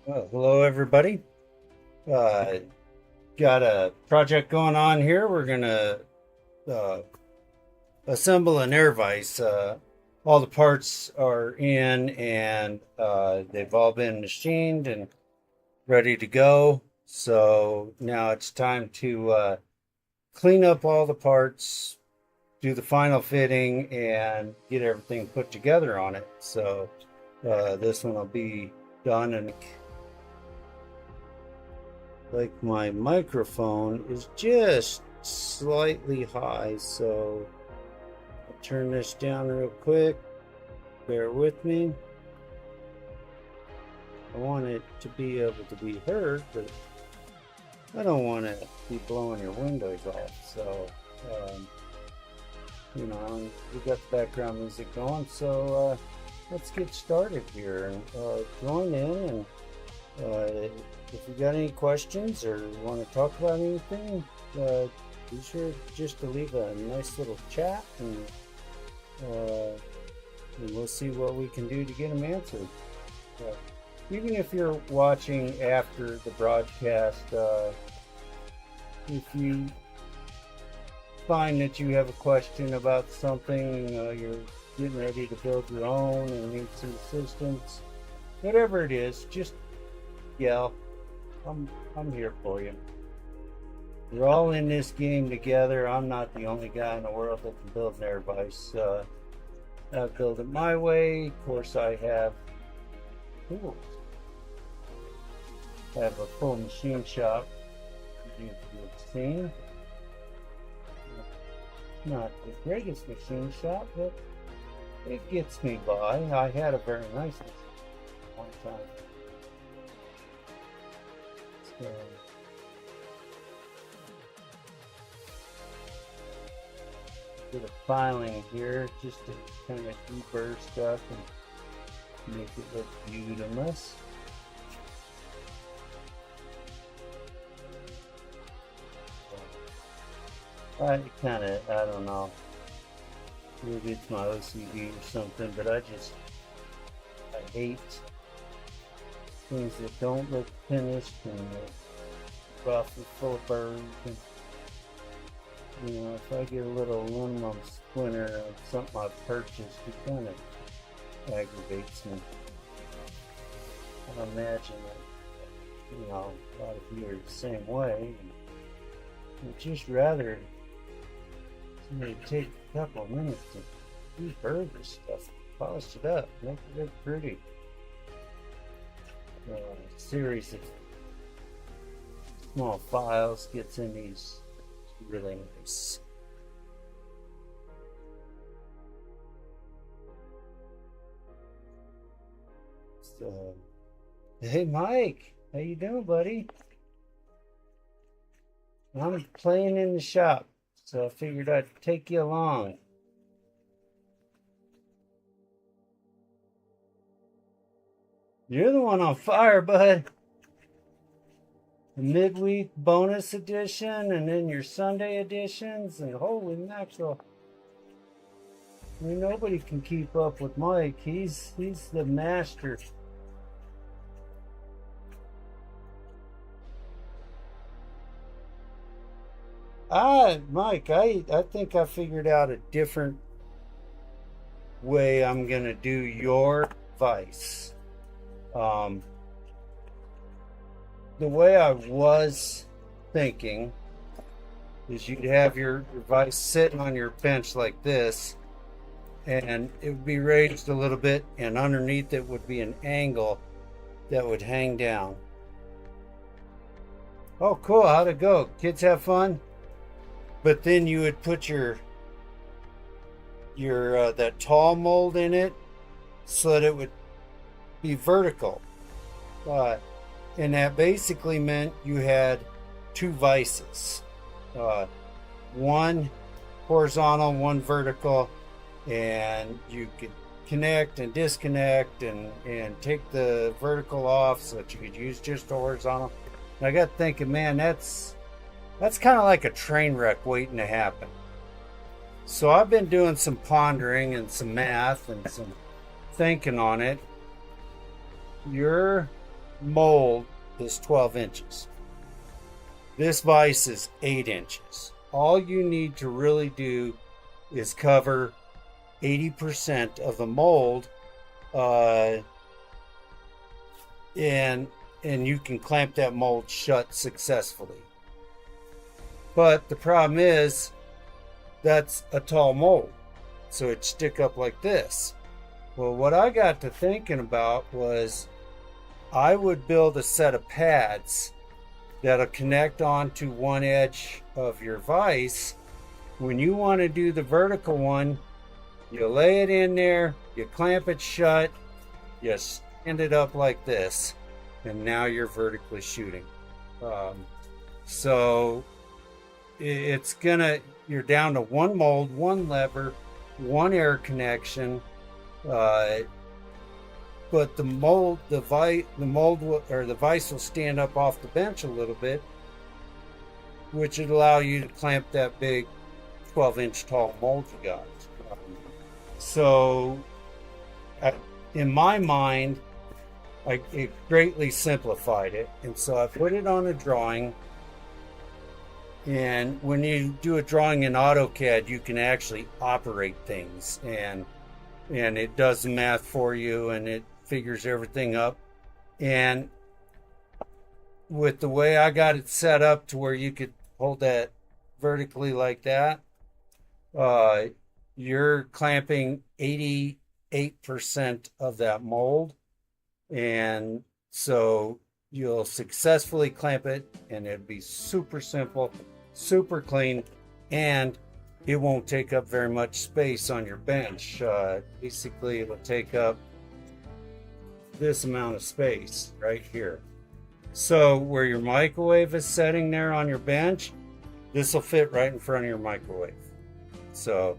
Well, hello, everybody. Uh, got a project going on here. We're going to uh, assemble an air vise. All the parts are in and they've all been machined and ready to go. So now it's time to clean up all the parts, do the final fitting, and get everything put together on it. So this one will be done in like my microphone is just slightly high, so I'll turn this down real quick. Bear with me. I want it to be able to be heard, but I don't want to be blowing your windows off. So, um, we got the background music going, so let's get started here and join in. And if you got any questions or want to talk about anything, be sure just to leave a nice little chat, and we'll see what we can do to get them answered. Even if you're watching after the broadcast, if you find that you have a question about something, you're getting ready to build your own and need some assistance, whatever it is, just yell. I'm here for you. We're all in this game together. I'm not the only guy in the world that can build an air vise. I build it my way. Of course, I have tools. I have a full machine shop. You've seen. Not the greatest machine shop, but it gets me by. I had a very nice one time. So, bit of filing here just to kind of deburr stuff and make it look beautiful. I don't know, maybe it's my OCD or something, but I hate things that don't look finished and the rough is full of burrs. And, if I get a little aluminum splinter on something I've purchased, it kind of aggravates me. I imagine that, a lot of you are the same way. I'd just rather somebody take a couple of minutes to deburr this stuff, polish it up, make it look pretty. A series of small files gets in these really nice. So, hey Mike, how you doing, buddy? I'm playing in the shop, so I figured I'd take you along. You're the one on fire, bud. The midweek bonus edition, and then your Sunday editions, and holy mackerel. I mean, nobody can keep up with Mike. He's the master. Mike, I think I figured out a different way I'm gonna do your vice. Um, the way I was thinking is you'd have your vice sitting on your bench like this, and it would be raised a little bit, and underneath it would be an angle that would hang down. Oh, cool. How'd it go? Kids have fun? But then you would put your that tall mold in it so that it would be vertical. Uh, and that basically meant you had two vices, one horizontal, one vertical, and you could connect and disconnect and take the vertical off so that you could use just the horizontal. And I got thinking, man, that's kind of like a train wreck waiting to happen. So I've been doing some pondering and some math and some thinking on it. Your mold is 12 inches. This vise is 8 inches. All you need to really do is cover 80% of the mold, and you can clamp that mold shut successfully. But the problem is that's a tall mold, so it'd stick up like this. Well, what I got to thinking about was I would build a set of pads that'll connect onto one edge of your vise. When you want to do the vertical one, you lay it in there, you clamp it shut, you stand it up like this, and now you're vertically shooting. So you're down to one mold, one lever, one air connection, but the vise will stand up off the bench a little bit, which would allow you to clamp that big 12-inch tall mold you got. So in my mind, it greatly simplified it, and so I put it on a drawing. And when you do a drawing in AutoCAD, you can actually operate things, and it does the math for you, and it figures everything up. And with the way I got it set up to where you could hold that vertically like that, you're clamping 88% of that mold, and so you'll successfully clamp it, and it'll be super simple, super clean, and it won't take up very much space on your bench. Basically, it'll take up this amount of space right here. So where your microwave is sitting there on your bench, this will fit right in front of your microwave. So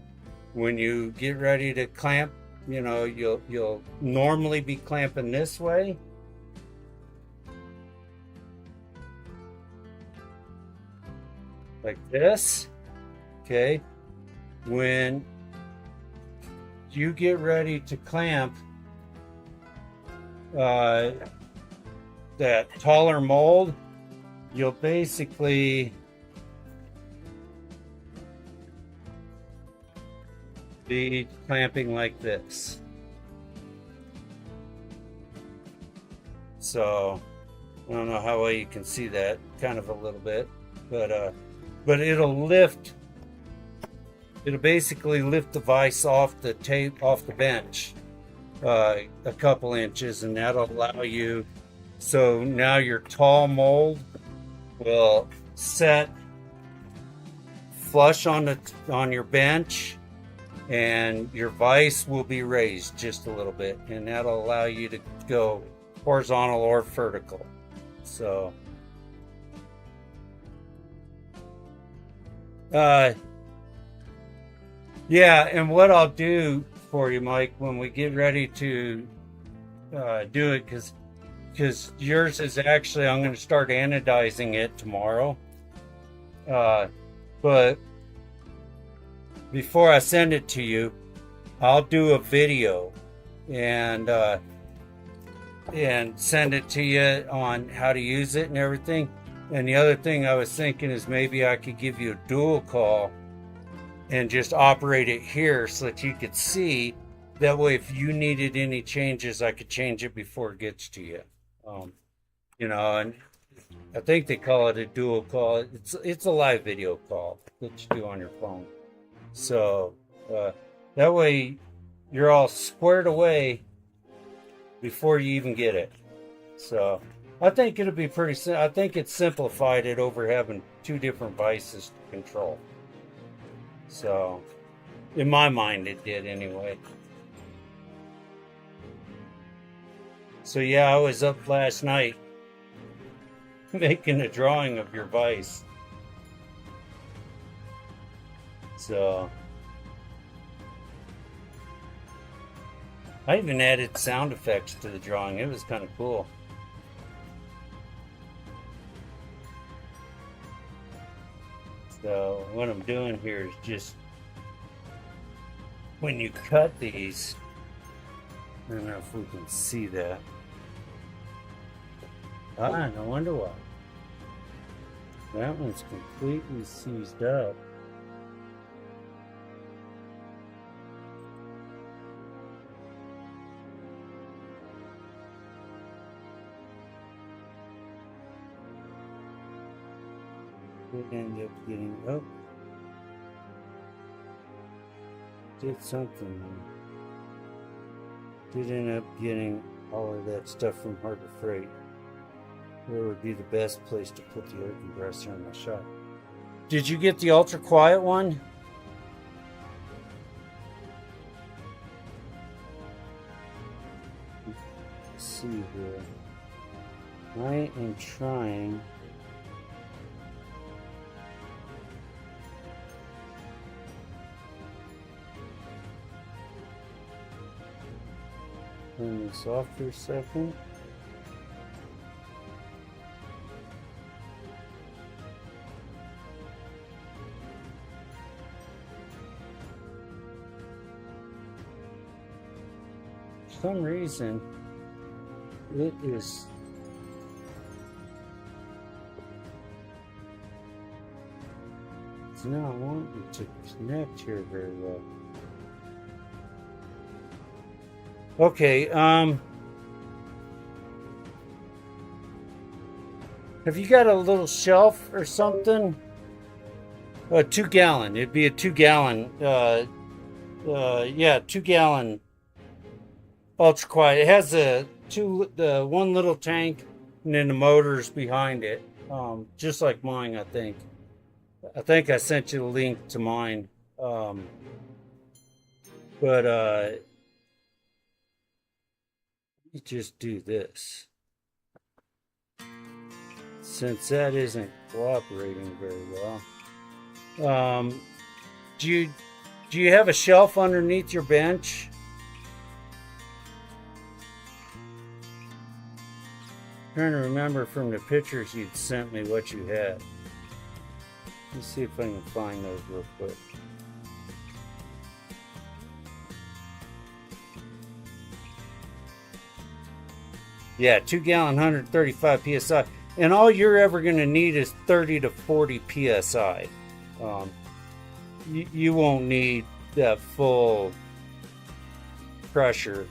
when you get ready to clamp, you'll normally be clamping this way. Like this. Okay. When you get ready to clamp that taller mold, you'll basically be clamping like this. So I don't know how well you can see that, kind of a little bit, but it'll basically lift the vise off the bench a couple inches, and that'll allow you, so now your tall mold will set flush on your bench, and your vise will be raised just a little bit, and that'll allow you to go horizontal or vertical. So yeah, and what I'll do for you, Mike, when we get ready to do it, because yours is actually, I'm going to start anodizing it tomorrow, but before I send it to you, I'll do a video and send it to you on how to use it and everything. And the other thing I was thinking is maybe I could give you a dual call and just operate it here so that you could see. That way, if you needed any changes, I could change it before it gets to you. And I think they call it a dual call. It's a live video call that you do on your phone. So that way you're all squared away before you even get it. So I think it'll be pretty. I think it simplified it over having two different vices to control. So in my mind, it did anyway. So yeah, I was up last night making a drawing of your vise. So I even added sound effects to the drawing. It was kind of cool. So what I'm doing here is just, when you cut these, I don't know if we can see that. Ah, no wonder why. That one's completely seized up. It ended up getting up. Did something. Did end up getting all of that stuff from Harbor Freight. Where would be the best place to put the air compressor in my shop? Did you get the ultra quiet one? Let's see here. I am trying. Turn this off for a second. For some reason, it is it's not wanting to connect here very well. Okay, have you got a little shelf or something? A 2-gallon. It'd be a 2-gallon. Yeah, 2-gallon ultra quiet. It has the one little tank, and then the motors behind it. Just like mine, I think. I think I sent you the link to mine. But just do this, since that isn't cooperating very well. Do you have a shelf underneath your bench? I'm trying to remember from the pictures you'd sent me what you had. Let's see if I can find those real quick. Yeah, 2-gallon, 135 psi, and all you're ever going to need is 30 to 40 psi. You won't need that full pressure.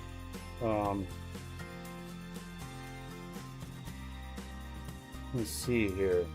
Let's see here.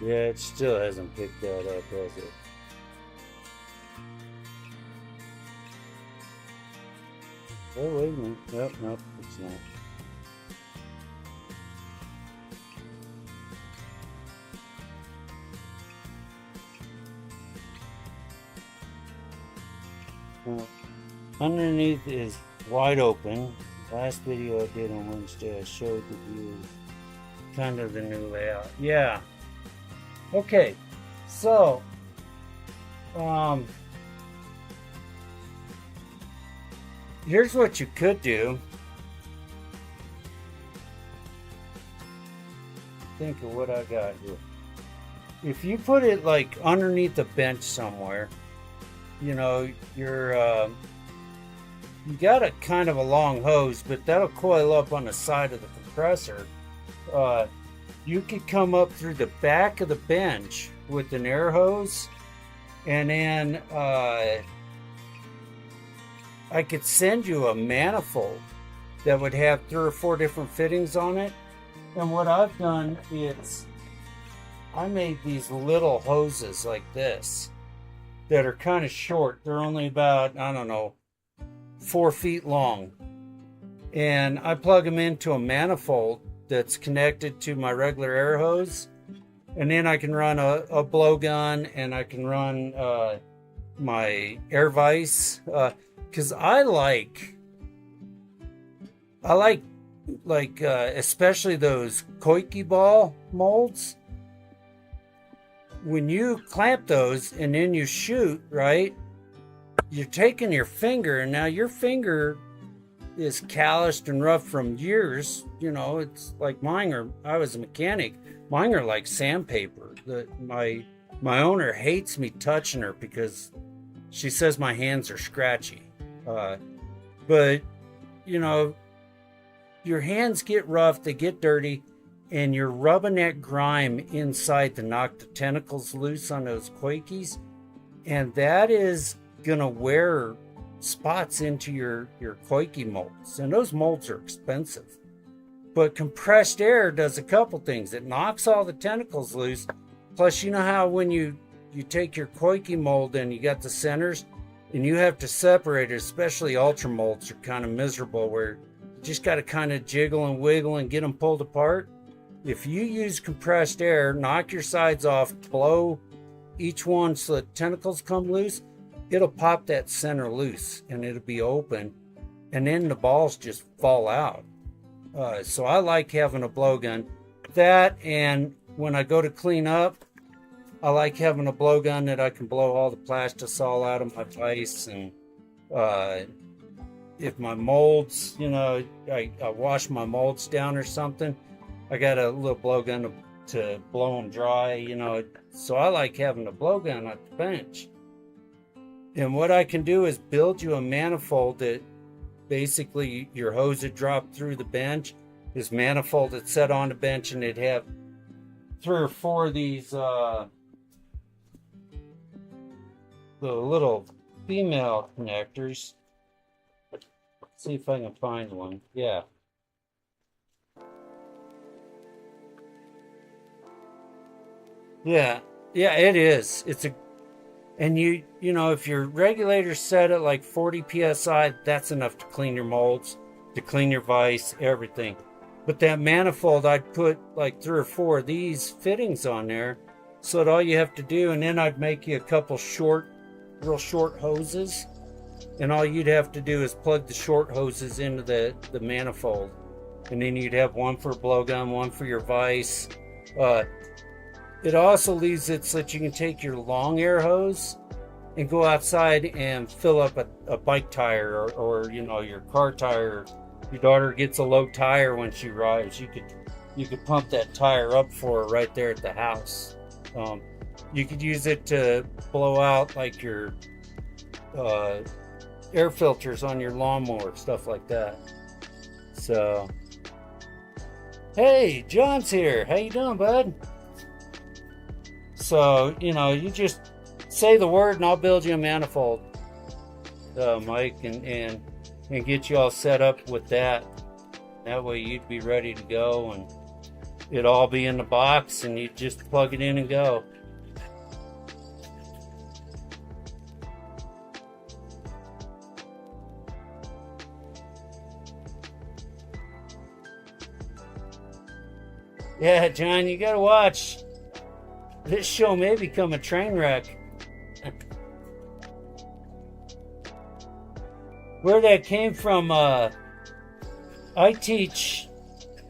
Yeah, it still hasn't picked that up, has it? Oh, wait a minute. Nope, it's not. Underneath is wide open. Last video I did on Wednesday, I showed the viewers kind of the new layout. Yeah. Okay. So, here's what you could do. Think of what I got here. If you put it like underneath the bench somewhere, you know, you got a kind of a long hose, but that'll coil up on the side of the compressor. You could come up through the back of the bench with an air hose, and then I could send you a manifold that would have 3 or 4 different fittings on it. And what I've done is I made these little hoses like this that are kind of short. They're only about, I don't know, 4 feet long. And I plug them into a manifold that's connected to my regular air hose. And then I can run a blowgun, and I can run my air vise. Because I like like especially those koike ball molds, when you clamp those and then you shoot, right, you're taking your finger, and now your finger is calloused and rough from years. It's like mine are, I was a mechanic. Mine are like sandpaper. My owner hates me touching her because she says my hands are scratchy. But you know, your hands get rough, they get dirty, and you're rubbing that grime inside to knock the tentacles loose on those quakies, and that is gonna wear spots into your koike molds, and those molds are expensive. But compressed air does a couple things. It knocks all the tentacles loose. Plus, you know how when you take your koike mold and you got the centers and you have to separate it, especially ultra molds are kind of miserable where you just got to kind of jiggle and wiggle and get them pulled apart. If you use compressed air, knock your sides off, blow each one so the tentacles come loose, it'll pop that center loose and it'll be open, and then the balls just fall out. So I like having a blowgun. That, and when I go to clean up, I like having a blowgun that I can blow all the plastisol out of my vise. And if my molds, I wash my molds down or something, I got a little blowgun to blow them dry, So I like having a blowgun at the bench. And what I can do is build you a manifold that basically your hose would drop through the bench. This manifold that's set on the bench, and it'd have 3 or 4 of these the little female connectors. Let's see if I can find one. Yeah. Yeah, it is. And if your regulator's set at like 40 psi, that's enough to clean your molds, to clean your vise, everything. But that manifold, I'd put like 3 or 4 of these fittings on there, so that all you have to do, and then I'd make you a couple real short hoses, and all you'd have to do is plug the short hoses into the manifold, and then you'd have one for a blowgun, one for your vise. It also leaves it so that you can take your long air hose and go outside and fill up a bike tire or your car tire. Your daughter gets a low tire when she rides. You could pump that tire up for her right there at the house. You could use it to blow out like your air filters on your lawnmower, stuff like that. So, hey, John's here. How you doing, bud? So, you just say the word and I'll build you a manifold, Mike, and get you all set up with that. That way you'd be ready to go, and it'd all be in the box, and you just plug it in and go. Yeah, John, you gotta watch. This show may become a train wreck. Where that came from, I teach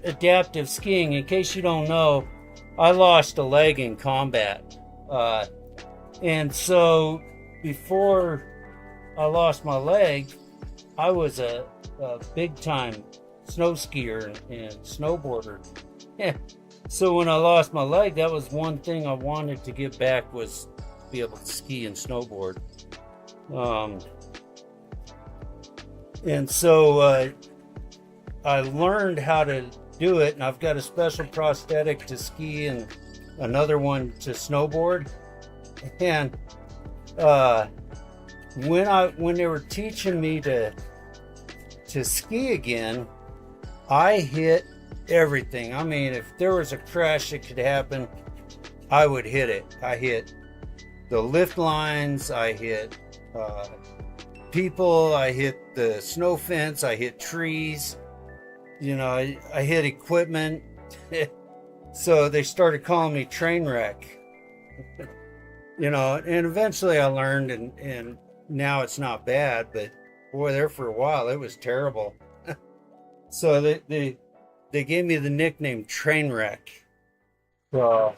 adaptive skiing. In case you don't know, I lost a leg in combat. And so before I lost my leg, I was a big time snow skier and snowboarder. So when I lost my leg, that was one thing I wanted to get back, was be able to ski and snowboard. And so I learned how to do it, and I've got a special prosthetic to ski and another one to snowboard. And when they were teaching me to ski again, I hit everything. I mean, if there was a crash that could happen, I would hit it. I hit the lift lines, I hit people, I hit the snow fence, I hit trees, I hit equipment. So they started calling me train wreck. And eventually I learned, and now it's not bad, but boy, there for a while it was terrible. So they gave me the nickname Trainwreck. So,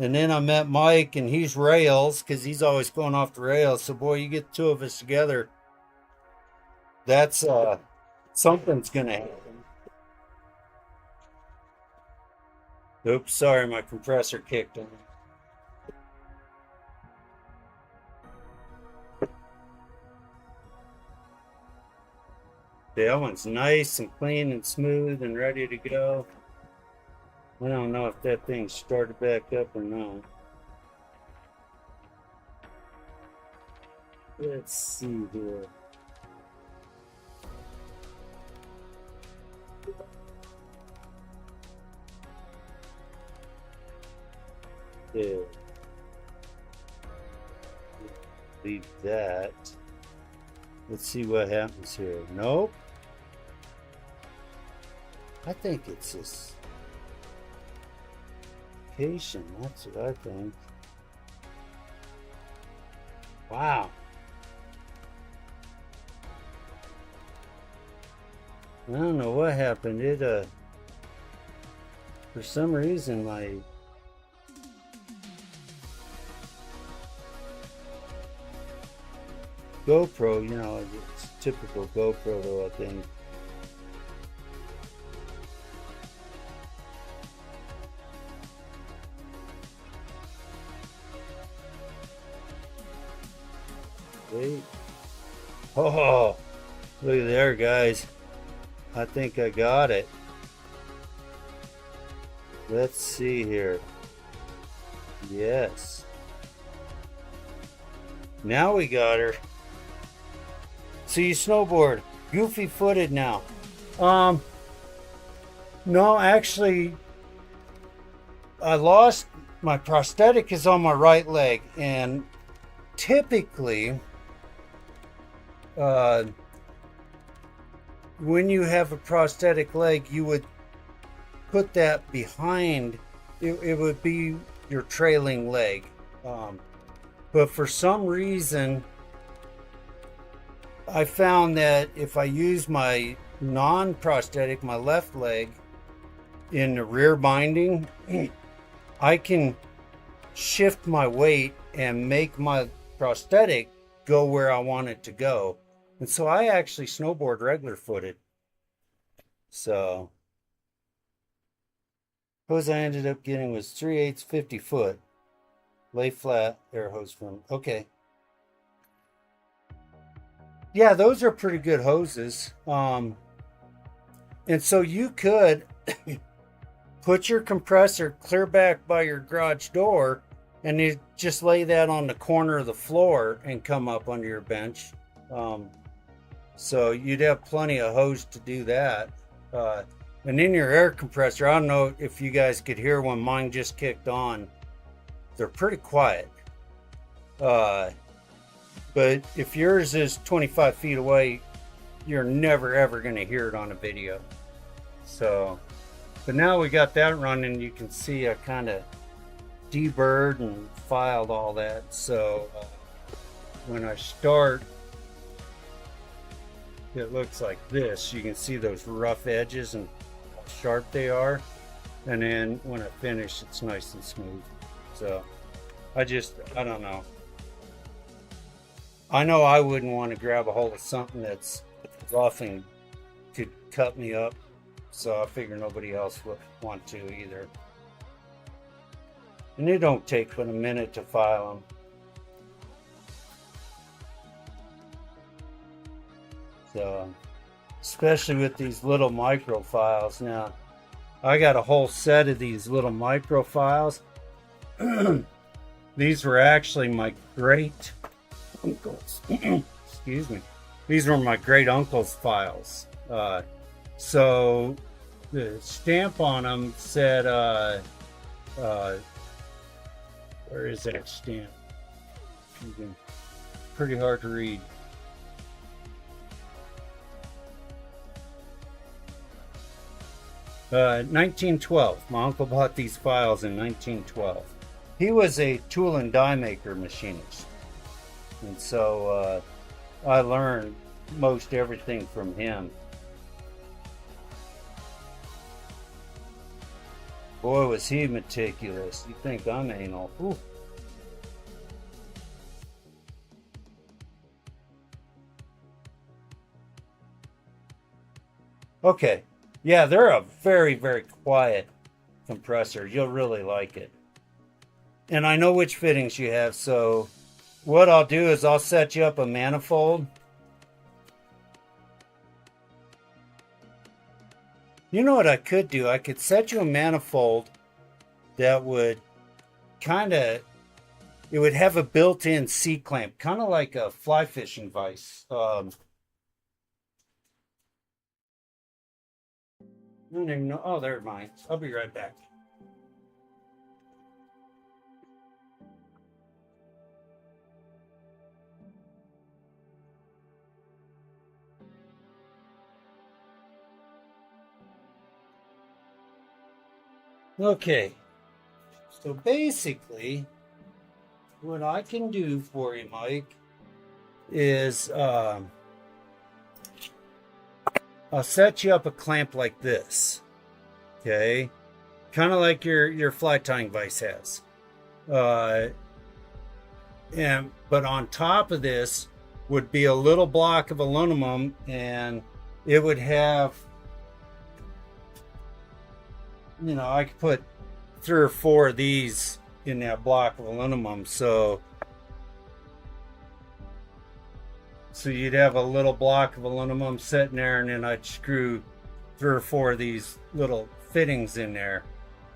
and then I met Mike, and he's rails because he's always going off the rails. So, boy, you get two of us together, that's something's gonna happen. Oops, sorry, my compressor kicked in. That one's nice and clean and smooth and ready to go. I don't know if that thing started back up or not. Let's see here. Yeah. Leave that. Let's see what happens here. Nope. I think it's this location. That's what I think. Wow. I don't know what happened. It for some reason my GoPro, you know, it's typical GoPro though, I think. Wait. Oh, look at there, guys. I think I got it. Let's see here. Yes. Now we got her. So you snowboard, goofy footed now. No, actually, I lost my prosthetic is on my right leg, and typically, when you have a prosthetic leg, you would put that behind. It would be your trailing leg, but for some reason, I found that if I use my non-prosthetic, my left leg, in the rear binding, I can shift my weight and make my prosthetic go where I want it to go. And so I actually snowboard regular footed. So hose I ended up getting was 3/8 50 foot. Lay flat air hose from. Okay. Yeah, those are pretty good hoses. And so you could put your compressor clear back by your garage door, and you just lay that on the corner of the floor and come up under your bench. So you'd have plenty of hose to do that. And in your air compressor, I don't know if you guys could hear when mine just kicked on. They're pretty quiet. But if yours is 25 feet away, you're never ever going to hear it on a video. So, but now we got that running, you can see I kind of deburred and filed all that. So when I start, it looks like this. You can see those rough edges and how sharp they are. And then when I finish, it's nice and smooth. So I don't know. I know I wouldn't want to grab a hold of something that's rough and could cut me up. So I figure nobody else would want to either. And they don't take but a minute to file them. So, especially with these little micro files. Now, I got a whole set of these little micro files. These were actually my great uncle's. Excuse me. These were my great uncle's files. So the stamp on them said, where is that stamp? Pretty hard to read. Uh, 1912. My uncle bought these files in 1912. He was a tool and die maker machinist. And so I learned most everything from him. Boy, was he meticulous. You think I'm anal. Ooh. Okay. Yeah, they're a very, very quiet compressor. You'll really like it. And I know which fittings you have, so what I'll do is I'll set you up a manifold. You know what I could do? I could set you a manifold that would kind of, it would have a built-in C-clamp, kind of like a fly fishing vise. I don't even know. Oh, there's mine. I'll be right back. Okay, so basically, what I can do for you, Mike, is I'll set you up a clamp like this. Okay, kind of like your fly tying vise has. Uh, but on top of this would be a little block of aluminum, and it would have, you know, I could put 3 or 4 of these in that block of aluminum, so you'd have a little block of aluminum sitting there, and then I'd screw 3 or 4 of these little fittings in there.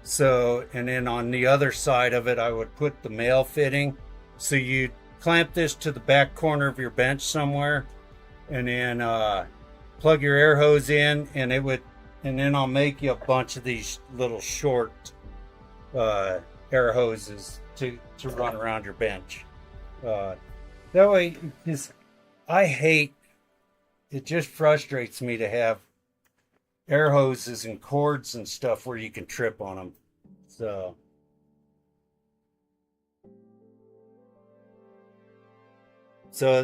So, and then on the other side of it, I would put the male fitting. So you'd clamp this to the back corner of your bench somewhere, and then plug your air hose in, and it would, and then I'll make you a bunch of these little short air hoses to run around your bench. That way, because I hate, it just frustrates me to have air hoses and cords and stuff where you can trip on them. So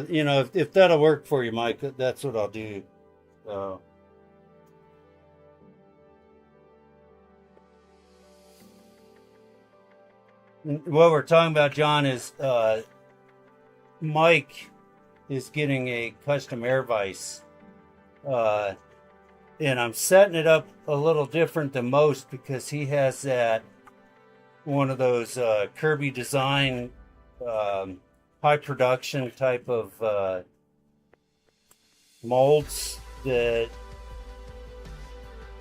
you know, if that'll work for you, Mike, that's what I'll do. So what we're talking about, John, is Mike is getting a custom air vise, and I'm setting it up a little different than most because he has that one of those Kirby design high production type of molds that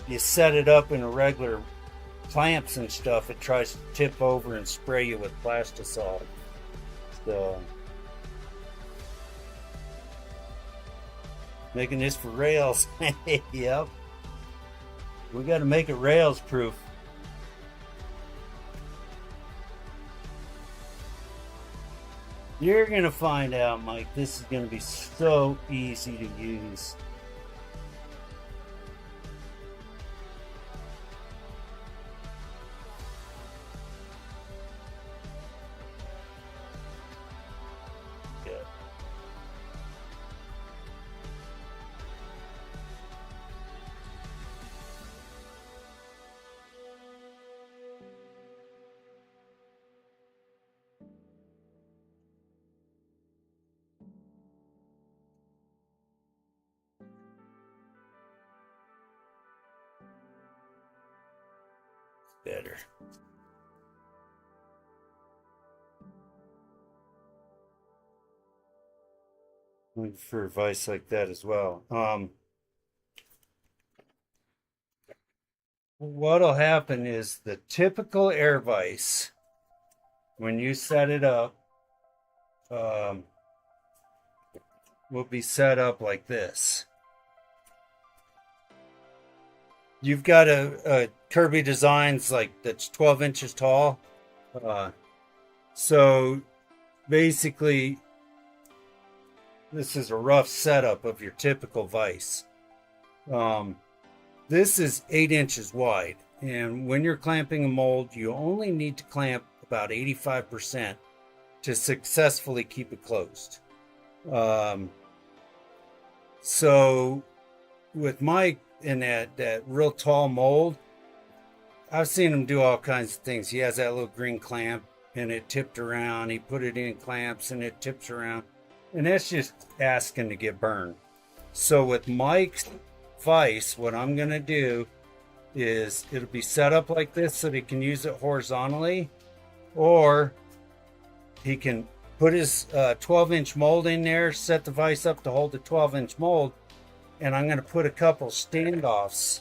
you set it up in a regular clamps and stuff. It tries to tip over and spray you with plastisol. So making this for rails. Yep, we got to make it rails proof. You're gonna find out, Mike. This is gonna be so easy to use. Yeah. Better. Looking for advice like that as well. What'll happen is the typical air vise, when you set it up, um, will be set up like this. You've got a Kirby Designs like that's 12 inches tall. So basically, this is a rough setup of your typical vise. This is 8 inches wide, and when you're clamping a mold, you only need to clamp about 85% to successfully keep it closed. So with Mike in that real tall mold, I've seen him do all kinds of things. He has that little green clamp and it tipped around. He put it in clamps and it tips around. And that's just asking to get burned. So with Mike's vise, what I'm going to do is it'll be set up like this so that he can use it horizontally, or he can put his 12-inch mold in there, set the vise up to hold the 12-inch mold, and I'm going to put a couple standoffs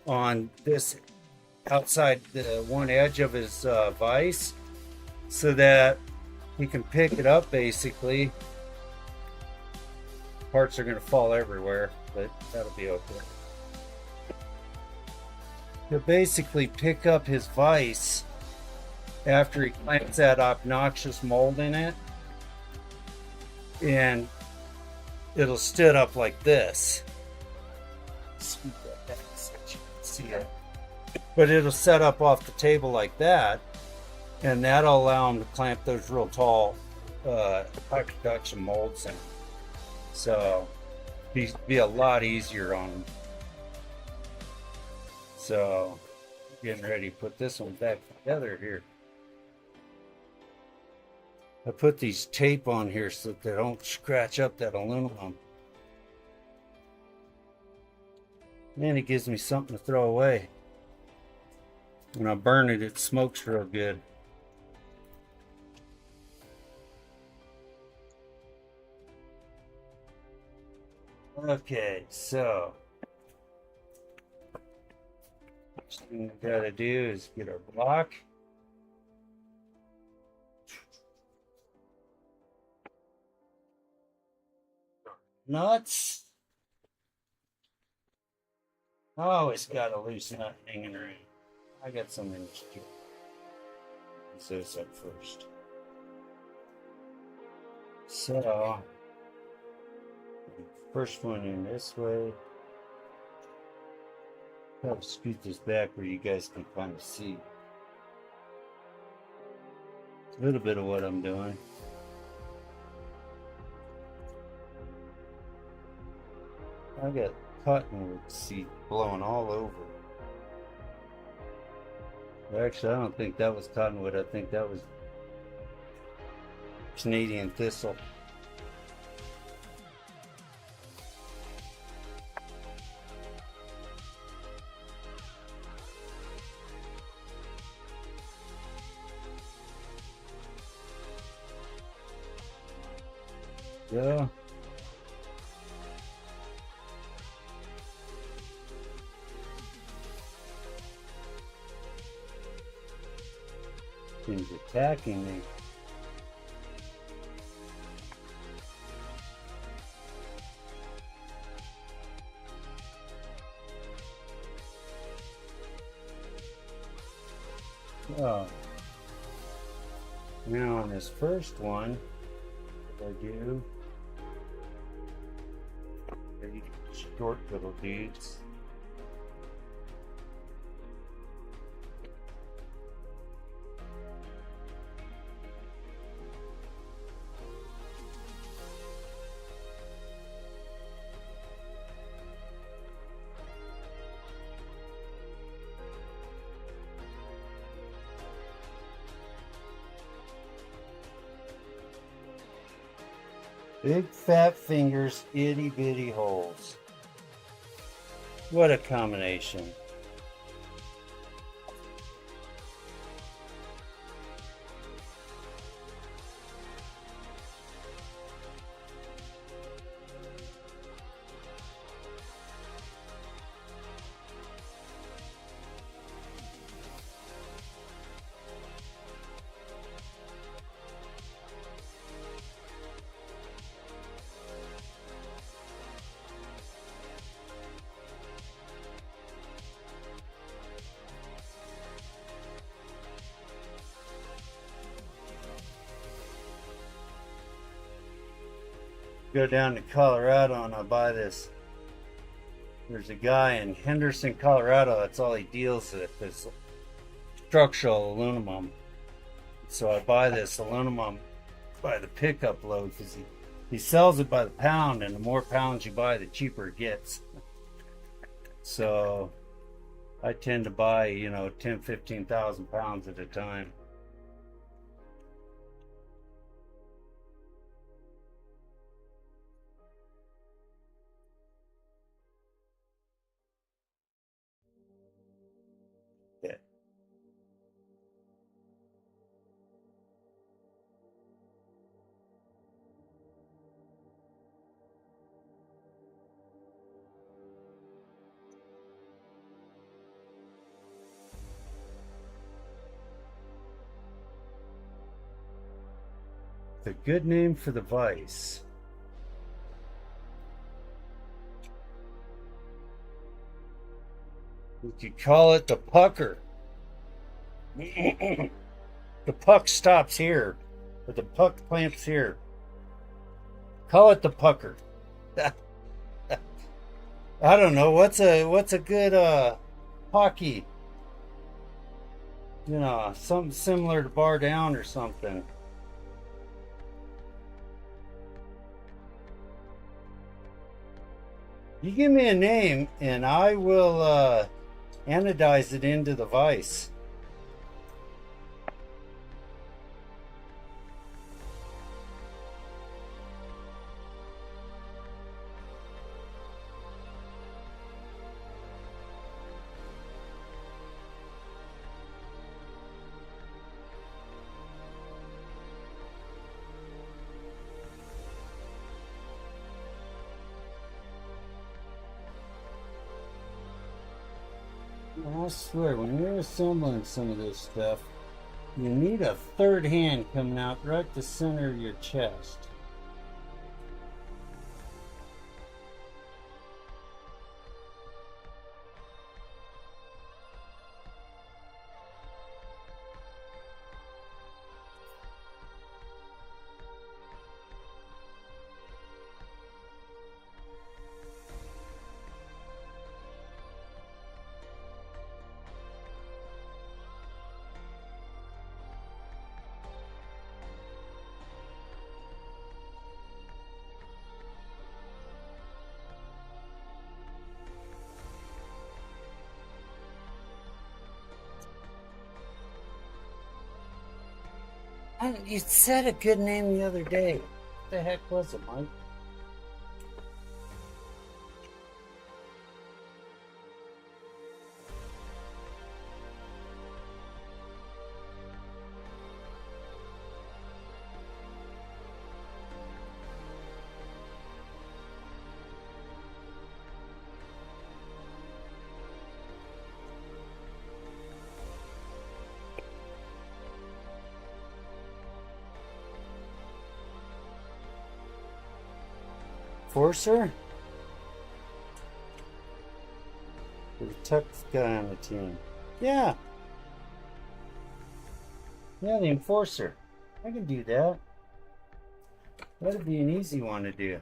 on this outside the one edge of his vise so that he can pick it up. Basically, parts are going to fall everywhere, but that'll be okay. He'll basically pick up his vise after he clamps that obnoxious mold in it, and it'll stood up like this. Scoot that back so you can see it. But it'll set up off the table like that, and that'll allow him to clamp those real tall high production molds in. So be a lot easier on him. So getting ready to put this one back together here. I put these tape on here so that they don't scratch up that aluminum. And it gives me something to throw away. When I burn it, it smokes real good. Okay, so first thing we gotta do is get our block. Nuts. Oh, it's got a loose nut hanging around. I got some in this too. Let's do this up first. So, first one in this way. I'll scoot this back where you guys can kind of see a little bit of what I'm doing. I got cottonwood seed blowing all over. Actually, I don't think that was cottonwood. I think that was Canadian thistle. Yeah. Things attacking me. Oh. Now on this first one, what I do, these short little dudes. Big fat fingers, itty bitty holes. What a combination. Go down to Colorado and I'll buy this. There's a guy in Henderson, Colorado. That's all he deals with is structural aluminum. So I buy this aluminum by the pickup load because he sells it by the pound, and the more pounds you buy, the cheaper it gets. So I tend to buy, 10, 15,000 pounds at a time. Yeah. The good name for the vise. We could call it the pucker. The puck stops here, but the puck clamps here. Call it the pucker. I don't know what's a good hockey. Something similar to bar down or something. You give me a name and I will anodize it into the vise. I swear, when you're assembling some of this stuff, you need a third hand coming out right the center of your chest. You said a good name the other day. What the heck was it, Mike? Forcer? The tough guy on the team. Yeah. Yeah, the enforcer. I can do that. That'd be an easy one to do.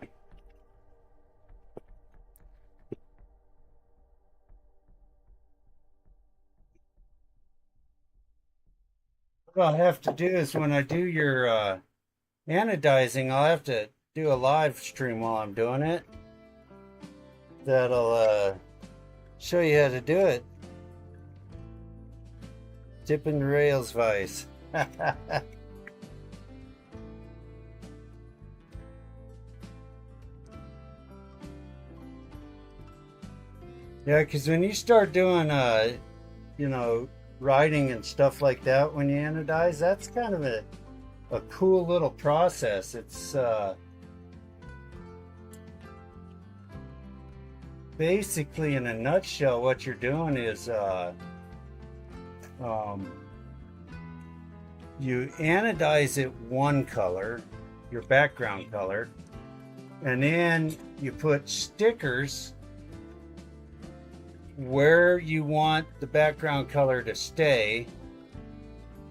What I'll have to do is when I do your anodizing, I'll have to do a live stream while I'm doing it. That'll show you how to do it. Dipping the rails vise. Yeah, because when you start doing, writing and stuff like that when you anodize, that's kind of a cool little process. It's basically, in a nutshell, what you're doing is you anodize it one color, your background color, and then you put stickers where you want the background color to stay,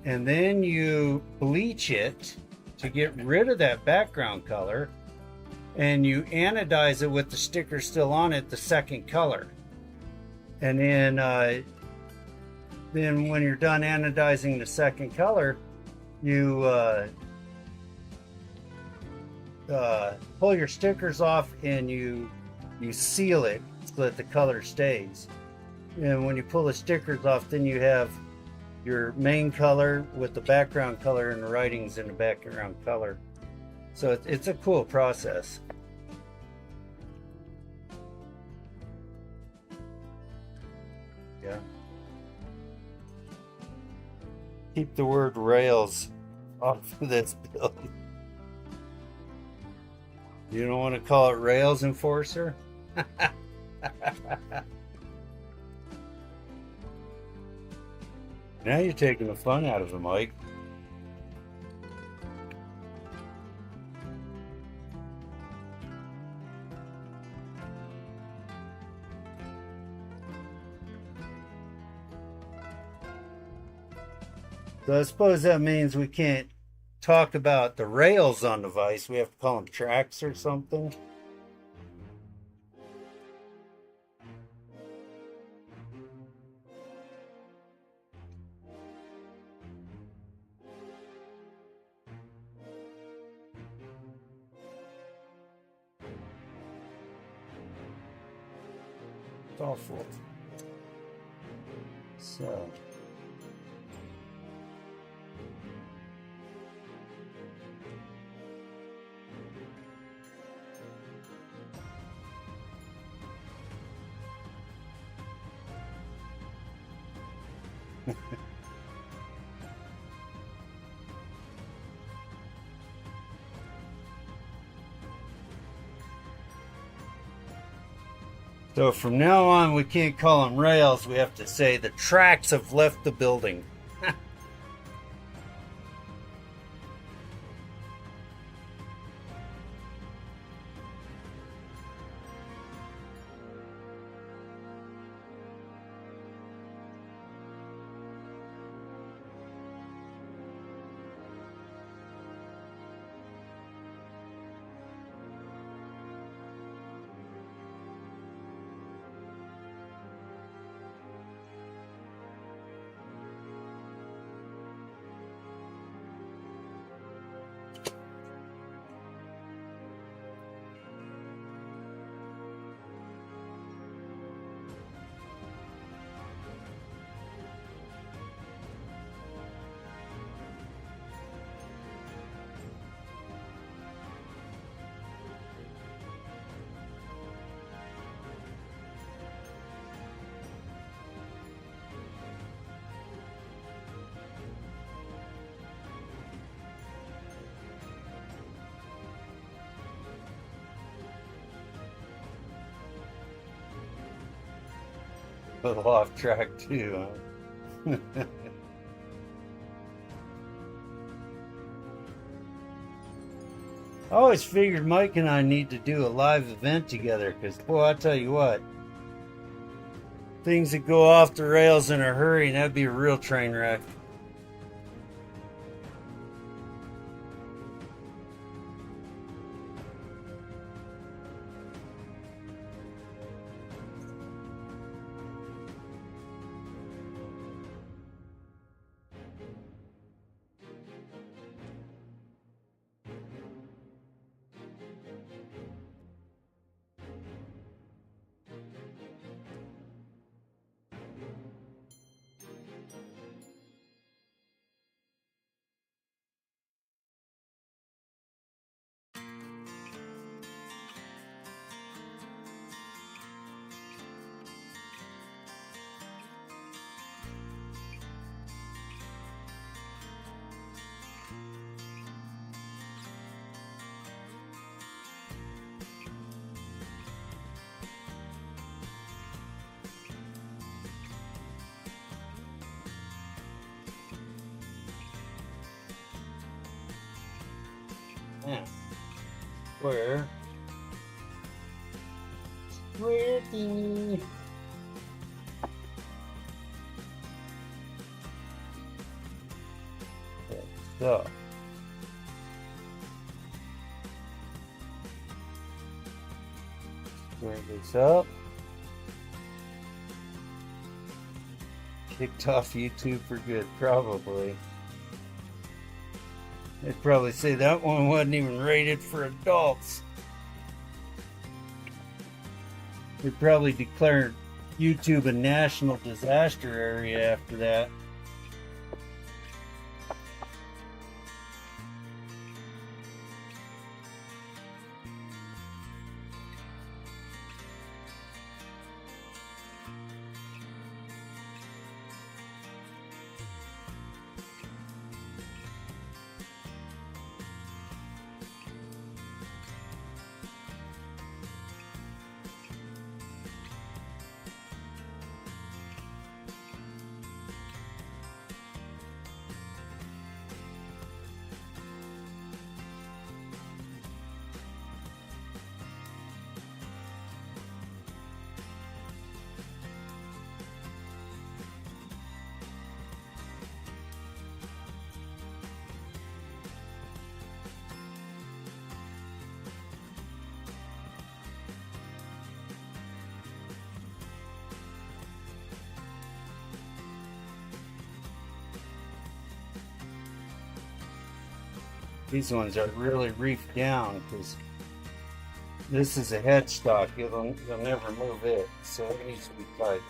and then you bleach it to get rid of that background color, and you anodize it with the sticker still on it, the second color. And then when you're done anodizing the second color, you pull your stickers off and you seal it so that the color stays. And when you pull the stickers off, then you have your main color with the background color and the writings in the background color. So it's a cool process. Yeah. Keep the word rails off of this build. You don't want to call it Rails Enforcer? Now you're taking the fun out of it, Mike. So I suppose that means we can't talk about the rails on the vise. We have to call them tracks or something. It's awful. So. So from now on, we can't call them rails. We have to say the tracks have left the building. A little off track too, huh? I always figured Mike and I need to do a live event together because, boy, I tell you what, things that go off the rails in a hurry, and that'd be a real train wreck. Yeah. Where? Ready. So. Bring this up. Kicked off YouTube for good, probably. They'd probably say that one wasn't even rated for adults. They'd probably declare YouTube a national disaster area after that. These ones are really reefed down because this is a headstock. You'll never move it, so it needs to be tight.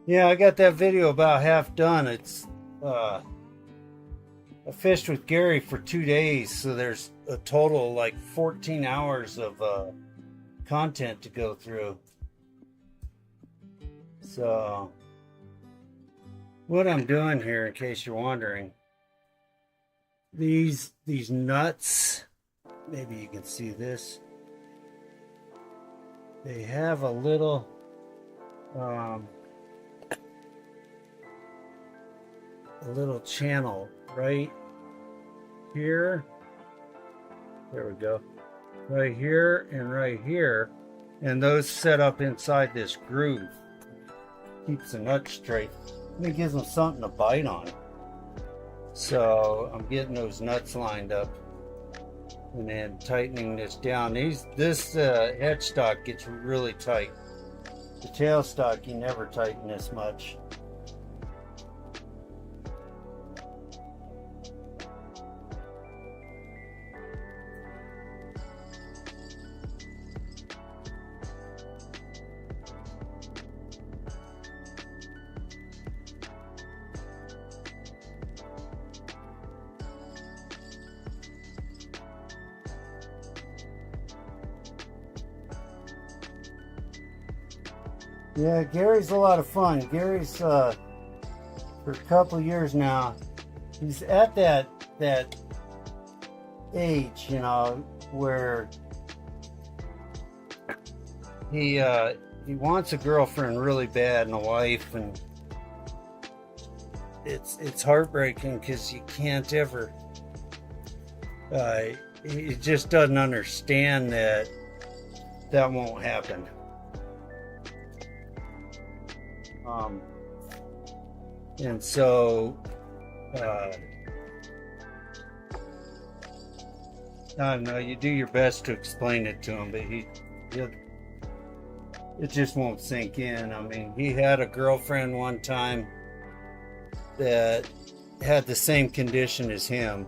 Yeah, I got that video about half done. It's I fished with Gary for 2 days, so there's a total like 14 hours of content to go through. So what I'm doing here, in case you're wondering, these nuts, maybe you can see this, they have a little channel right here. There we go. Right here and right here. And those set up inside this groove. Keeps the nut straight. And it gives them something to bite on. So I'm getting those nuts lined up and then tightening this down. This headstock gets really tight. The tailstock, you never tighten this much. Yeah, Gary's a lot of fun. Gary's for a couple of years now. He's at that age, where he wants a girlfriend really bad and a wife, and it's heartbreaking because you can't ever. He just doesn't understand that won't happen. And so I don't know, you do your best to explain it to him, but it just won't sink in. I mean, he had a girlfriend one time that had the same condition as him,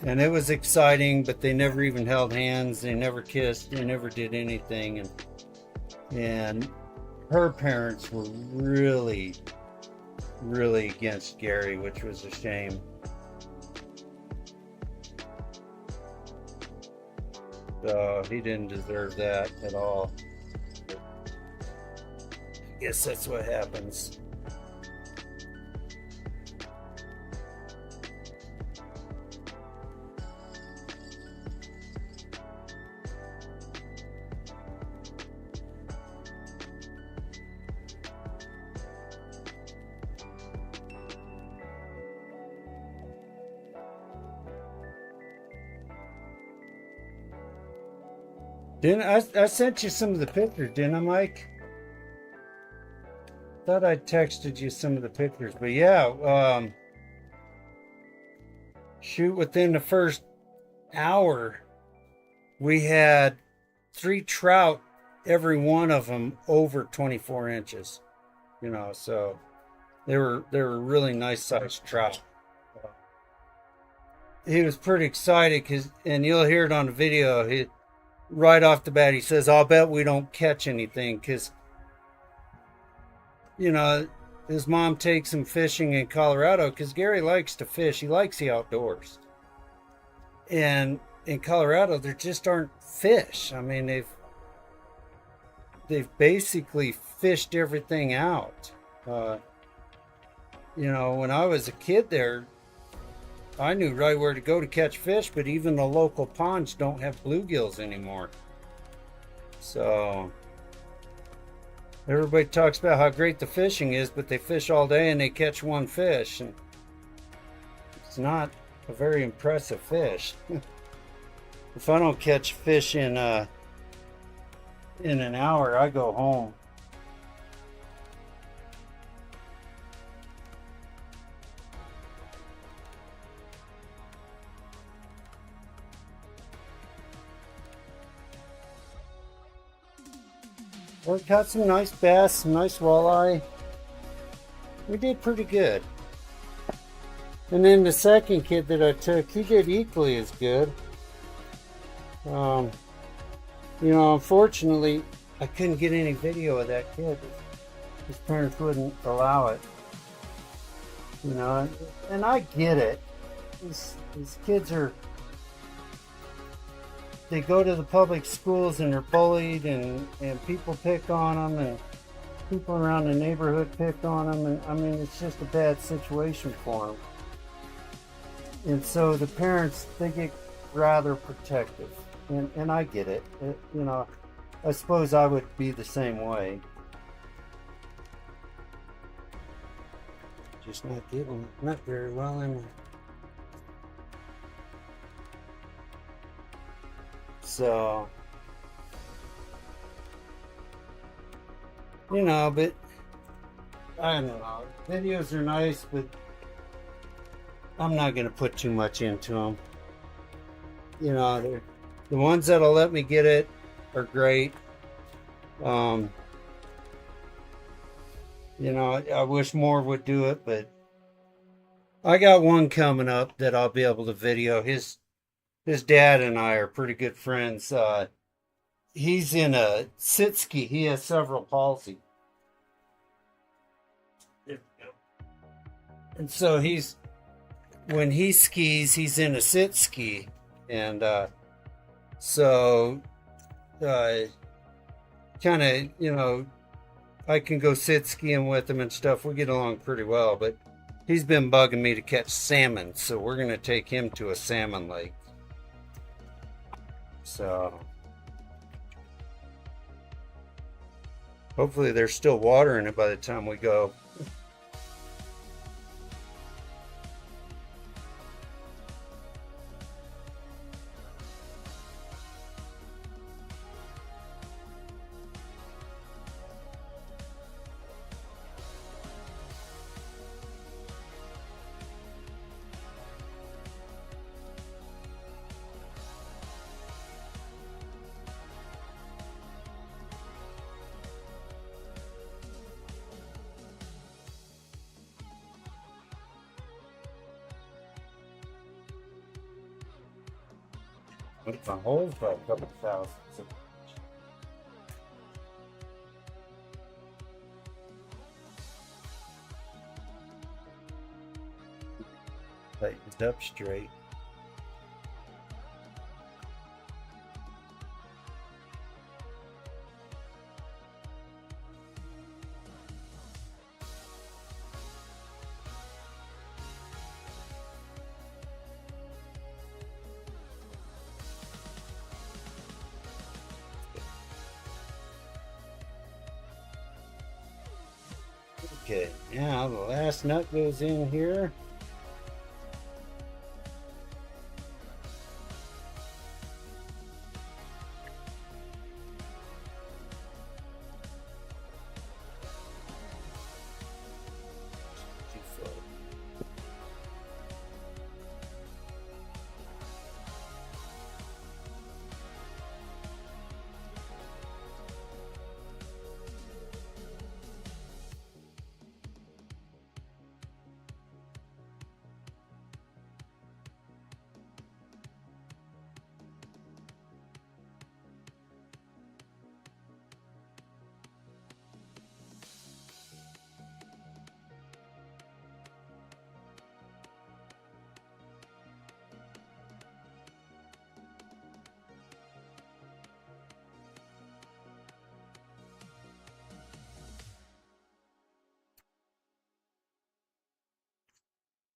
and it was exciting, but they never even held hands, they never kissed, they never did anything, and her parents were really against Gary, which was a shame. So he didn't deserve that at all. I guess that's what happens. I sent you some of the pictures, didn't I, Mike? Thought I texted you some of the pictures, but yeah, shoot, within the first hour, we had 3 trout, every one of them over 24 inches. So they were really nice sized trout. He was pretty excited and you'll hear it on the video. Right off the bat, he says, "I'll bet we don't catch anything," because his mom takes him fishing in Colorado because Gary likes to fish. He likes the outdoors. And in Colorado, there just aren't fish. I mean, they've basically fished everything out. When I was a kid there, I knew right where to go to catch fish, but even the local ponds don't have bluegills anymore. So everybody talks about how great the fishing is, but they fish all day and they catch one fish, and it's not a very impressive fish. If I don't catch fish in an hour, I go home. We caught some nice bass, some nice walleye. We did pretty good. And then the second kid that I took, he did equally as good. Unfortunately, I couldn't get any video of that kid. His parents wouldn't allow it. And I get it. These kids they go to the public schools and they're bullied, and people pick on them, and people around the neighborhood pick on them, and I mean, it's just a bad situation for them. And so the parents, they get rather protective, and I get it. I suppose I would be the same way. Just not very well in. So, but I don't know. Videos are nice, but I'm not going to put too much into them. The ones that'll let me get it are great. I wish more would do it, but I got one coming up that I'll be able to video. His dad and I are pretty good friends. He's in a sit ski. He has cerebral palsy. And so when he skis, he's in a sit ski. And kind of, I can go sit skiing with him and stuff. We get along pretty well, but he's been bugging me to catch salmon, so we're gonna take him to a salmon lake. So hopefully there's still water in it by the time we go. Went my holes by a couple thousand. Tightened up straight. Okay, now the last nut goes in here.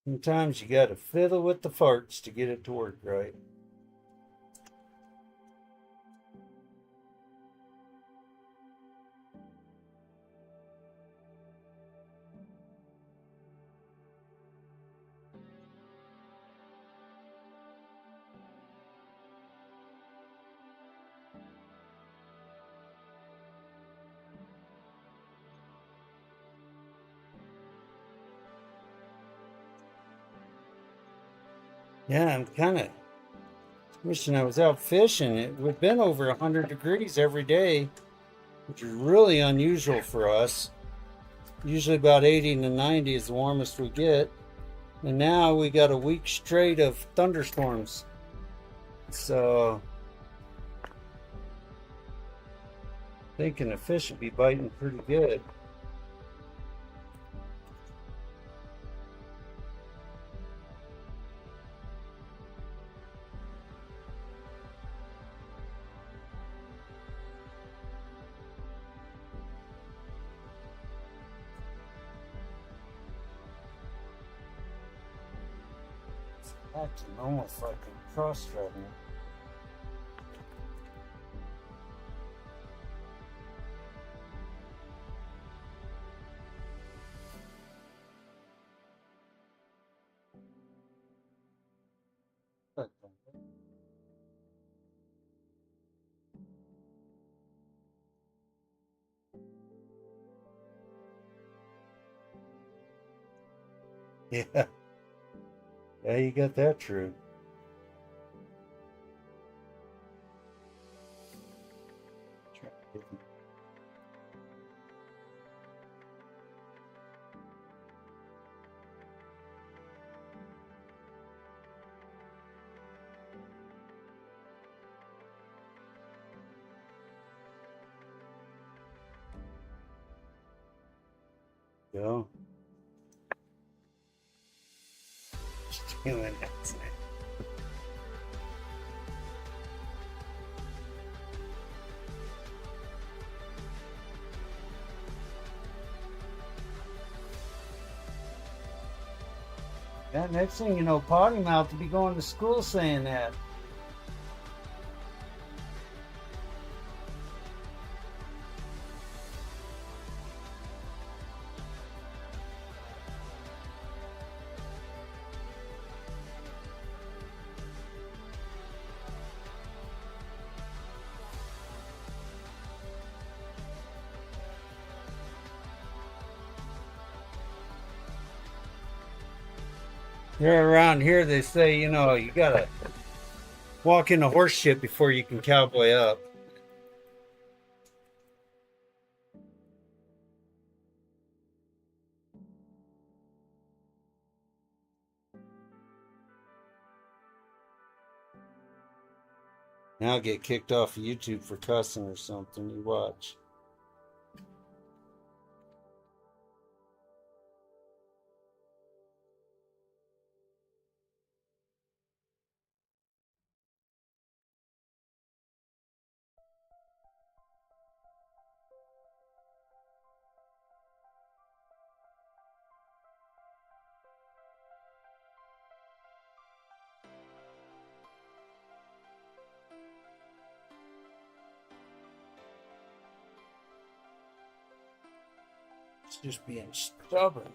Sometimes you gotta fiddle with the farts to get it to work right. Yeah, I'm kind of wishing I was out fishing. We've been over 100 degrees every day, which is really unusual for us. Usually about 80 to 90 is the warmest we get. And now we got a week straight of thunderstorms. So thinking the fish will be biting pretty good. It's acting almost like a cross-threading. Yeah, yeah, you got that true. Go. Just doing it. That next thing you know, Potty Mouth to be going to school saying that. They're around here, they say, you know, you gotta walk in a horse shit before you can cowboy up. Now I'll get kicked off of YouTube for cussing or something. You watch. It's just being stubborn.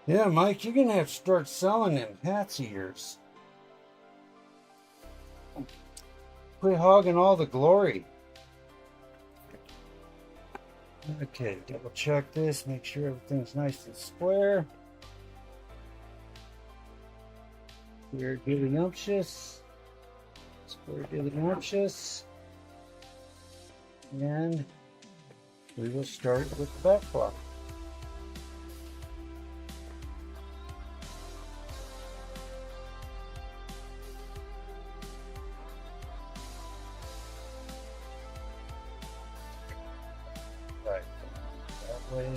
Yeah, Mike, you're gonna have to start selling them hats of yours. Quit hogging all the glory. Okay, double check this, make sure everything's nice and square. Square dilly-umptious. Square dilly-umptious. And we will start with the back block. Right, that way.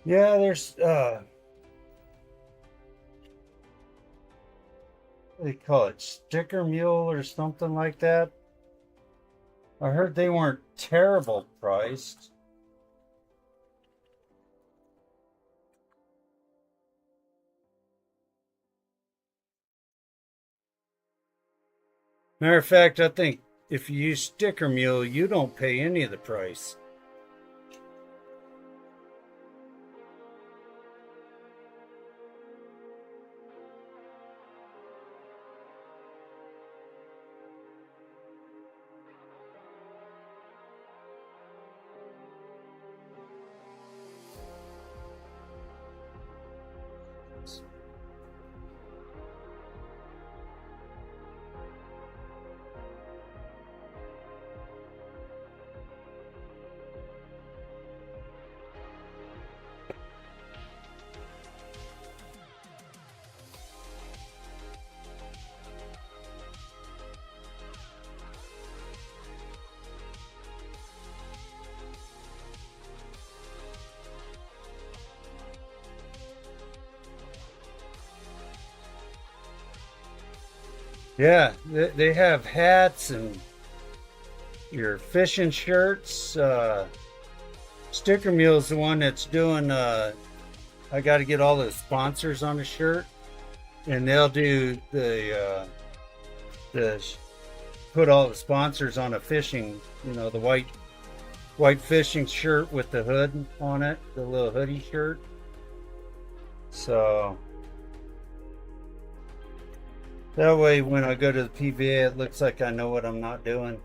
Yeah, there's what do they call it? Sticker mule or something like that. I heard they weren't terrible priced. Matter of fact, I think if you use sticker mule, you don't pay any of the price. Yeah, they have hats and your fishing shirts. Sticker Mule is the one that's doing. I got to get all the sponsors on the shirt. and they'll do the put all the sponsors on a fishing, the white fishing shirt with the hood on it, the little hoodie shirt. So that way, when I go to the PVA, it looks like I know what I'm not doing.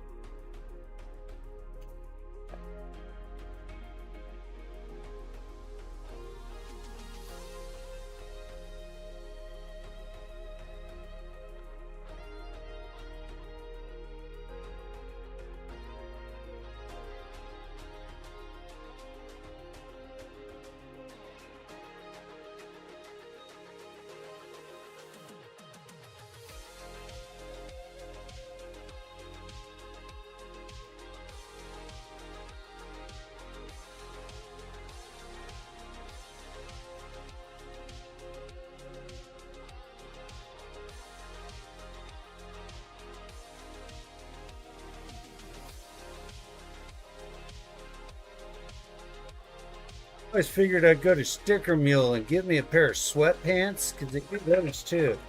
I always figured I'd go to Sticker Mule and get me a pair of sweatpants because they do those too.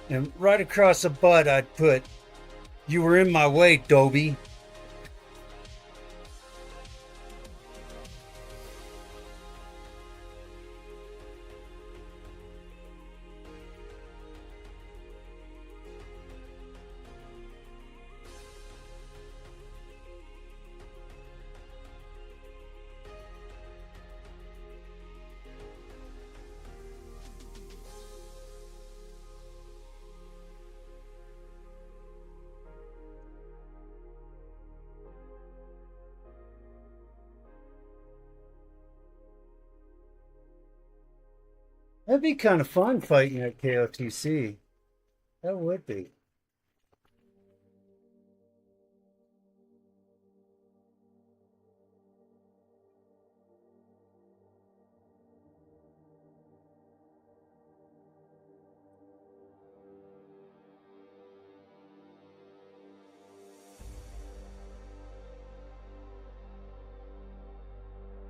And right across the butt, I'd put, "You were in my way, Dobie." That'd be kind of fun fighting at KOTC. That would be.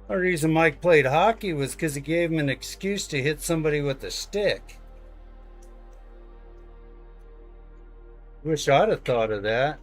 The reason Mike played hockey was because it gave him an excuse to hit somebody with a stick. Wish I'd have thought of that.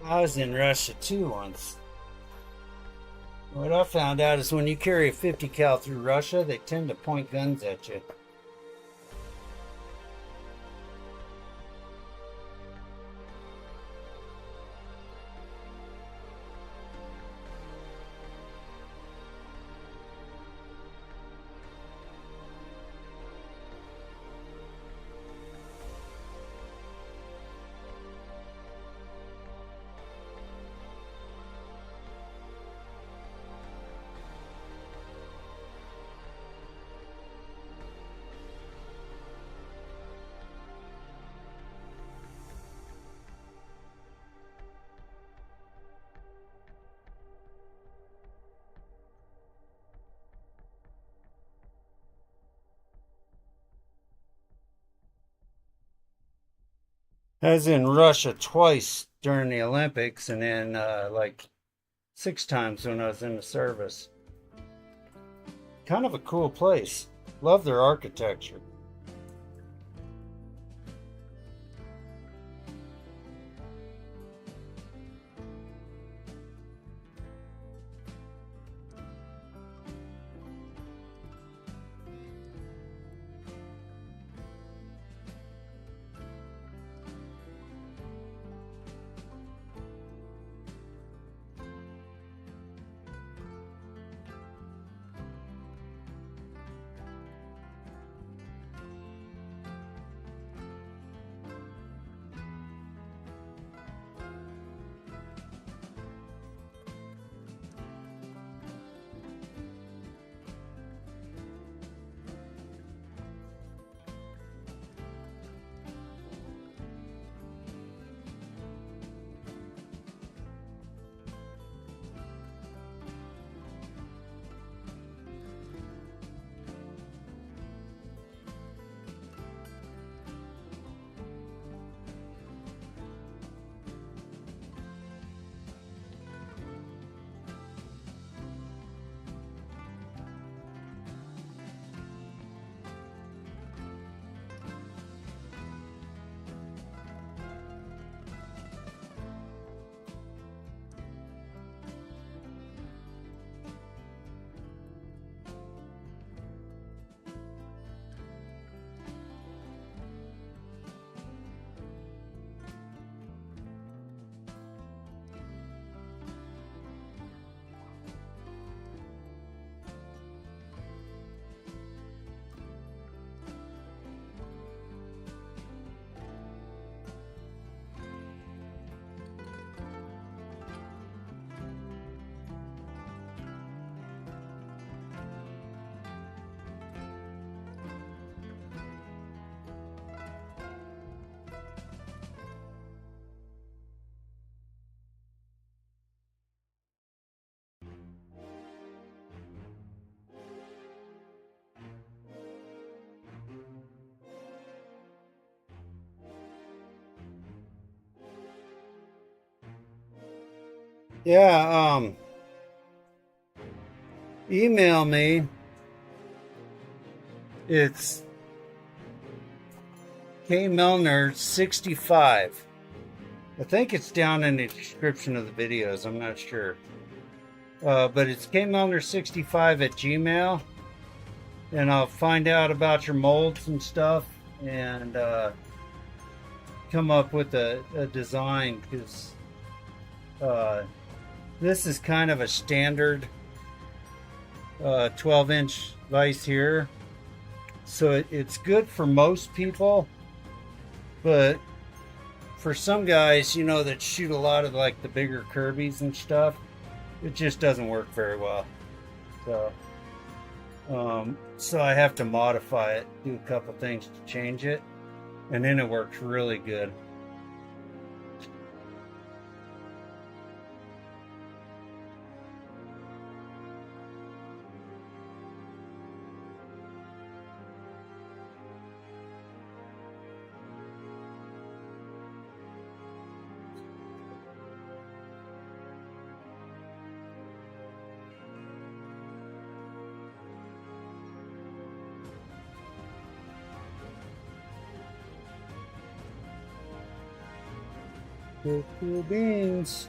I was in Russia too once. What I found out is when you carry a 50 cal through Russia, they tend to point guns at you. as in Russia twice during the Olympics, and then like 6 times when I was in the service. Kind of a cool place. Love their architecture. Yeah, email me. It's kmelner65. I think it's down in the description of the videos. I'm not sure. But it's kmelner65 at Gmail. And I'll find out about your molds and stuff and come up with a design, because this is kind of a standard 12-inch vise here. So it's good for most people, but for some guys, you know, that shoot a lot of like the bigger Kirby's and stuff, it just doesn't work very well. So I have to modify it, do a couple things to change it, and then it works really good. Cool beans.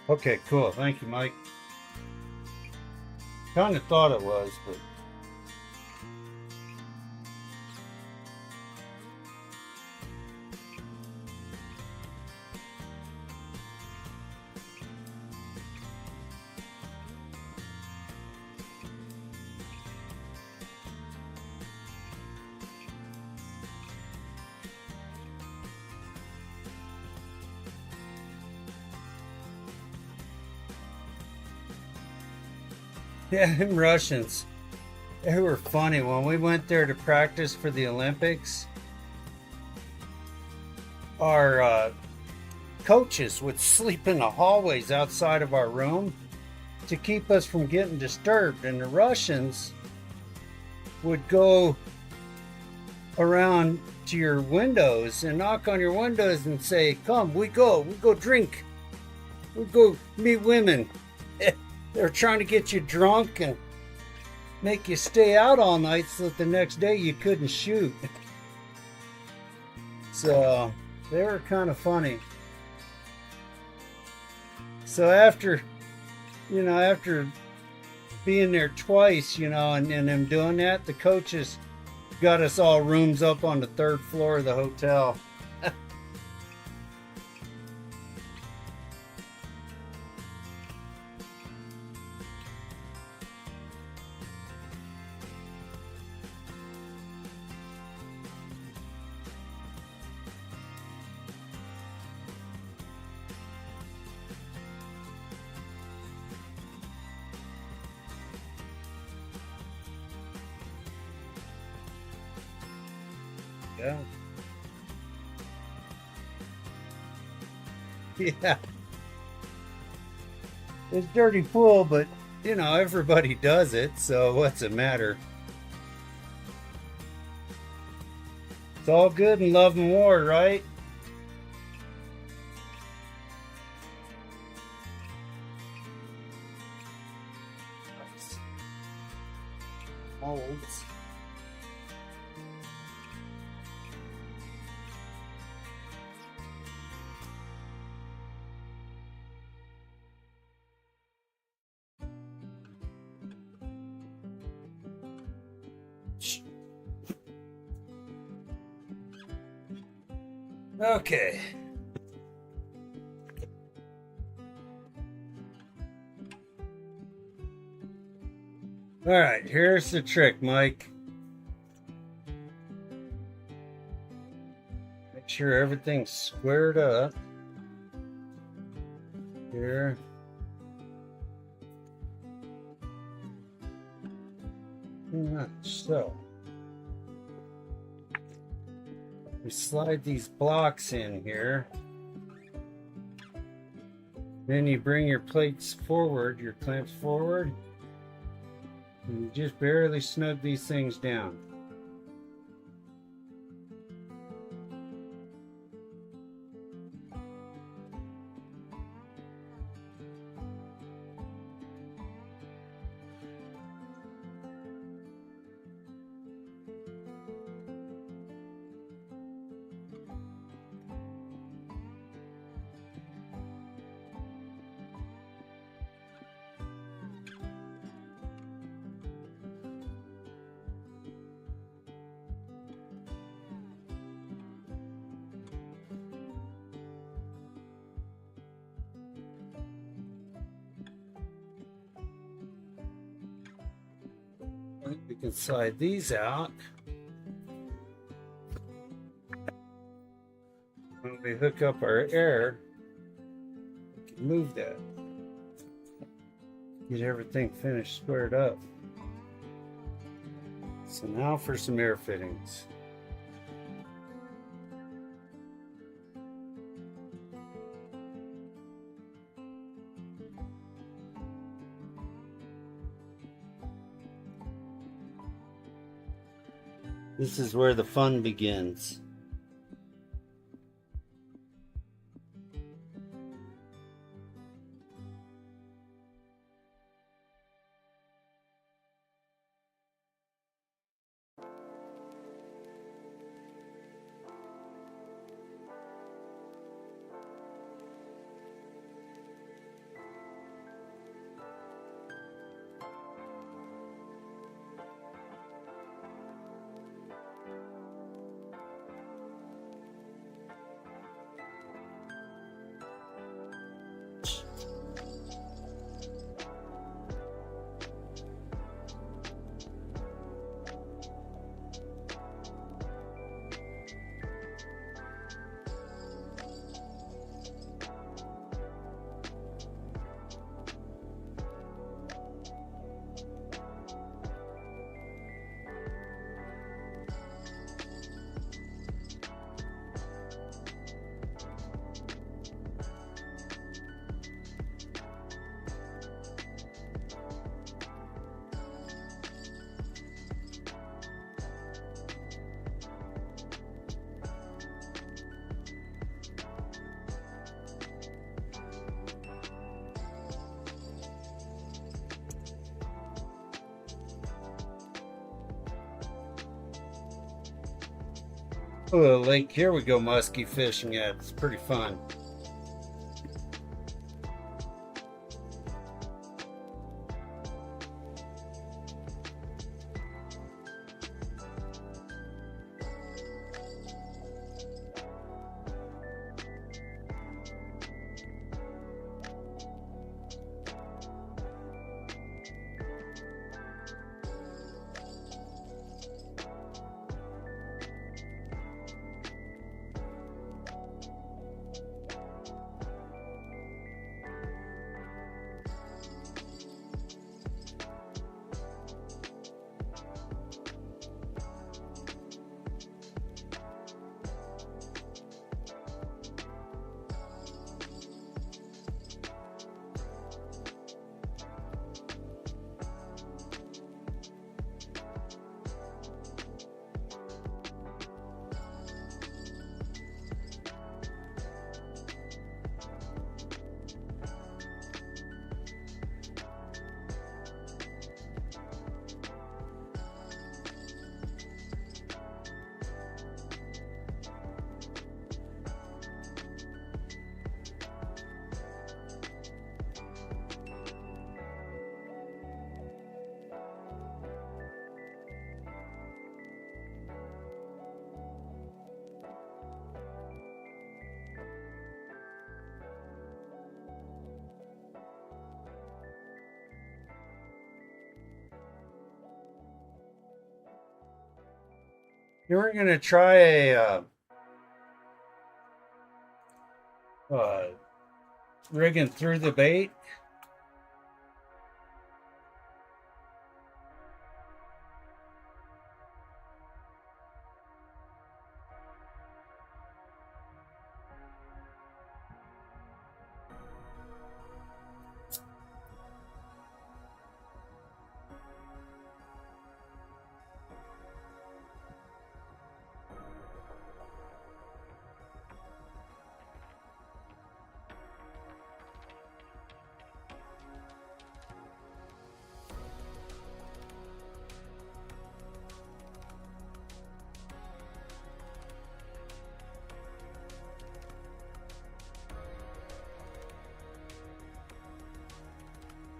Okay, cool. Thank you, Mike. Kind of thought it was, but yeah, them Russians, they were funny. When we went there to practice for the Olympics, our coaches would sleep in the hallways outside of our room to keep us from getting disturbed. And the Russians would go around to your windows and knock on your windows and say, "Come, we go drink, we go meet women." They're trying to get you drunk and make you stay out all night so that the next day you couldn't shoot. So they were kind of funny. So after being there twice, and them doing that, the coaches got us all rooms up on the third floor of the hotel. Yeah. Yeah. It's dirty pool, but everybody does it, so what's it matter? It's all good in love and war, right? Molds. Okay. All right, here's the trick, Mike. Make sure everything's squared up. Here. So we slide these blocks in here. Then you bring your plates forward, your clamps forward, and you just barely snug these things down. We can slide these out. When we hook up our air, we can move that. Get everything finished squared up. So now for some air fittings. This is where the fun begins. Oh, the lake here we go muskie fishing at. It's pretty fun. You were going to try a uh, rigging through the bait.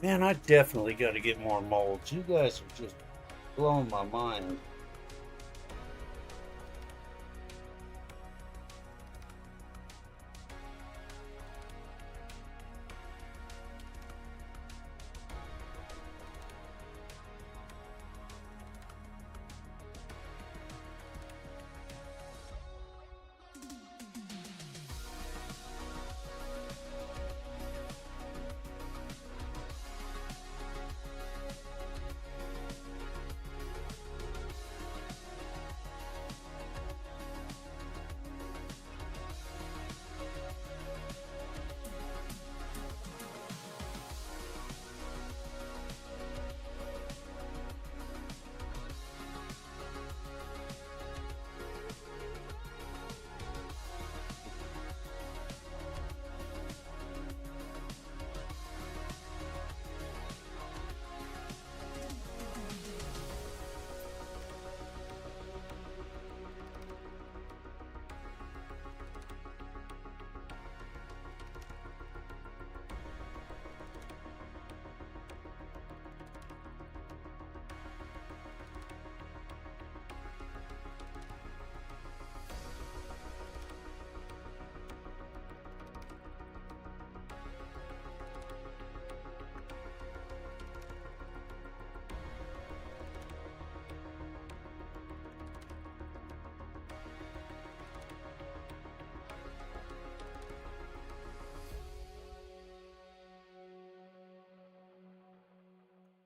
Man, I definitely got to get more molds. You guys are just blowing my mind.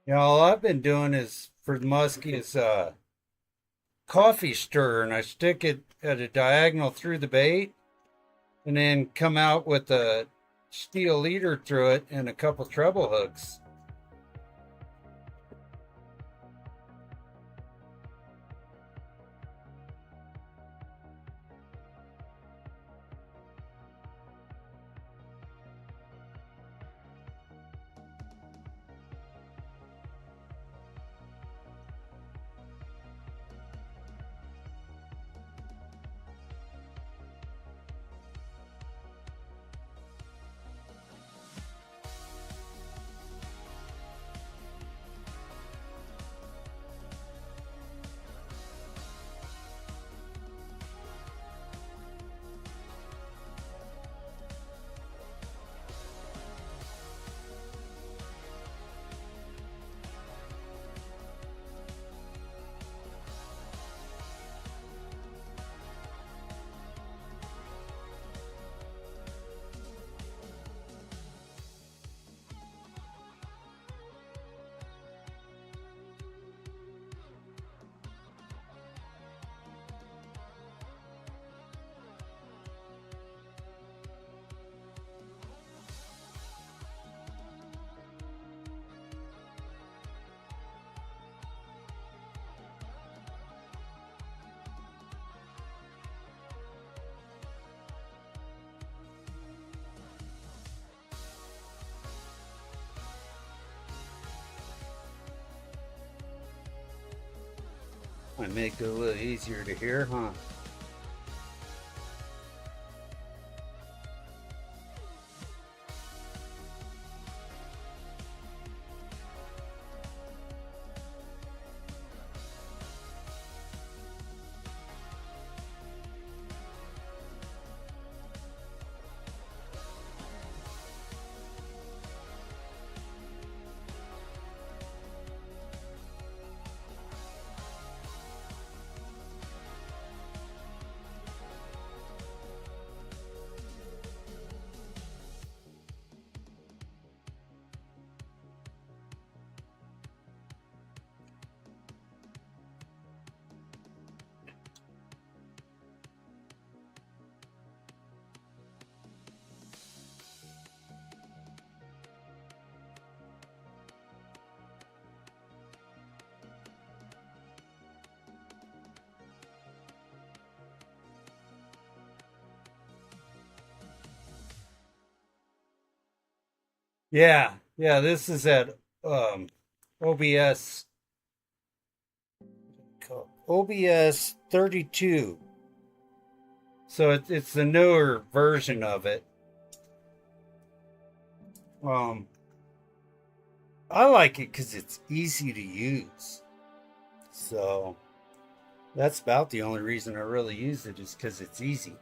You know, all I've been doing is for the muskie is coffee stir, and I stick it at a diagonal through the bait, and then come out with a steel leader through it and a couple treble hooks. Might make it a little easier to hear, huh? Yeah, this is at OBS OBS 32. So it's the newer version of it. Um, I like it because it's easy to use. So that's about the only reason I really use it is because it's easy.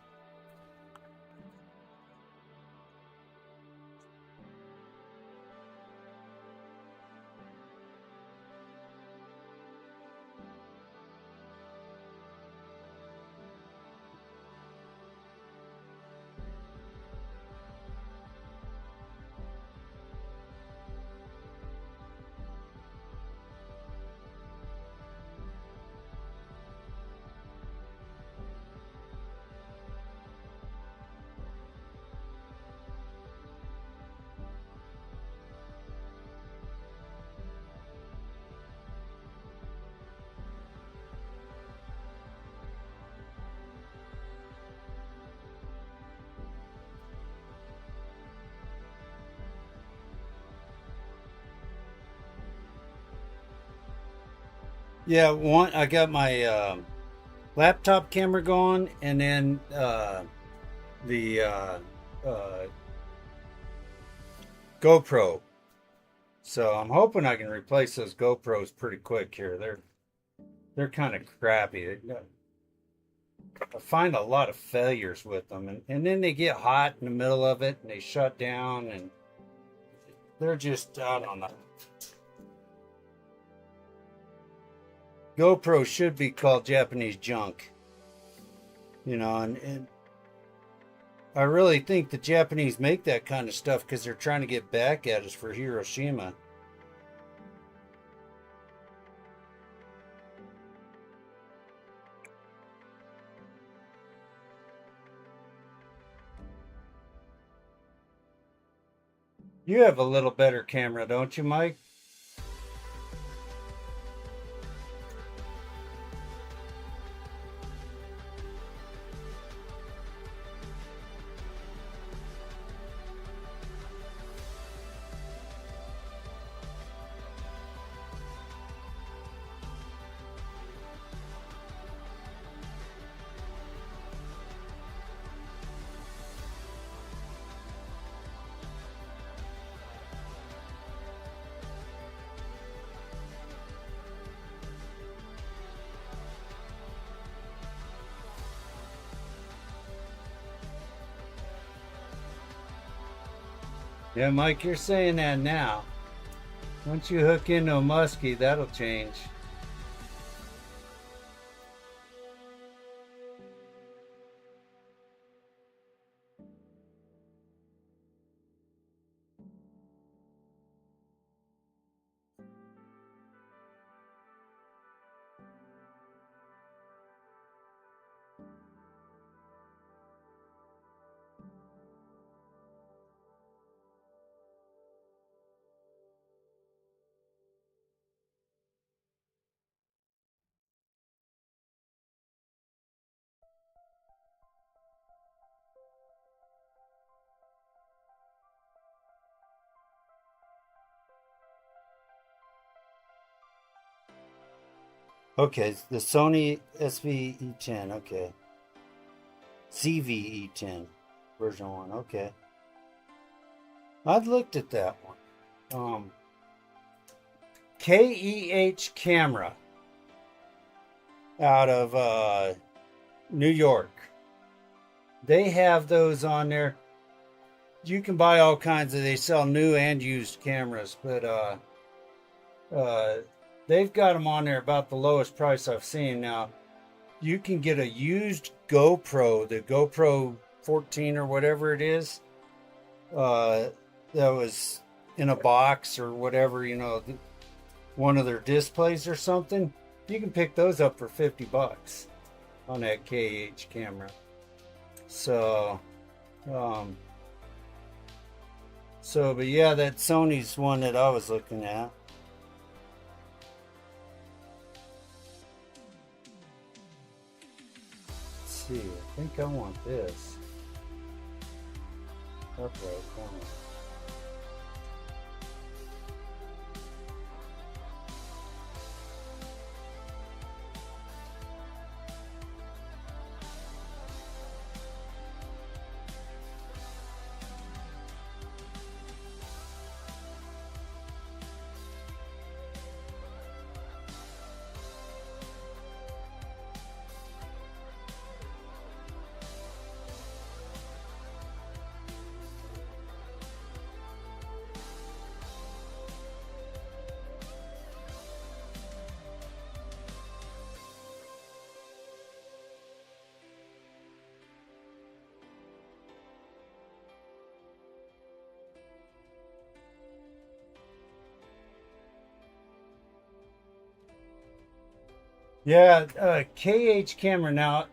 Yeah, one I got my laptop camera going, and then the uh, GoPro. So I'm hoping I can replace those GoPros pretty quick here. They're kind of crappy. I find a lot of failures with them, and then they get hot in the middle of it, and they shut down, and they're just I don't know. GoPro should be called Japanese junk, and I really think the Japanese make that kind of stuff because they're trying to get back at us for Hiroshima. You have a little better camera, don't you, Mike? Yeah, Mike, you're saying that now. Once you hook into a muskie, that'll change. Okay, the Sony SVE10. Okay, ZVE10 version 1. Okay, I've looked at that one. KEH camera out of New York. They have those on there. You can buy all kinds of. They sell new and used cameras, but they've got them on there about the lowest price I've seen. Now you can get a used GoPro, the GoPro 14 or whatever it is, that was in a box or whatever, one of their displays or something. You can pick those up for $50 on that KH camera. So, but yeah, that Sony's one that I was looking at. Let's see, I think I want this. Upright camera. Yeah, KH camera now.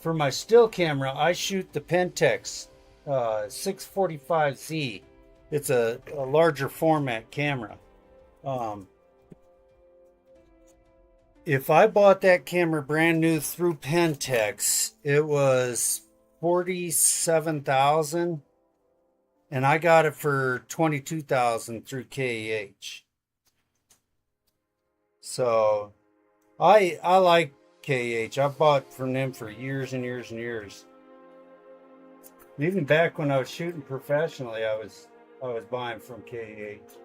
For my still camera, I shoot the Pentax 645Z. It's a larger format camera. If I bought that camera brand new through Pentax, it was $47,000, and I got it for $22,000 through KH. So I like KH. I bought from them for years and years and years. Even back when I was shooting professionally, I was buying from KH.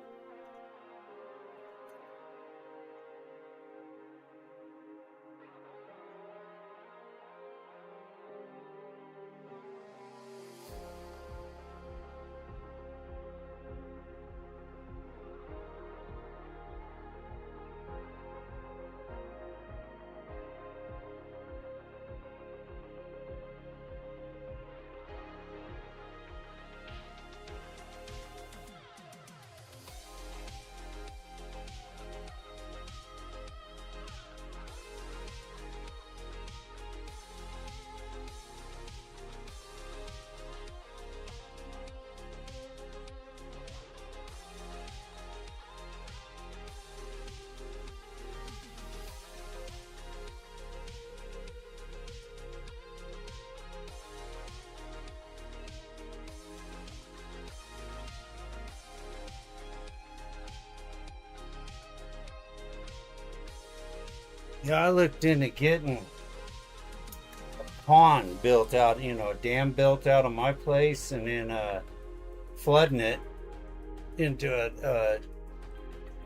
Yeah, I looked into getting a pond built out, a dam built out on my place, and then flooding it into it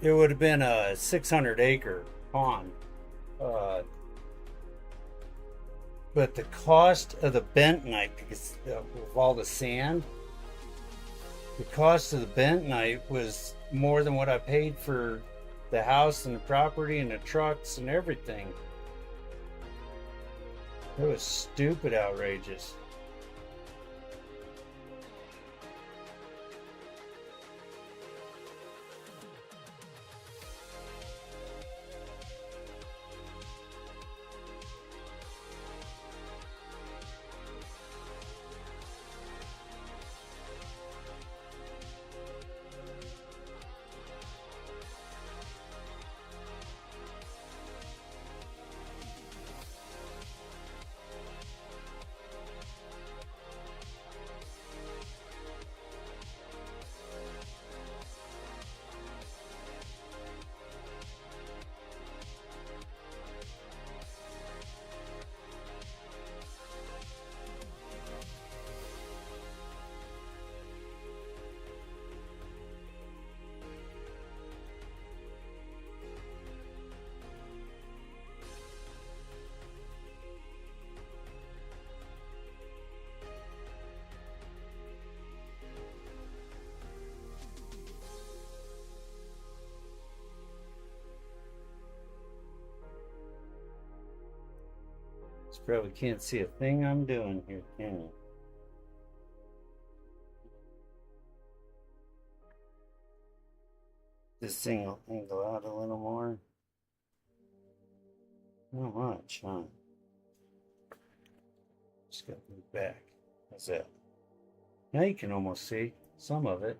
would have been a 600-acre pond. Uh, but the cost of the bentonite, because of all the sand, the cost of the bentonite was more than what I paid for the house and the property and the trucks and everything. It was stupid outrageous. Probably can't see a thing I'm doing here, can you? This thing will angle out a little more. Not much, huh? Just gotta move back. How's that? Now you can almost see some of it.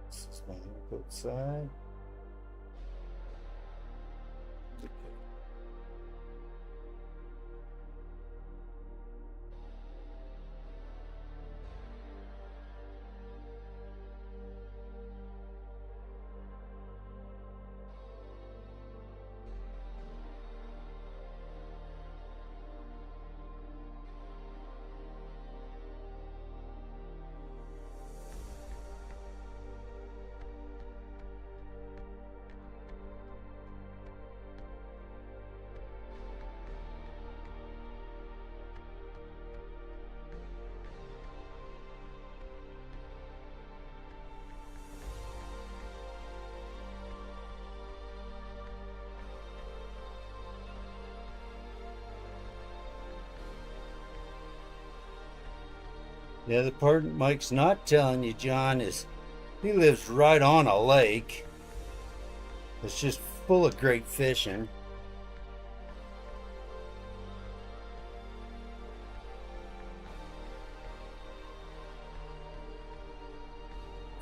This is my input side. The other part Mike's not telling you, John, is he lives right on a lake. It's just full of great fishing.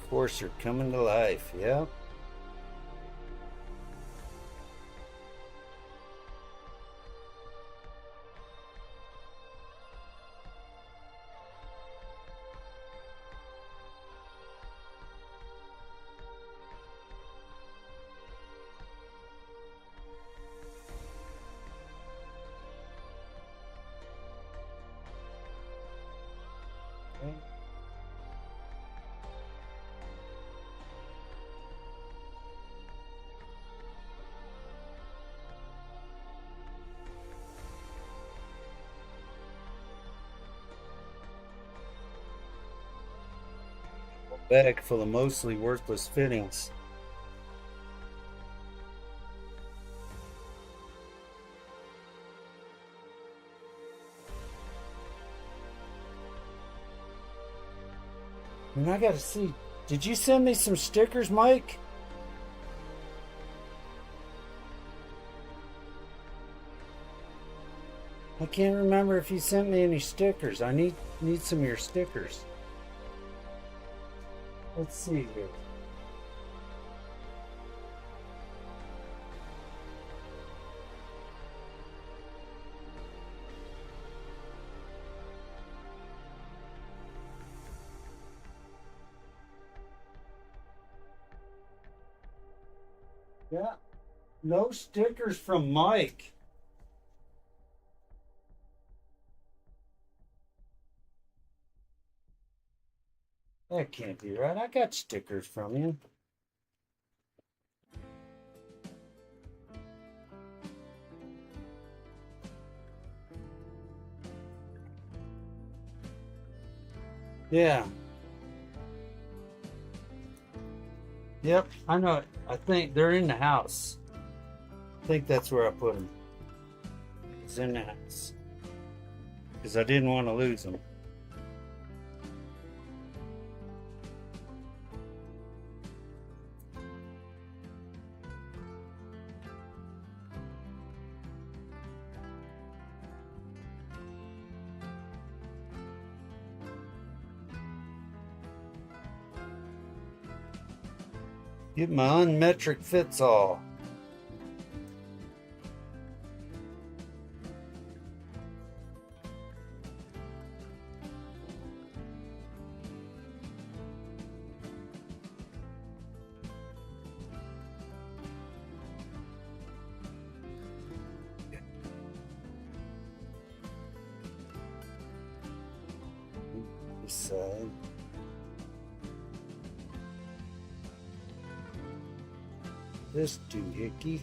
Of course, they're coming to life, yeah. Okay. Bag full of mostly worthless fittings. And I gotta see, did you send me some stickers, Mike? I can't remember if you sent me any stickers. I need some of your stickers. Let's see here. Yeah, no stickers from Mike. That can't be right. I got stickers from you. Yeah. Yep, I know it. I think they're in the house. I think that's where I put them. It's in the house. Because I didn't want to lose them. Get my unmetric fits all. This side. This doohickey.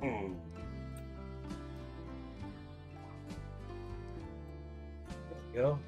There we go.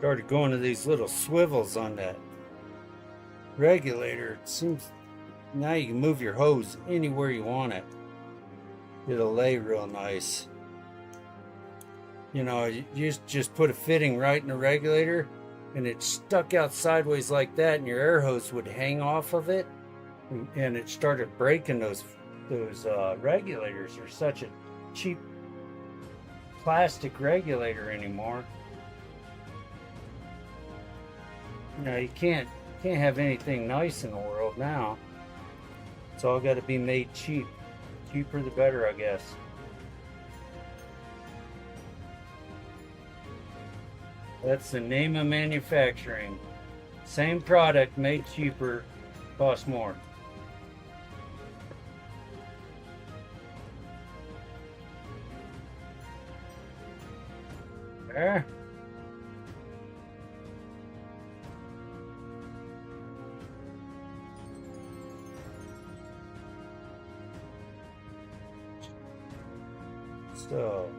Started going to these little swivels on that regulator. It seems now you can move your hose anywhere you want it. It'll lay real nice. You know, you just put a fitting right in the regulator and it stuck out sideways like that, and your air hose would hang off of it, and it started breaking those regulators. They're such a cheap plastic regulator anymore. You know, you can't have anything nice in the world now. It's all got to be made cheap. Cheaper the better, I guess. That's the name of manufacturing. Same product made cheaper, costs more. There. So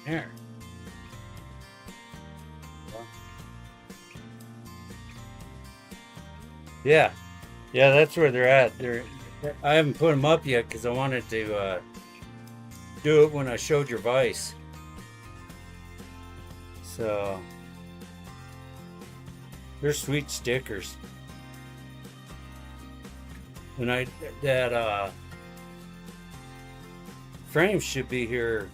there. Yeah, yeah, that's where they're at. I haven't put them up yet because I wanted to do it when I showed your vise. So they're sweet stickers. And that frame should be here,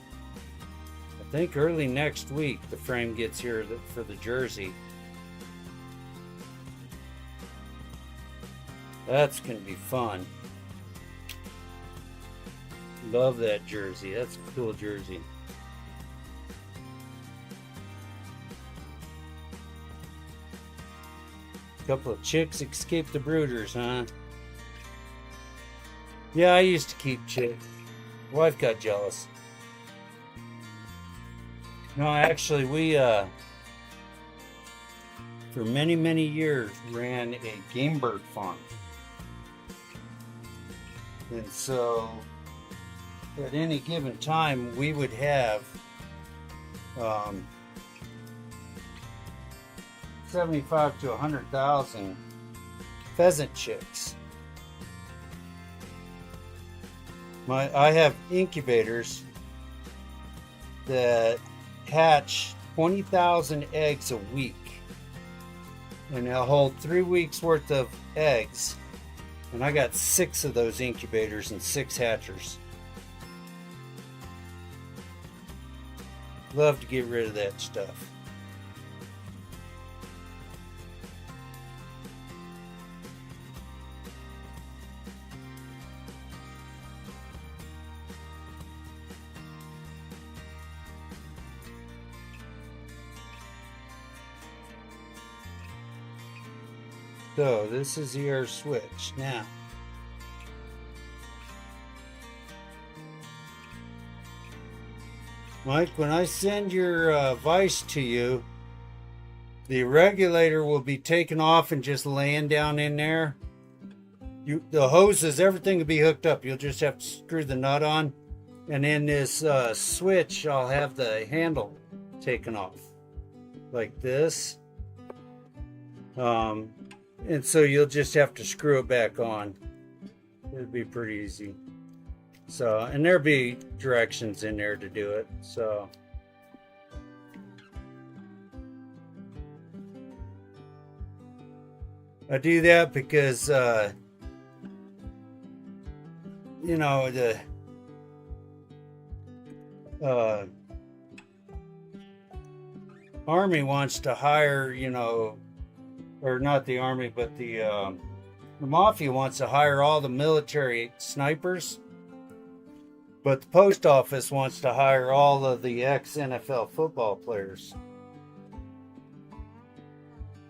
I think early next week. The frame gets here for the jersey. That's gonna be fun. Love that jersey. That's a cool jersey. A couple of chicks escaped the brooders, huh? Yeah, I used to keep chicks. Wife got jealous. No, actually, we for many years ran a game bird farm, and so at any given time, we would have 75 to 100,000 pheasant chicks. I have incubators that hatch 20,000 eggs a week, and they'll hold 3 weeks worth of eggs, and I got 6 of those incubators and 6 hatchers. Love to get rid of that stuff. So this is the air switch. Now, Mike, when I send your vise to you, the regulator will be taken off and just laying down in there. The hoses, everything will be hooked up. You'll just have to screw the nut on. And in this switch, I'll have the handle taken off like this. And so you'll just have to screw it back on. It'll be pretty easy. So, and there'll be directions in there to do it. So, I do that because, you know, the Army wants to hire, you know, or not the Army, but the Mafia wants to hire all the military snipers, but the post office wants to hire all of the ex-NFL football players.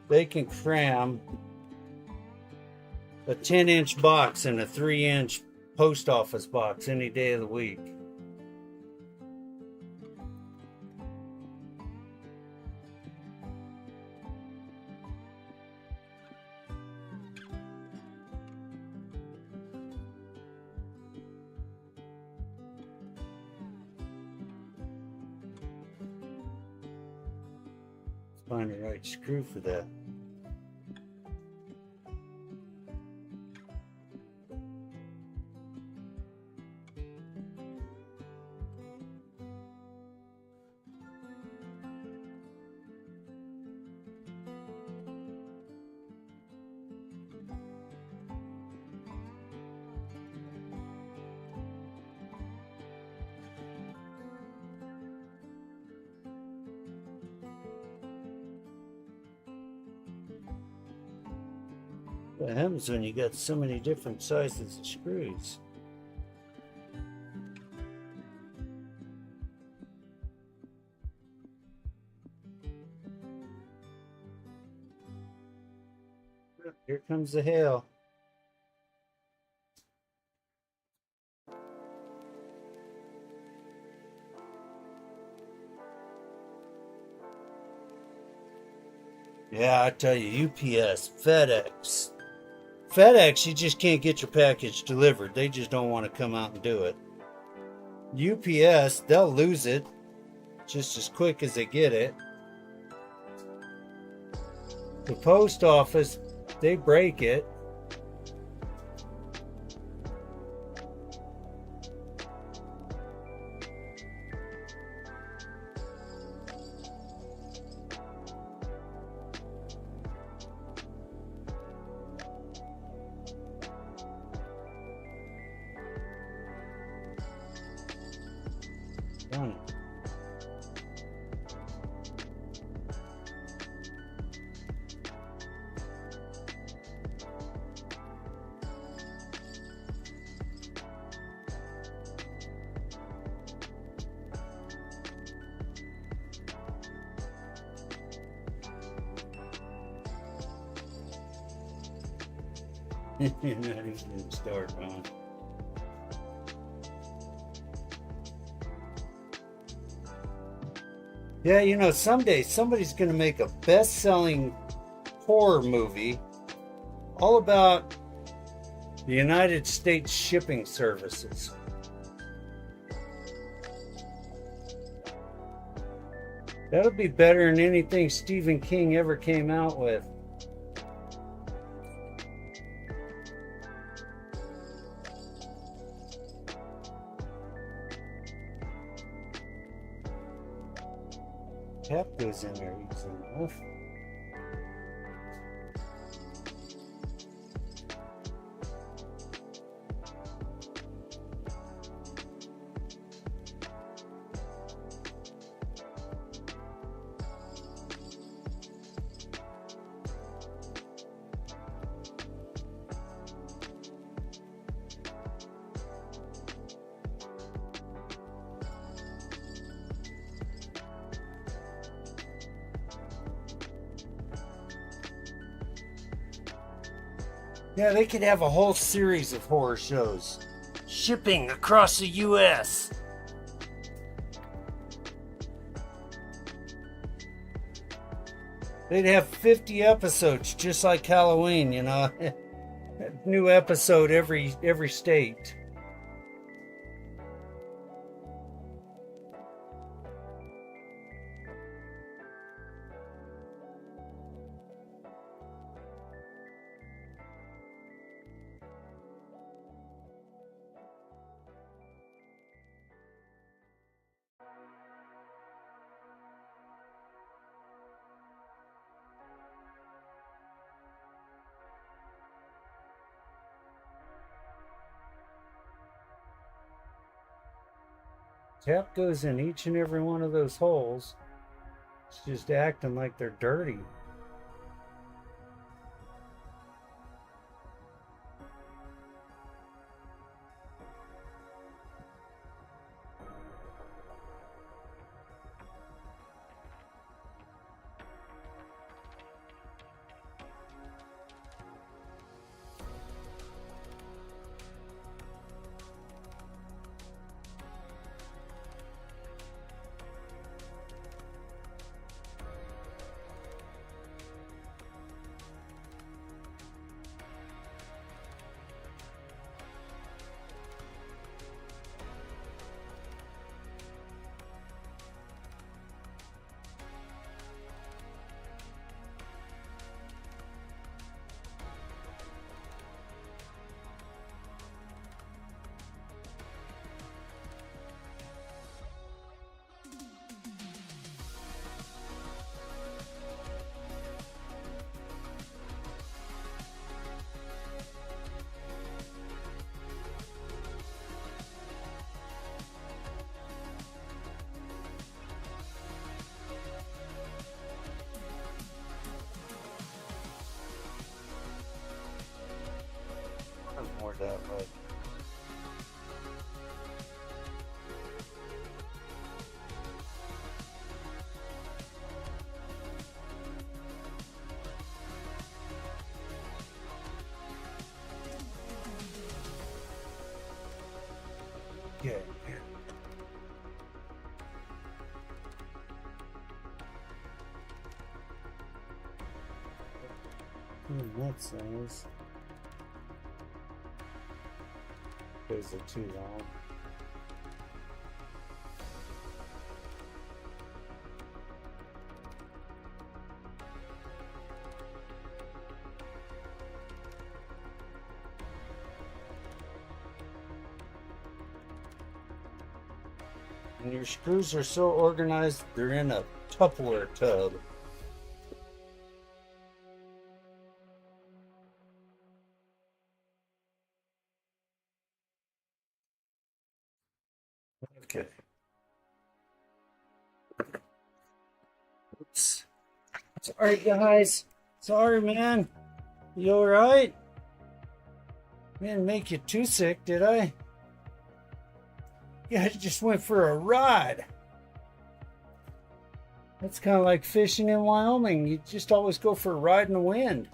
They can cram a 10-inch box in a 3-inch post office box any day of the week. Find the right screw for that. What happens when you got so many different sizes of screws? Here comes the hail. Yeah, I tell you, UPS, FedEx, you just can't get your package delivered. They just don't want to come out and do it. UPS, they'll lose it just as quick as they get it. The post office, they break it. Done. You're not even going to start, man. Yeah, you know, someday somebody's going to make a best-selling horror movie all about the United States shipping services. That'll be better than anything Stephen King ever came out with. Tap goes in there easy enough. Yeah, they could have a whole series of horror shows shipping across the U.S. They'd have 50 episodes, just like Halloween, you know. New episode every state. Tap goes in each and every one of those holes. It's just acting like they're dirty. More that way. Yeah. That's nice. Those are too long. And your screws are so organized, they're in a Tupperware tub. Okay. Oops. Sorry, guys. Sorry, man. You alright? Didn't make you too sick, did I? Yeah, I just went for a ride. That's kind of like fishing in Wyoming. You just always go for a ride in the wind.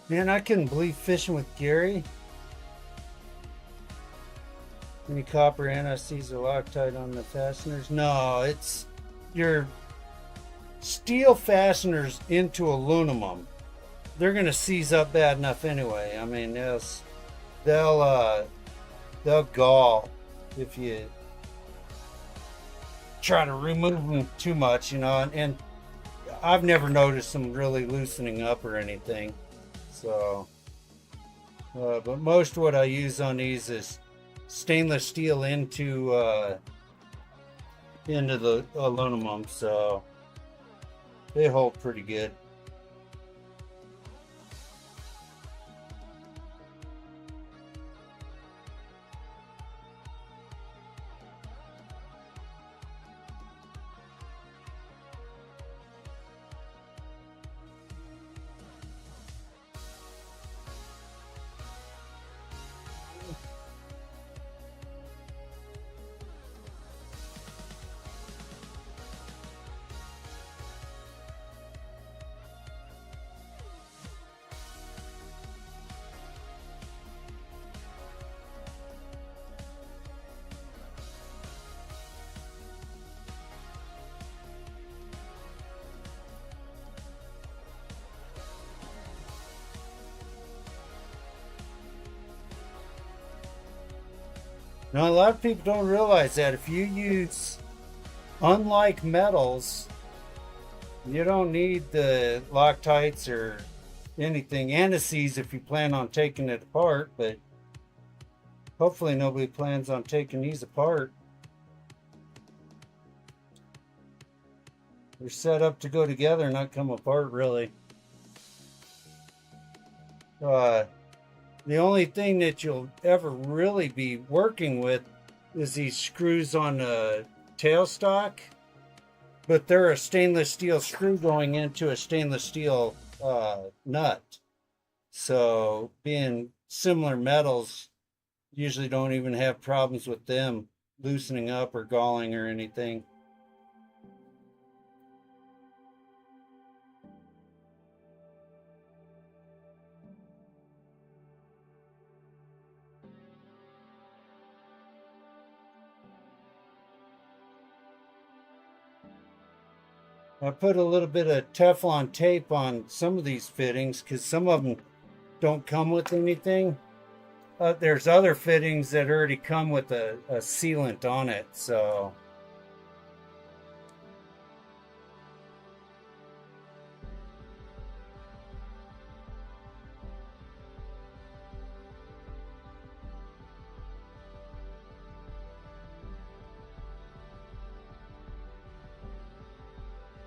Man, I couldn't believe fishing with Gary. Any copper anesthesia Loctite on the fasteners? No, it's your steel fasteners into aluminum, they're going to seize up bad enough anyway. I mean, they'll gall if you try to remove them too much, and I've never noticed them really loosening up or anything. So, but most of what I use on these is stainless steel into the aluminum, so they hold pretty good. Now, a lot of people don't realize that if you use, unlike metals, you don't need the Loctites or anything, antices if you plan on taking it apart, but hopefully nobody plans on taking these apart. They're set up to go together, not come apart, really. The only thing that you'll ever really be working with is these screws on the tailstock, but they're a stainless steel screw going into a stainless steel nut. So being similar metals, usually don't even have problems with them loosening up or galling or anything. I put a little bit of Teflon tape on some of these fittings because some of them don't come with anything. There's other fittings that already come with a sealant on it, so.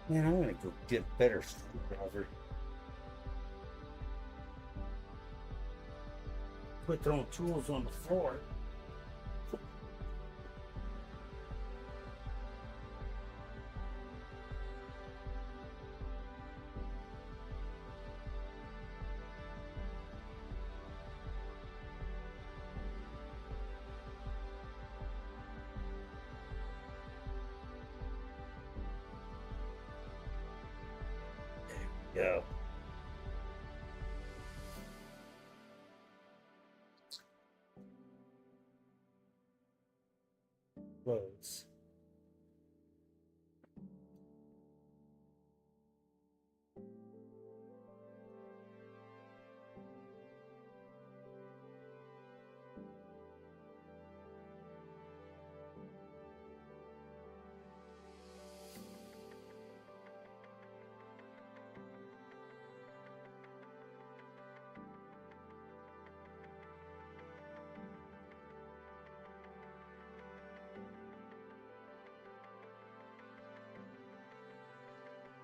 Man, I'm gonna go get a better screwdriver. Quit throwing tools on the floor. Go. Close.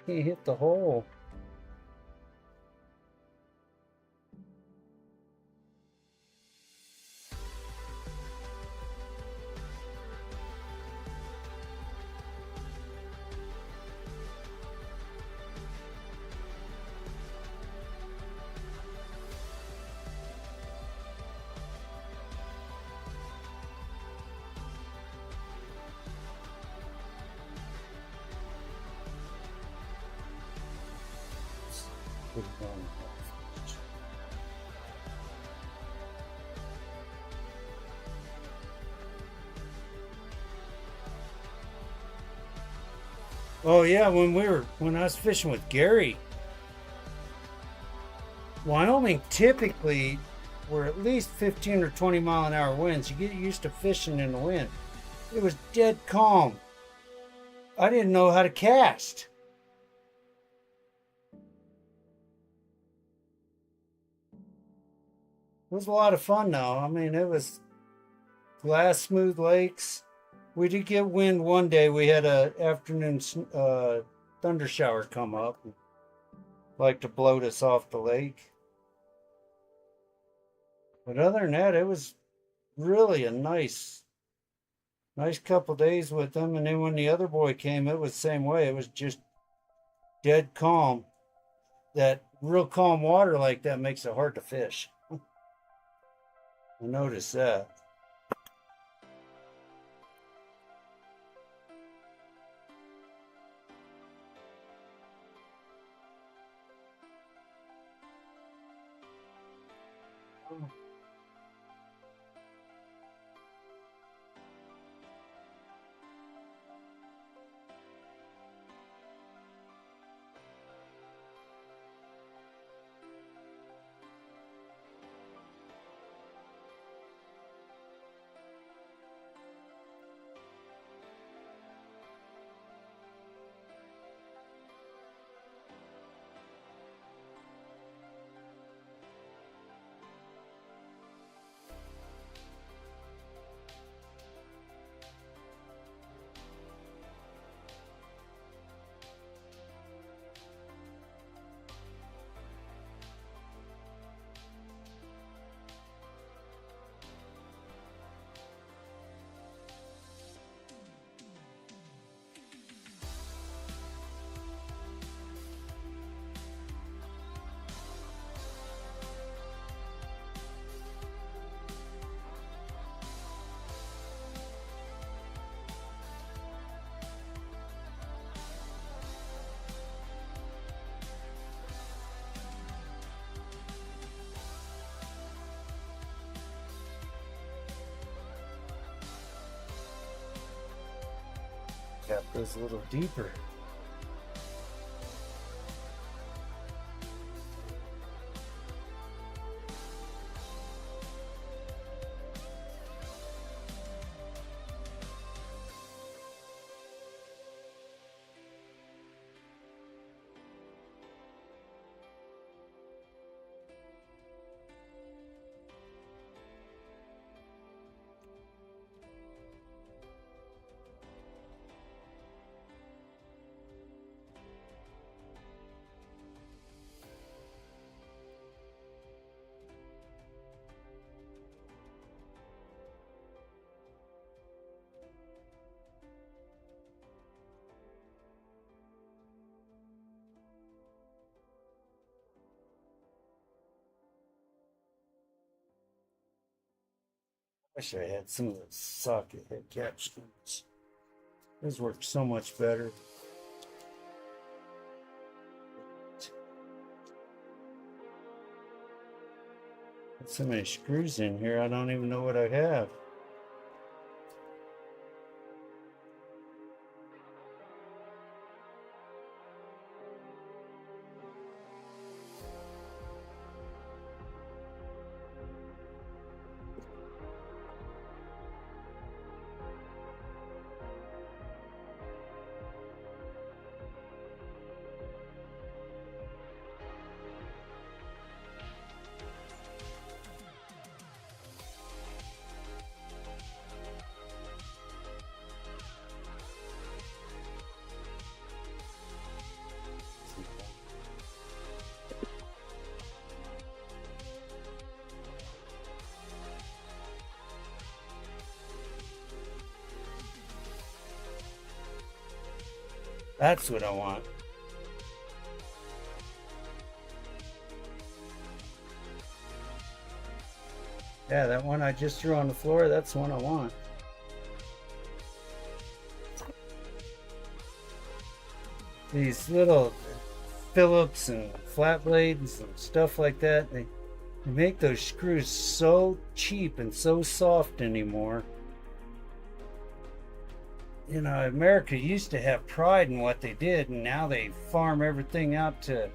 Can't hit the hole. Put it on. Oh yeah, when I was fishing with Gary, Wyoming typically were at least 15 or 20-mile-an-hour winds. You get used to fishing in the wind. It was dead calm. I didn't know how to cast. It was a lot of fun though. I mean, it was glass smooth lakes. We did get wind one day. We had a afternoon thunder shower come up, like to bloat us off the lake. But other than that, it was really a nice couple days with them. And then when the other boy came, it was the same way. It was just dead calm. That real calm water like that makes it hard to fish. I noticed that. Gap goes a little deeper. Wish I had some of the socket head capstone. Those work so much better. Got so many screws in here, I don't even know what I have. That's what I want. Yeah, that one I just threw on the floor, that's the one I want. These little Phillips and flat blades and stuff like that, they make those screws so cheap and so soft anymore. you know, America used to have pride in what they did, and now they farm everything out to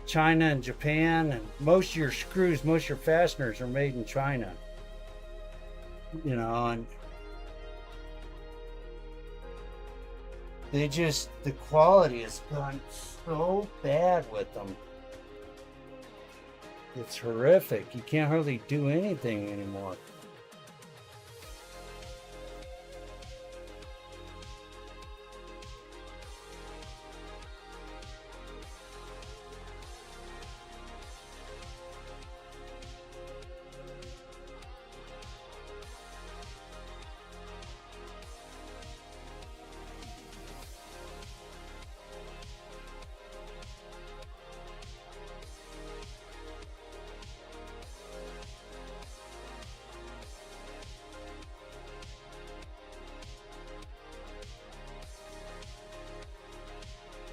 China and Japan, and most of your screws, most of your fasteners are made in China. You know, and the quality has gone so bad with them. It's horrific. You can't hardly do anything anymore.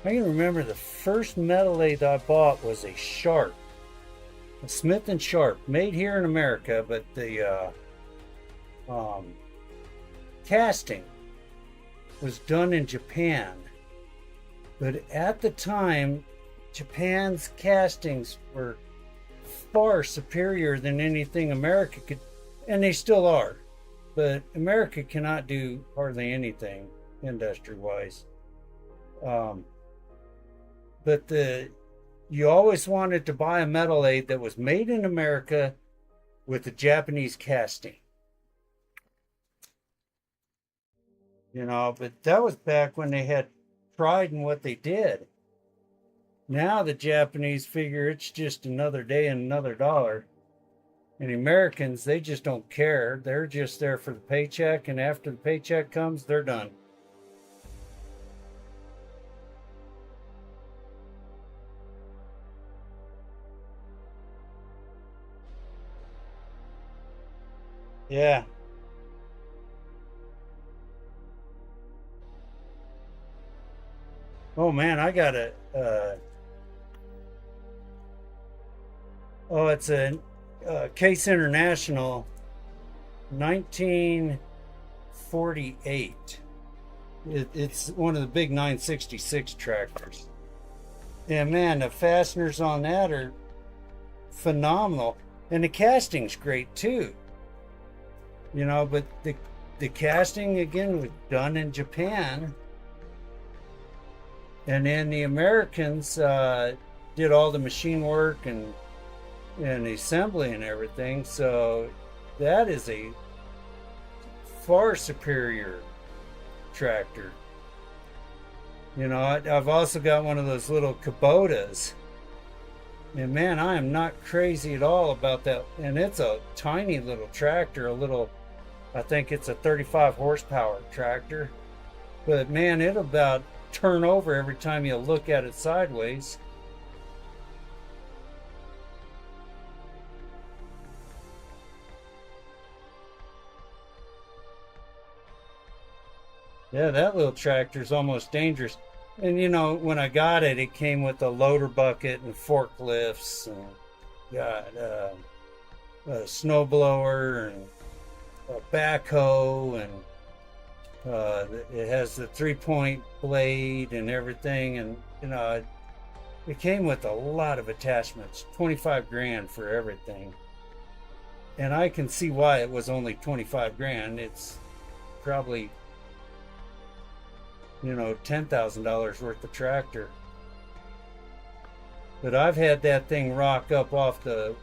I can remember the first metal lathe I bought was a Sharp, a Smith and Sharp, made here in America, but the um, casting was done in Japan. But at the time, Japan's castings were far superior than anything America could, and they still are. But America cannot do hardly anything industry-wise. But you always wanted to buy a metal lathe that was made in America with a Japanese casting. You know, but that was back when they had pride in what they did. Now the Japanese figure it's just another day and another dollar. And the Americans, they just don't care. They're just there for the paycheck, and after the paycheck comes, they're done. Yeah. Oh man, I got a. It's a Case International, 1948. It's one of the big 966 tractors. And man, the fasteners on that are phenomenal, and the casting's great too. You know, but the casting again was done in Japan, and then the Americans did all the machine work and assembly and everything. So that is a far superior tractor. You know, I've also got one of those little Kubotas, and man, I am not crazy at all about that. And it's a tiny little tractor, I think it's a 35 horsepower tractor, but man, it'll about turn over every time you look at it sideways. Yeah, that little tractor is almost dangerous. And you know, when I got it, it came with a loader bucket and forklifts, and got a snowblower and a backhoe, and it has the 3-point blade and everything. And you know, it came with a lot of attachments, 25 grand for everything. And I can see why it was only 25 grand. It's probably, you know, $10,000 worth of tractor. But I've had that thing rock up off the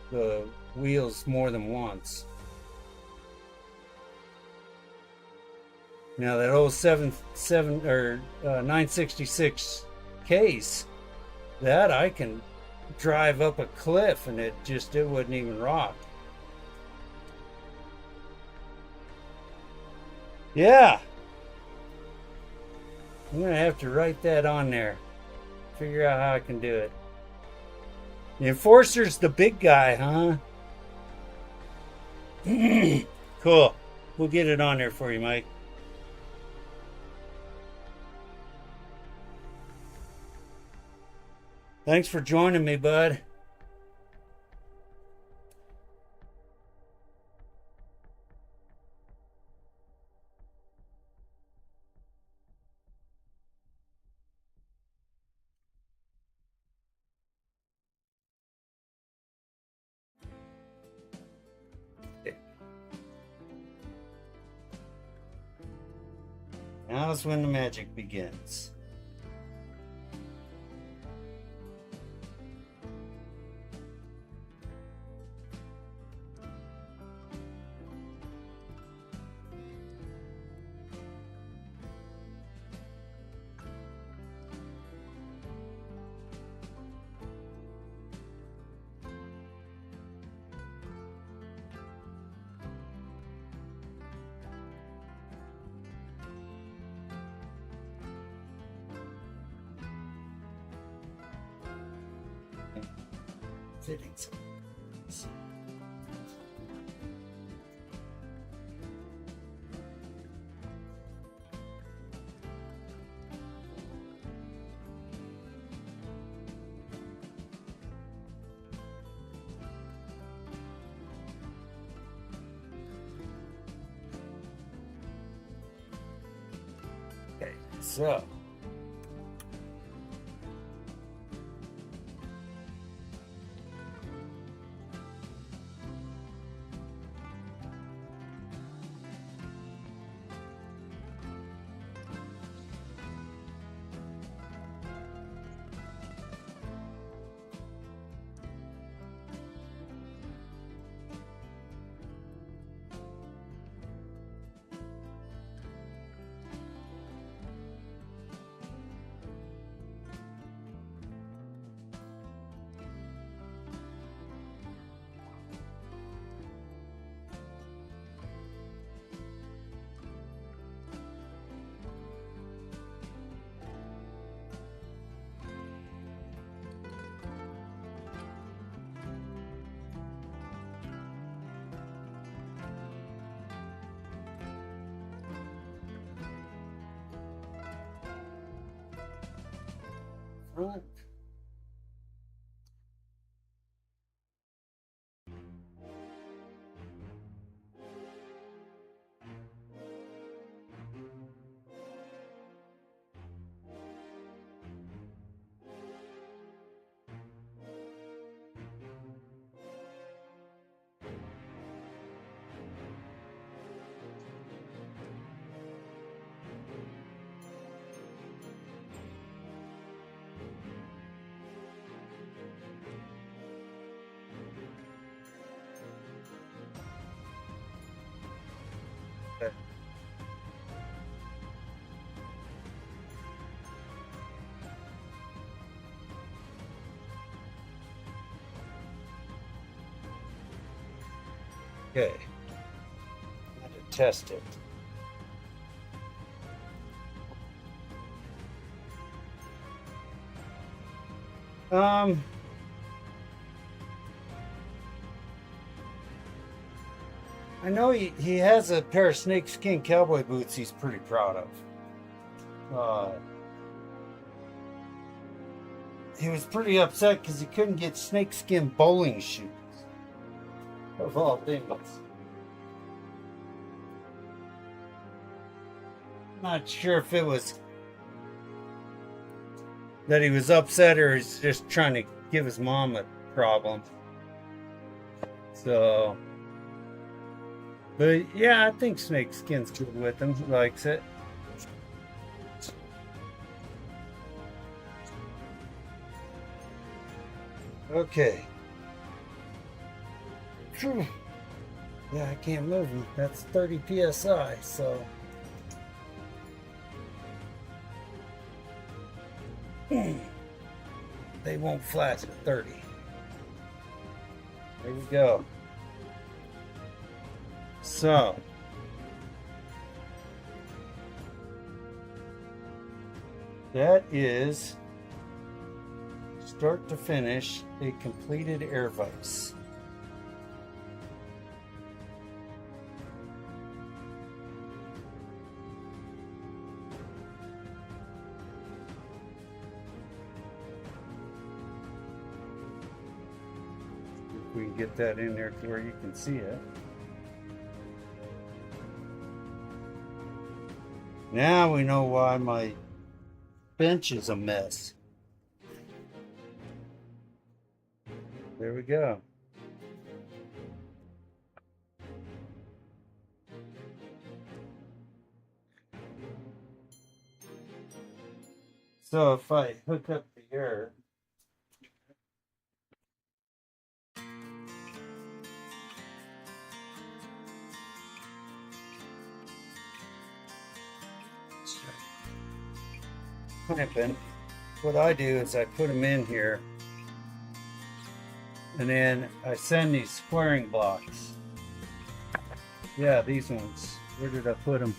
wheels more than once. Now that old 966 case, that I can drive up a cliff and it wouldn't even rock. Yeah. I'm gonna have to write that on there. Figure out how I can do it. The Enforcer's the big guy, huh? Cool. We'll get it on there for you, Mike. Thanks for joining me, bud. Now's when the magic begins. Fittings. Okay, so front. Okay, I'm going to test it. I know he has a pair of snakeskin cowboy boots he's pretty proud of. He was pretty upset because he couldn't get snakeskin bowling shoes. Of all things. Not sure if it was that he was upset or he's just trying to give his mom a problem. So, but yeah, I think snakeskin's good with him. He likes it. Okay. Phew. Yeah, I can't move them. That's 30 psi, so. They won't flash at 30. There we go. So. That is, start to finish, a completed air vise. We can get that in there to where you can see it. Now we know why my bench is a mess. There we go. So if I hook up the air, clamping, what I do is I put them in here, and then I send these squaring blocks. Yeah, these ones. Where did I put them?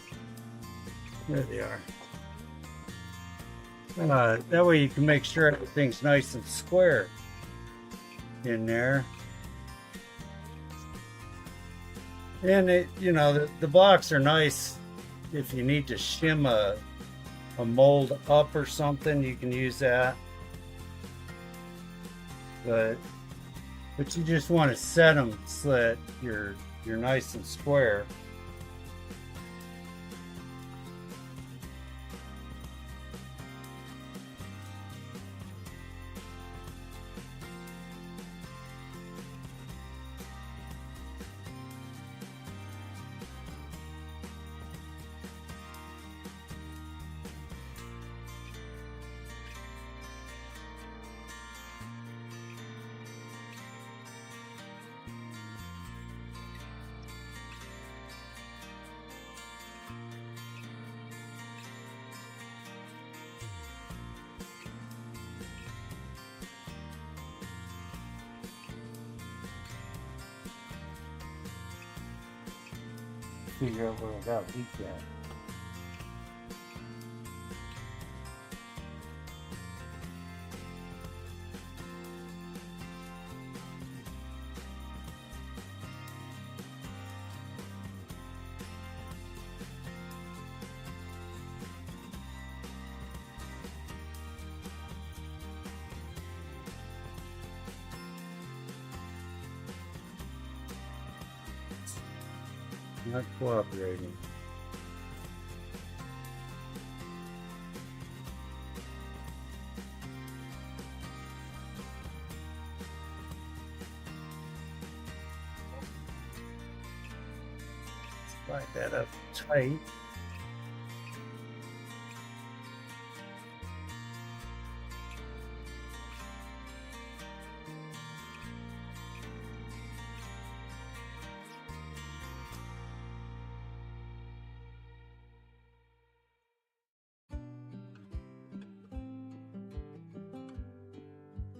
There they are. That way you can make sure everything's nice and square in there. And it, you know, the blocks are nice if you need to shim a mold up or something, you can use that. But you just want to set them so that you're nice and square. Figure out where I got leak at. Not cooperating. Slide that up tight.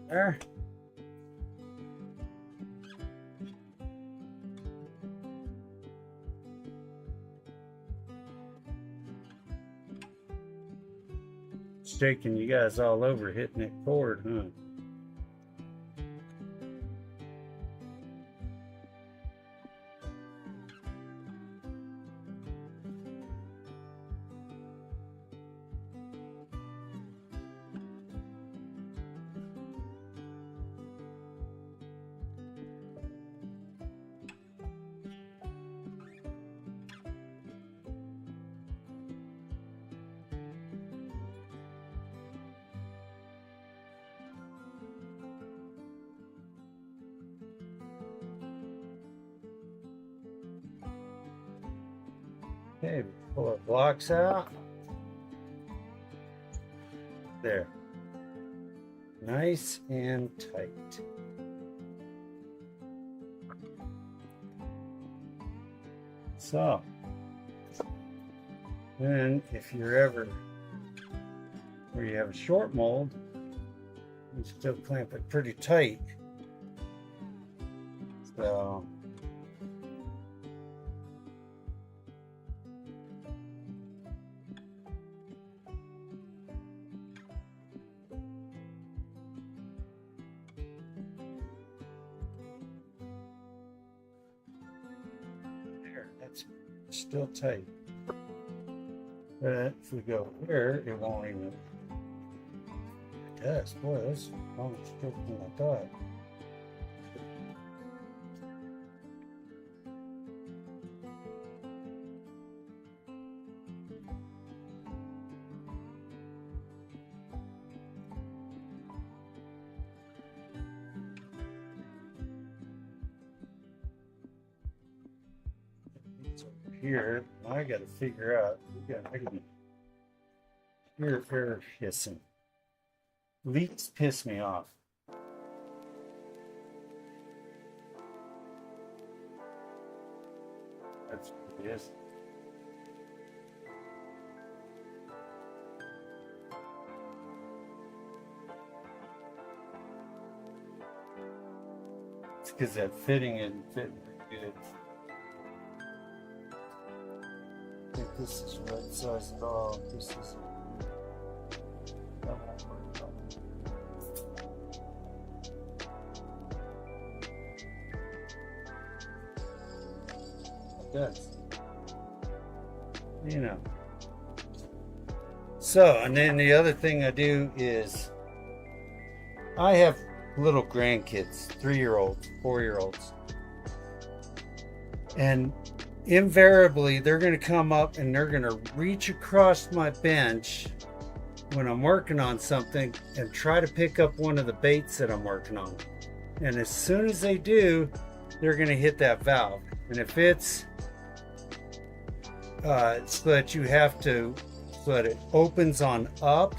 There. Shaking you guys all over hitting that cord, huh? Okay, pull our blocks out. There. Nice and tight. So, then if you're ever where you have a short mold, you still clamp it pretty tight. So, there, that's still tight. But if we go here, it won't even. It does. Boy, that's longer stroke than I thought. It's over here. I got to figure out. I can hear air hissing. Leaks piss me off. That's what it is. It's because that fitting isn't fitting good. I think this is right size at all. This is. That won't work out. Does. You know. So, and then the other thing I do is I have little grandkids, 3-year-olds, 4-year-olds. And invariably they're going to come up and they're going to reach across my bench when I'm working on something and try to pick up one of the baits that I'm working on. And as soon as they do, they're going to hit that valve. And if it's so that you have to, so that it opens on up,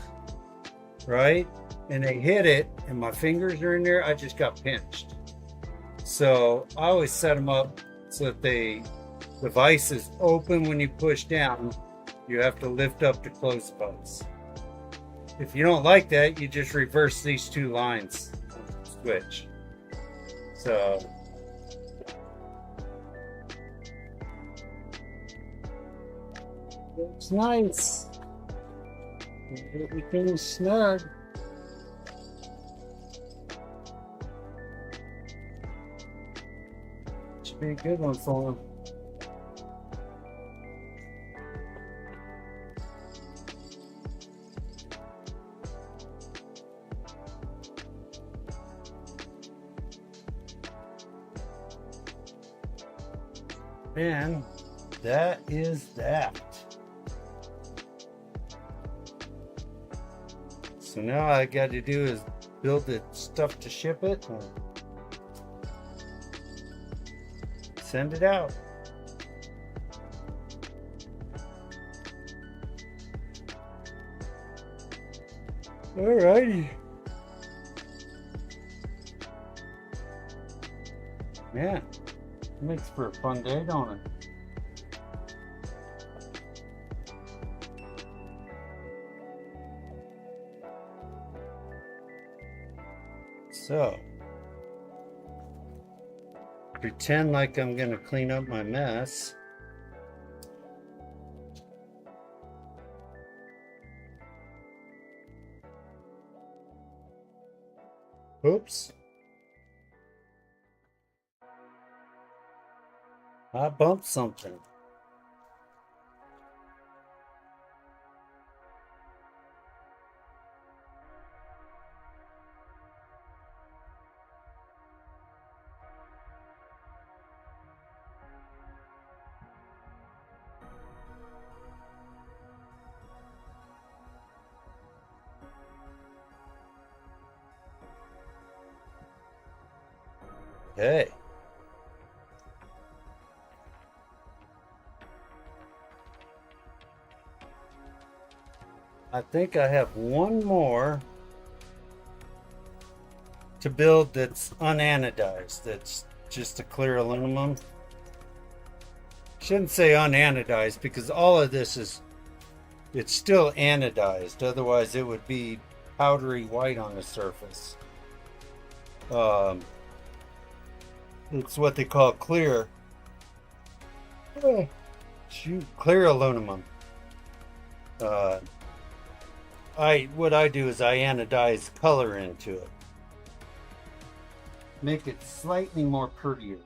right? And they hit it and my fingers are in there, I just got pinched. So I always set them up so that the vise is open when you push down. You have to lift up to close the vise. If you don't like that, you just reverse these two lines, switch. So it's nice. Everything's snug. Should be a good one for him. And that is that. So now all I got to do is build the stuff to ship it and send it out. Alrighty. Man, it makes for a fun day, don't it? So, pretend like I'm going to clean up my mess. Oops. I bumped something. Okay. I think I have one more to build that's unanodized. That's just a clear aluminum. Shouldn't say unanodized because all of this is, it's still anodized. Otherwise it would be powdery white on the surface. It's what they call clear. Clear aluminum. What I do is I anodize color into it. Make it slightly more prettier.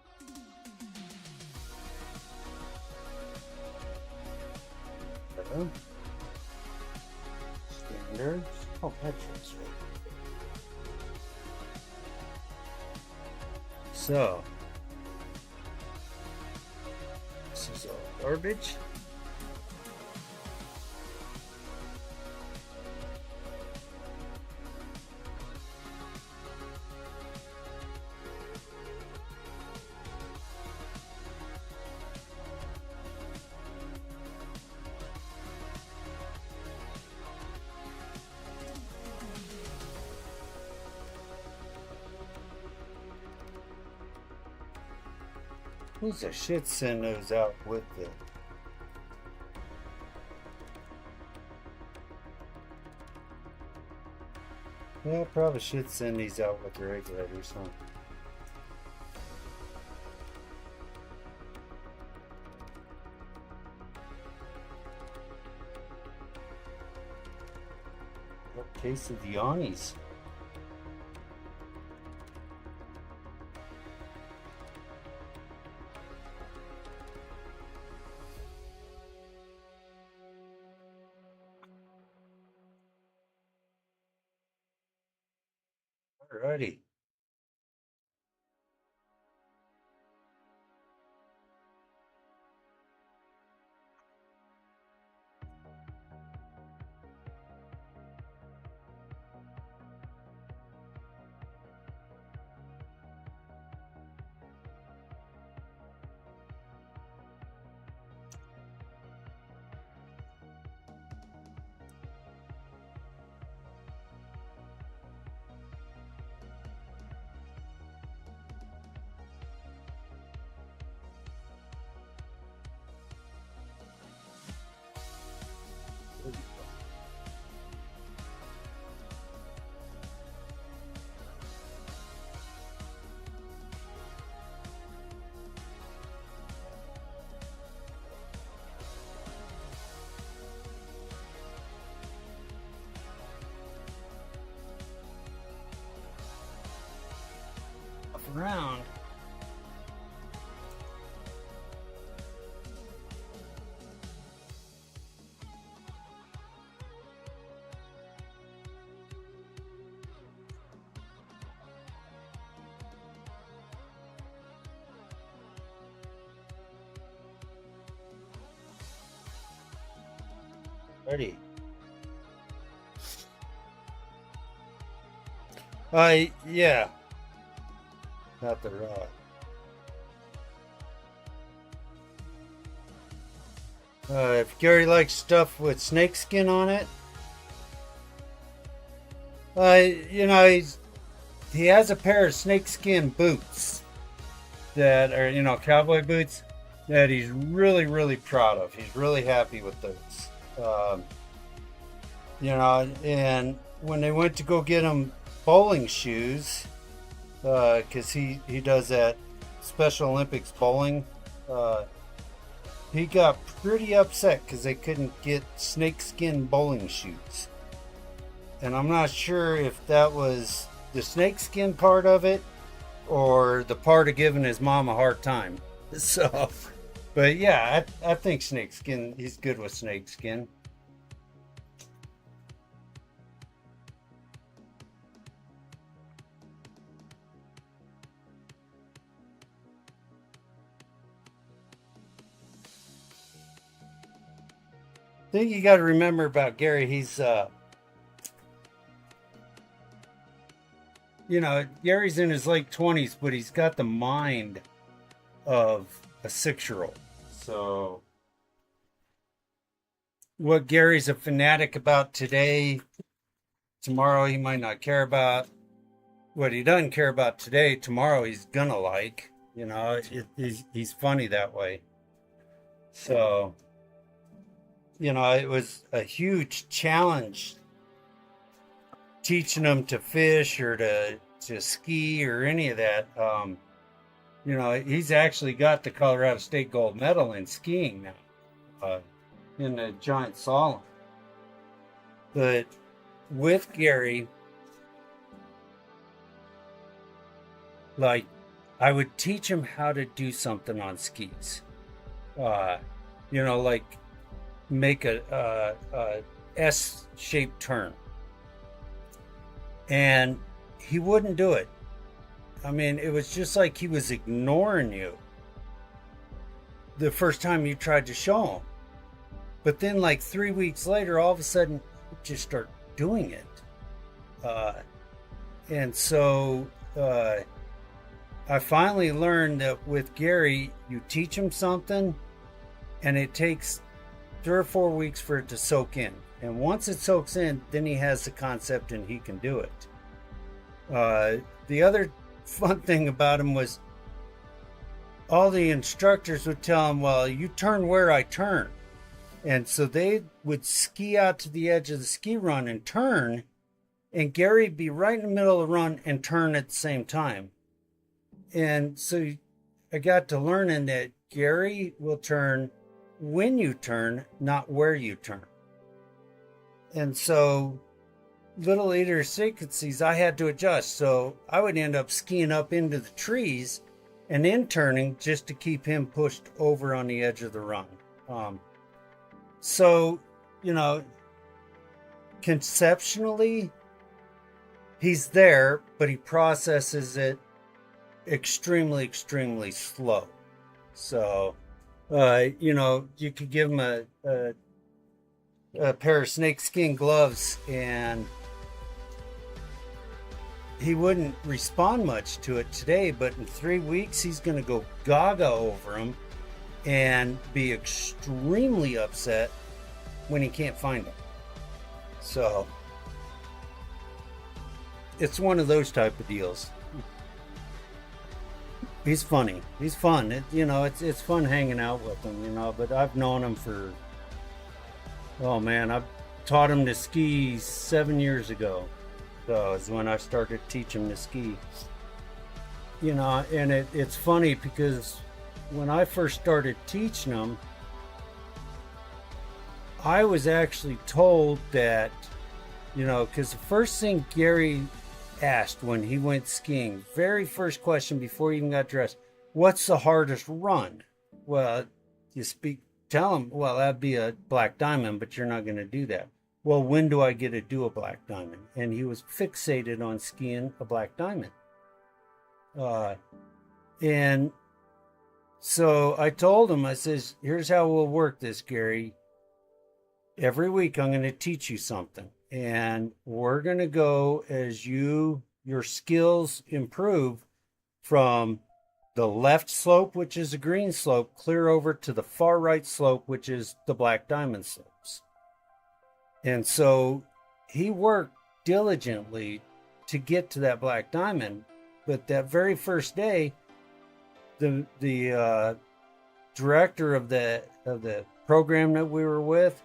Standards. Oh, that's right. So, this is all garbage. Who's a shit send those out with the... Yeah, probably should send these out with the regulators, huh? What case of the Yannis? Alrighty. Around. Ready. Yeah. Not the raw. If Gary likes stuff with snakeskin on it, he has a pair of snakeskin boots that are, cowboy boots that he's really, really proud of. He's really happy with those. And when they went to go get him bowling shoes, because he does that Special Olympics bowling, he got pretty upset because they couldn't get snakeskin bowling shoes. And I'm not sure if that was the snakeskin part of it or the part of giving his mom a hard time. So, but yeah, I think snakeskin, he's good with snakeskin. I think you got to remember about Gary, he's Gary's in his late 20s, but he's got the mind of a 6-year-old. So what Gary's a fanatic about today, tomorrow he might not care about. What he doesn't care about today, tomorrow he's gonna like. He's funny that way. So, it was a huge challenge teaching him to fish or to ski or any of that. He's actually got the Colorado State gold medal in skiing now, in the giant slalom. But with Gary, like, I would teach him how to do something on skis. Like make a S-shaped turn. And he wouldn't do it. I mean, it was just like he was ignoring you the first time you tried to show him. But then, like 3 weeks later, all of a sudden, he just start doing it. And so I finally learned that with Gary, you teach him something, and it takes 3 or 4 weeks for it to soak in. And once it soaks in, then he has the concept and he can do it. The other fun thing about him was all the instructors would tell him, well, you turn where I turn. And so they would ski out to the edge of the ski run and turn, and Gary'd be right in the middle of the run and turn at the same time. And so I got to learning that Gary will turn when you turn, not where you turn. And so little idiosyncrasies I had to adjust. So I would end up skiing up into the trees and then turning just to keep him pushed over on the edge of the run. So, you know, conceptually, he's there, but he processes it extremely, extremely slow. So, you know, you could give him a pair of snakeskin gloves and he wouldn't respond much to it today, but in 3 weeks, he's going to go gaga over them and be extremely upset when he can't find them. So it's one of those type of deals. He's funny. He's fun. You know, it's fun hanging out with him, you know, but I've known him for, oh man, I've taught him to ski 7 years ago. So is when I started teaching him to ski. You know, and it's funny because when I first started teaching him, I was actually told that, you know, because the first thing Gary asked when he went skiing, very first question before he even got dressed, what's the hardest run? Well, tell him, well, that'd be a black diamond, but you're not going to do that. Well, when do I get to do a black diamond? And he was fixated on skiing a black diamond. And so I told him, I says, here's how we'll work this, Gary. Every week I'm going to teach you something. And we're going to go as your skills improve from the left slope, which is a green slope, clear over to the far right slope, which is the black diamond slopes. And so he worked diligently to get to that black diamond. But that very first day, the director of the program that we were with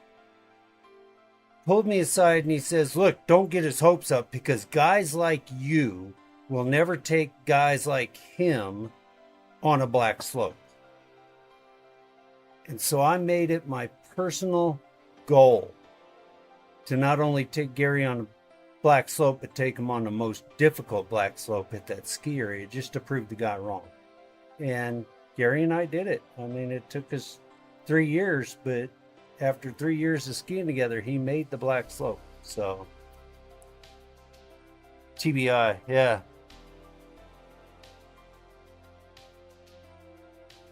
pulled me aside and he says, look, don't get his hopes up because guys like you will never take guys like him on a black slope. And so I made it my personal goal to not only take Gary on a black slope, but take him on the most difficult black slope at that ski area just to prove the guy wrong. And Gary and I did it. I mean, it took us 3 years, but after 3 years of skiing together, he made the black slope. So, TBI, yeah.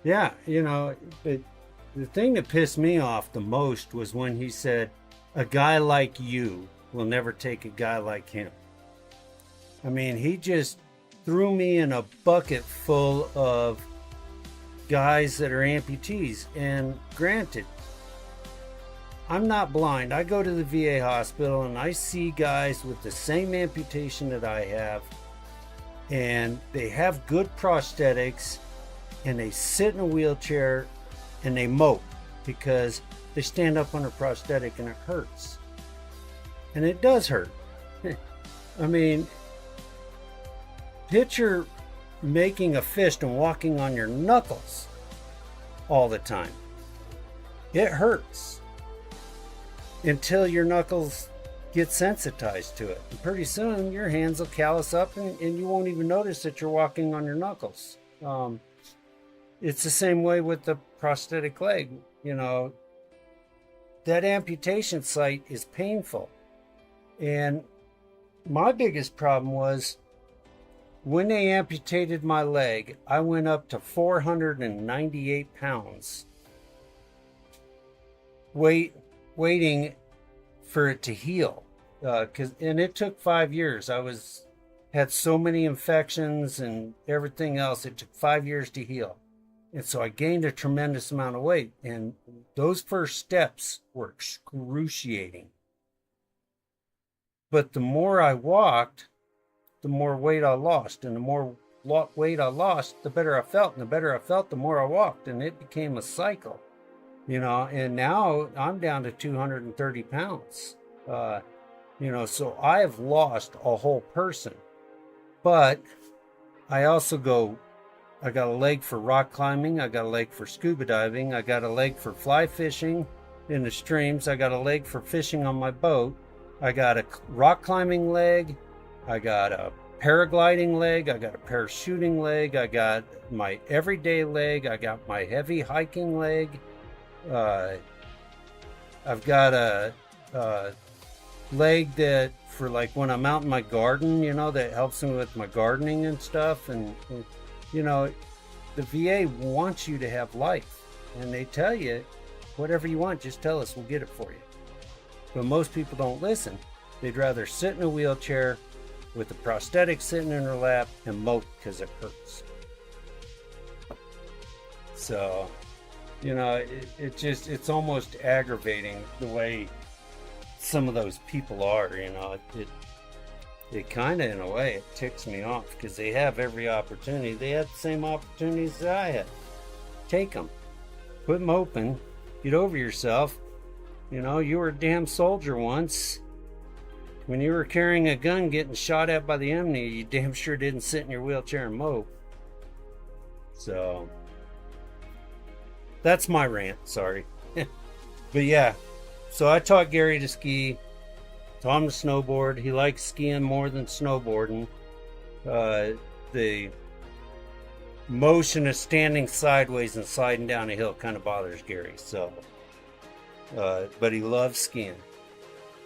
Yeah, you know, but the thing that pissed me off the most was when he said, a guy like you will never take a guy like him. I mean, he just threw me in a bucket full of guys that are amputees. And granted, I'm not blind. I go to the VA hospital and I see guys with the same amputation that I have, and they have good prosthetics, and they sit in a wheelchair and they mope because they stand up on a prosthetic and it hurts. And it does hurt. I mean, picture making a fist and walking on your knuckles all the time. It hurts until your knuckles get sensitized to it. And pretty soon your hands will callus up and you won't even notice that you're walking on your knuckles. It's the same way with the prosthetic leg. You know, that amputation site is painful. And my biggest problem was when they amputated my leg, I went up to 498 pounds waiting for it to heal. And it took 5 years. Had so many infections and everything else. It took 5 years to heal. And so I gained a tremendous amount of weight. And those first steps were excruciating. But the more I walked, the more weight I lost. And the more weight I lost, the better I felt. And the better I felt, the more I walked. And it became a cycle, and now I'm down to 230 pounds. So I have lost a whole person. But I also I got a leg for rock climbing. I got a leg for scuba diving. I got a leg for fly fishing in the streams. I got a leg for fishing on my boat. I got a rock climbing leg. I got a paragliding leg. I got a parachuting leg. I got my everyday leg. I got my heavy hiking leg. I've got a leg that for like when I'm out in my garden, that helps me with my gardening and stuff. And the VA wants you to have life, and they tell you whatever you want, just tell us, we'll get it for you. But most people don't listen. They'd rather sit in a wheelchair with a prosthetic sitting in her lap and mope because it hurts. So, it's almost aggravating the way some of those people are. It kind of, in a way, it ticks me off because they have every opportunity. They have the same opportunities that I had. Take them. Quit moping. Get over yourself. You were a damn soldier once. When you were carrying a gun getting shot at by the enemy, you damn sure didn't sit in your wheelchair and mope. So, that's my rant, sorry. But yeah, so I taught Gary to ski, taught him to snowboard. He likes skiing more than snowboarding. The motion of standing sideways and sliding down a hill kind of bothers Gary. So, but he loves skiing.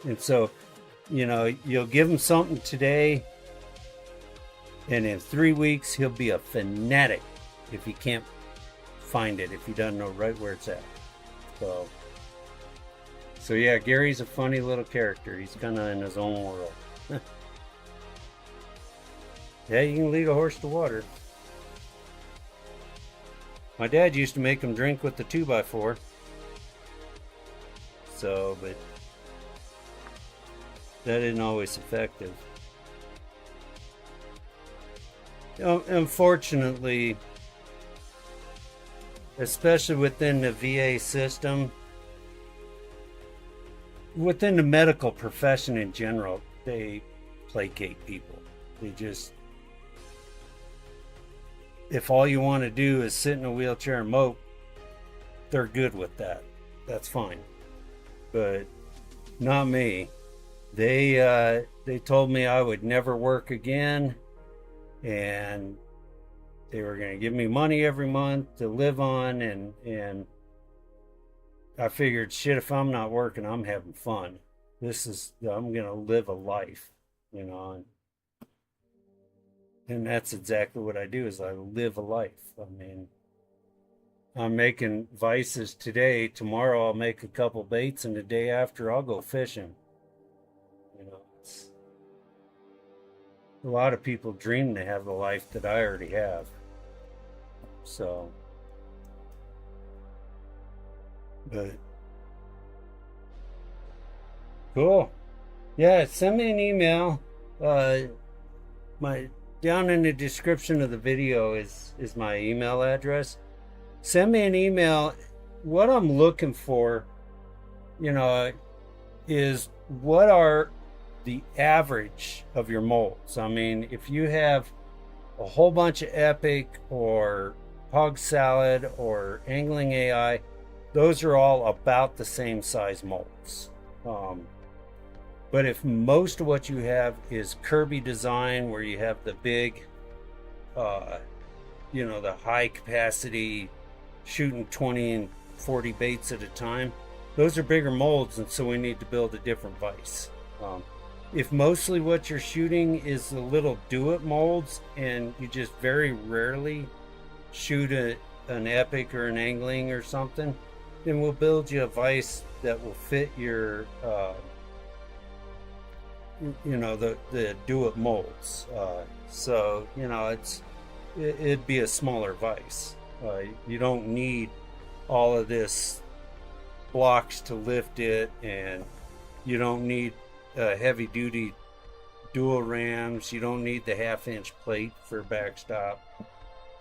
And so, you'll give him something today, and in 3 weeks, he'll be a fanatic if he can't find it, if he doesn't know right where it's at. So yeah, Gary's a funny little character. He's kind of in his own world. Yeah, you can lead a horse to water. My dad used to make him drink with the 2x4. So, but that isn't always effective. Unfortunately, especially within the VA system, within the medical profession in general, they placate people. They just, if all you want to do is sit in a wheelchair and mope, they're good with that. That's fine. But not me. They told me I would never work again, and they were going to give me money every month to live on, and I figured, shit, if I'm not working, I'm having fun. I'm going to live a life, and that's exactly what I do, is I live a life. I mean, I'm making vices today. Tomorrow I'll make a couple baits, and the day after I'll go fishing. It's, a lot of people dream to have the life that I already have. So, but cool. Yeah, send me an email. My down in the description of the video is my email address. Send me an email. What I'm looking for, is what are the average of your molds. I mean, if you have a whole bunch of Epic or Hog Salad or Angling AI, those are all about the same size molds. But if most of what you have is Kirby design, where you have the big, the high capacity shooting 20 and 40 baits at a time, those are bigger molds, and so we need to build a different vise. If mostly what you're shooting is the little do-it molds, and you just very rarely shoot an Epic or an Angling or something, then we'll build you a vise that will fit your the do-it molds. So it'd be a smaller vise. You don't need all of this blocks to lift it, and you don't need a heavy duty dual rams. You don't need the 1/2-inch plate for backstop,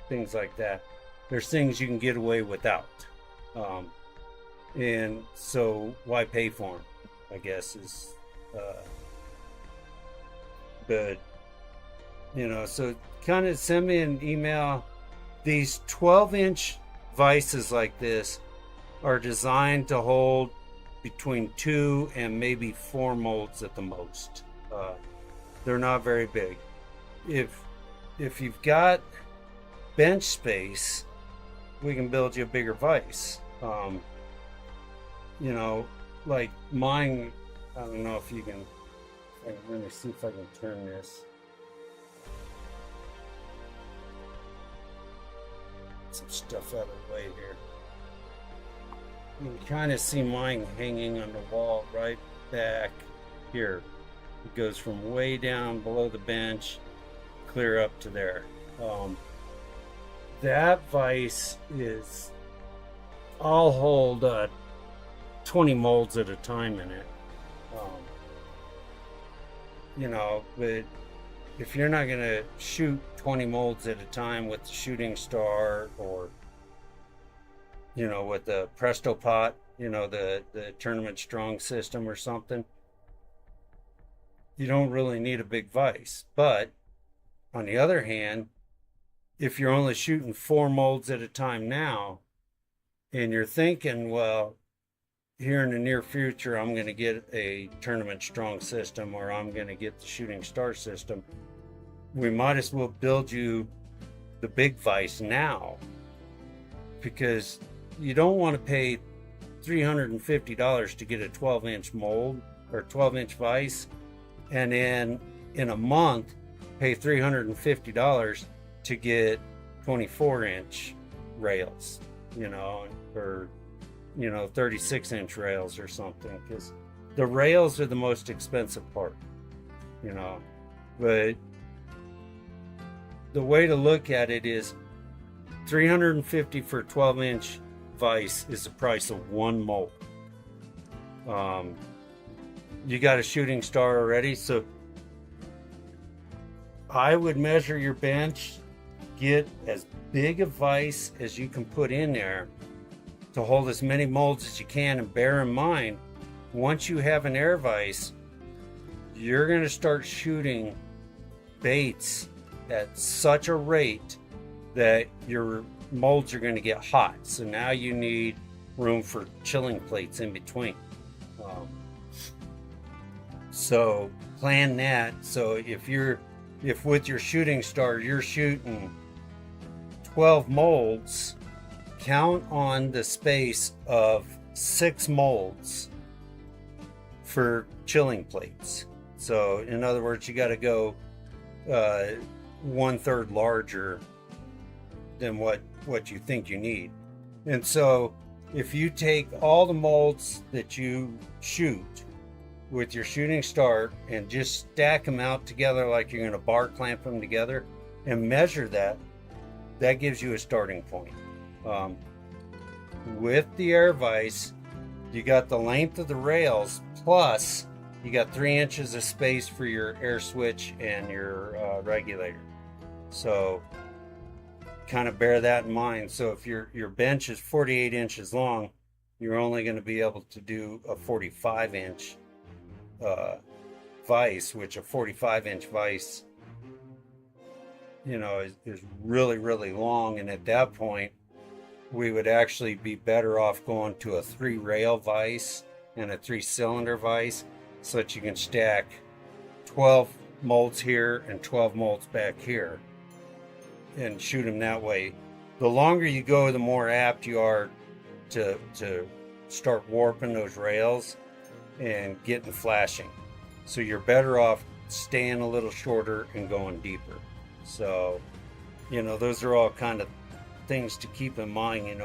things like that. There's things you can get away without. And so why pay for them, I guess, is but so kind of send me an email. These 12-inch vices like this are designed to hold between 2 and maybe 4 molds at the most. They're not very big. If you've got bench space, we can build you a bigger vise. Like mine, I don't know if you can, let me see if I can turn this. Some stuff out of the way here. You can kind of see mine hanging on the wall right back here. It goes from way down below the bench clear up to there. That vise is, I'll hold 20 molds at a time in it. But if you're not going to shoot 20 molds at a time with the shooting star, or with the Presto pot, the tournament strong system or something, you don't really need a big vise. But on the other hand, if you're only shooting 4 molds at a time now, and you're thinking, well, here in the near future, I'm going to get a tournament strong system, or I'm going to get the shooting star system, we might as well build you the big vise now, because you don't want to pay $350 to get a 12-inch mold or 12-inch vise, and then in a month pay $350 to get 24-inch rails, or 36-inch rails or something, because the rails are the most expensive part, but the way to look at it is $350 for a 12-inch vise is the price of 1 mold. You got a shooting star already, so I would measure your bench, get as big a vise as you can put in there to hold as many molds as you can, and bear in mind, once you have an air vise, you're going to start shooting baits at such a rate that your molds are going to get hot. So now you need room for chilling plates in between. So plan that. So if with your shooting star you're shooting 12 molds, count on the space of 6 molds for chilling plates. So in other words, you got to go 1/3 larger than what you think you need. And so if you take all the molds that you shoot with your shooting star and just stack them out together like you're going to bar clamp them together and measure that gives you a starting point. With the air vise, you got the length of the rails, plus you got 3 inches of space for your air switch and your regulator. So kind of bear that in mind. So if your bench is 48 inches long, you're only going to be able to do a 45-inch vise, which a 45-inch vise, is really, really long. And at that point, we would actually be better off going to a 3-rail vise and a 3-cylinder vise, so that you can stack 12 molds here and 12 molds back here and shoot them that way. The longer you go, the more apt you are to start warping those rails and getting flashing. So you're better off staying a little shorter and going deeper. So, those are all kind of things to keep in mind.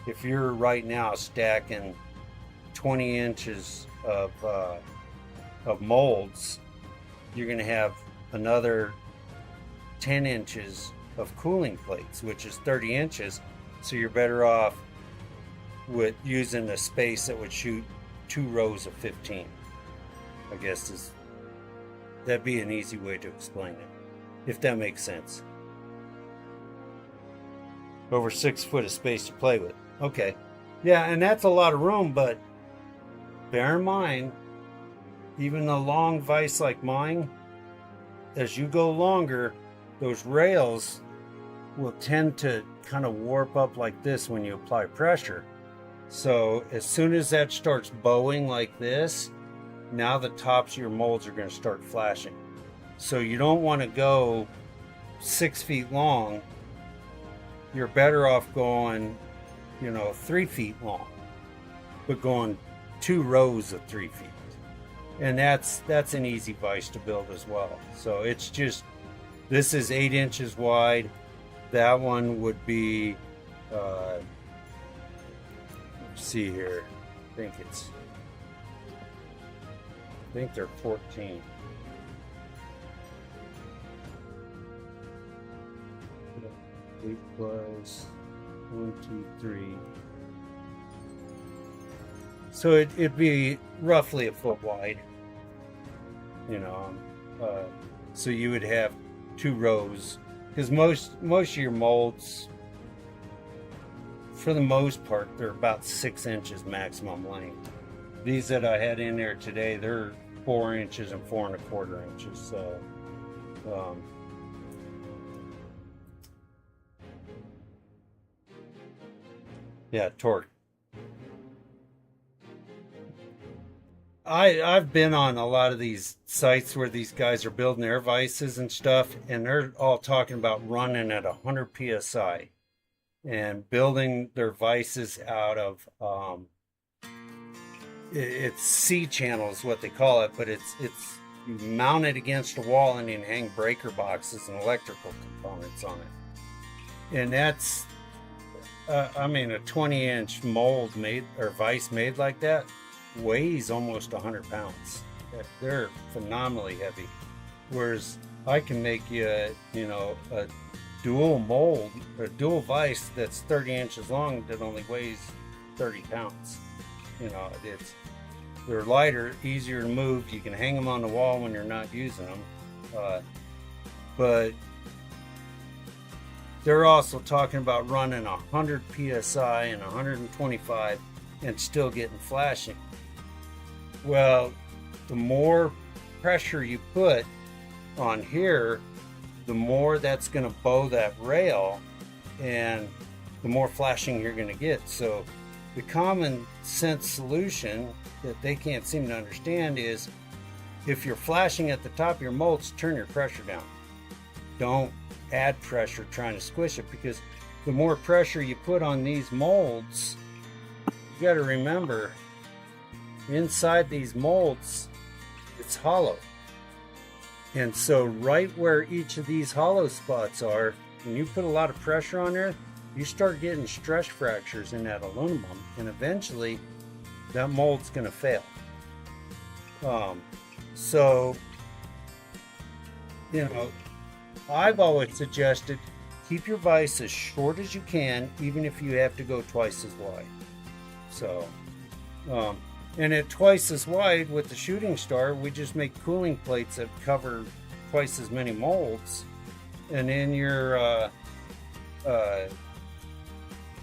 If you're right now stacking 20 inches of molds, you're going to have another 10 inches of cooling plates, which is 30 inches. So you're better off with using a space that would shoot 2 rows of 15, I guess is That'd be an easy way to explain it, if that makes sense. Over 6 foot of space to play with. Okay. Yeah, and that's a lot of room, but bear in mind, even a long vise like mine, as you go longer, those rails will tend to kind of warp up like this when you apply pressure. So as soon as that starts bowing like this, now the tops of your molds are going to start flashing. So you don't want to go 6 feet long. You're better off going, 3 feet long, but going 2 rows of 3 feet. And that's an easy vise to build as well. So it's just, this is 8 inches wide. That one would be, let's see here. I think they're 14. Eight plus 1, 2, 3. So it'd be roughly a foot wide. So you would have 2 rows, because most of your molds, for the most part, they're about 6 inches maximum length. These that I had in there today, they're 4 inches and 4 1/4 inches. So, yeah, torque. I've been on a lot of these sites where these guys are building their vices and stuff, and they're all talking about running at 100 psi and building their vices out of it's C channel is what they call it, but it's you mount it against a wall and then hang breaker boxes and electrical components on it. And that's a 20-inch mold made or vise made like that weighs almost 100 pounds. They're phenomenally heavy. Whereas I can make you a dual mold or dual vise that's 30 inches long that only weighs 30 pounds. They're lighter, easier to move. You can hang them on the wall when you're not using them. But they're also talking about running 100 psi and 125 and still getting flashing. Well, the more pressure you put on here, the more that's going to bow that rail and the more flashing you're going to get. So the common sense solution that they can't seem to understand is, if you're flashing at the top of your molds, turn your pressure down. Don't add pressure trying to squish it, because the more pressure you put on these molds, you got to remember, inside these molds, it's hollow. And so right where each of these hollow spots are, when you put a lot of pressure on there, you start getting stress fractures in that aluminum, and eventually that mold's going to fail. I've always suggested keep your vise as short as you can, even if you have to go twice as wide. So, and at twice as wide with the shooting star, we just make cooling plates that cover twice as many molds, and then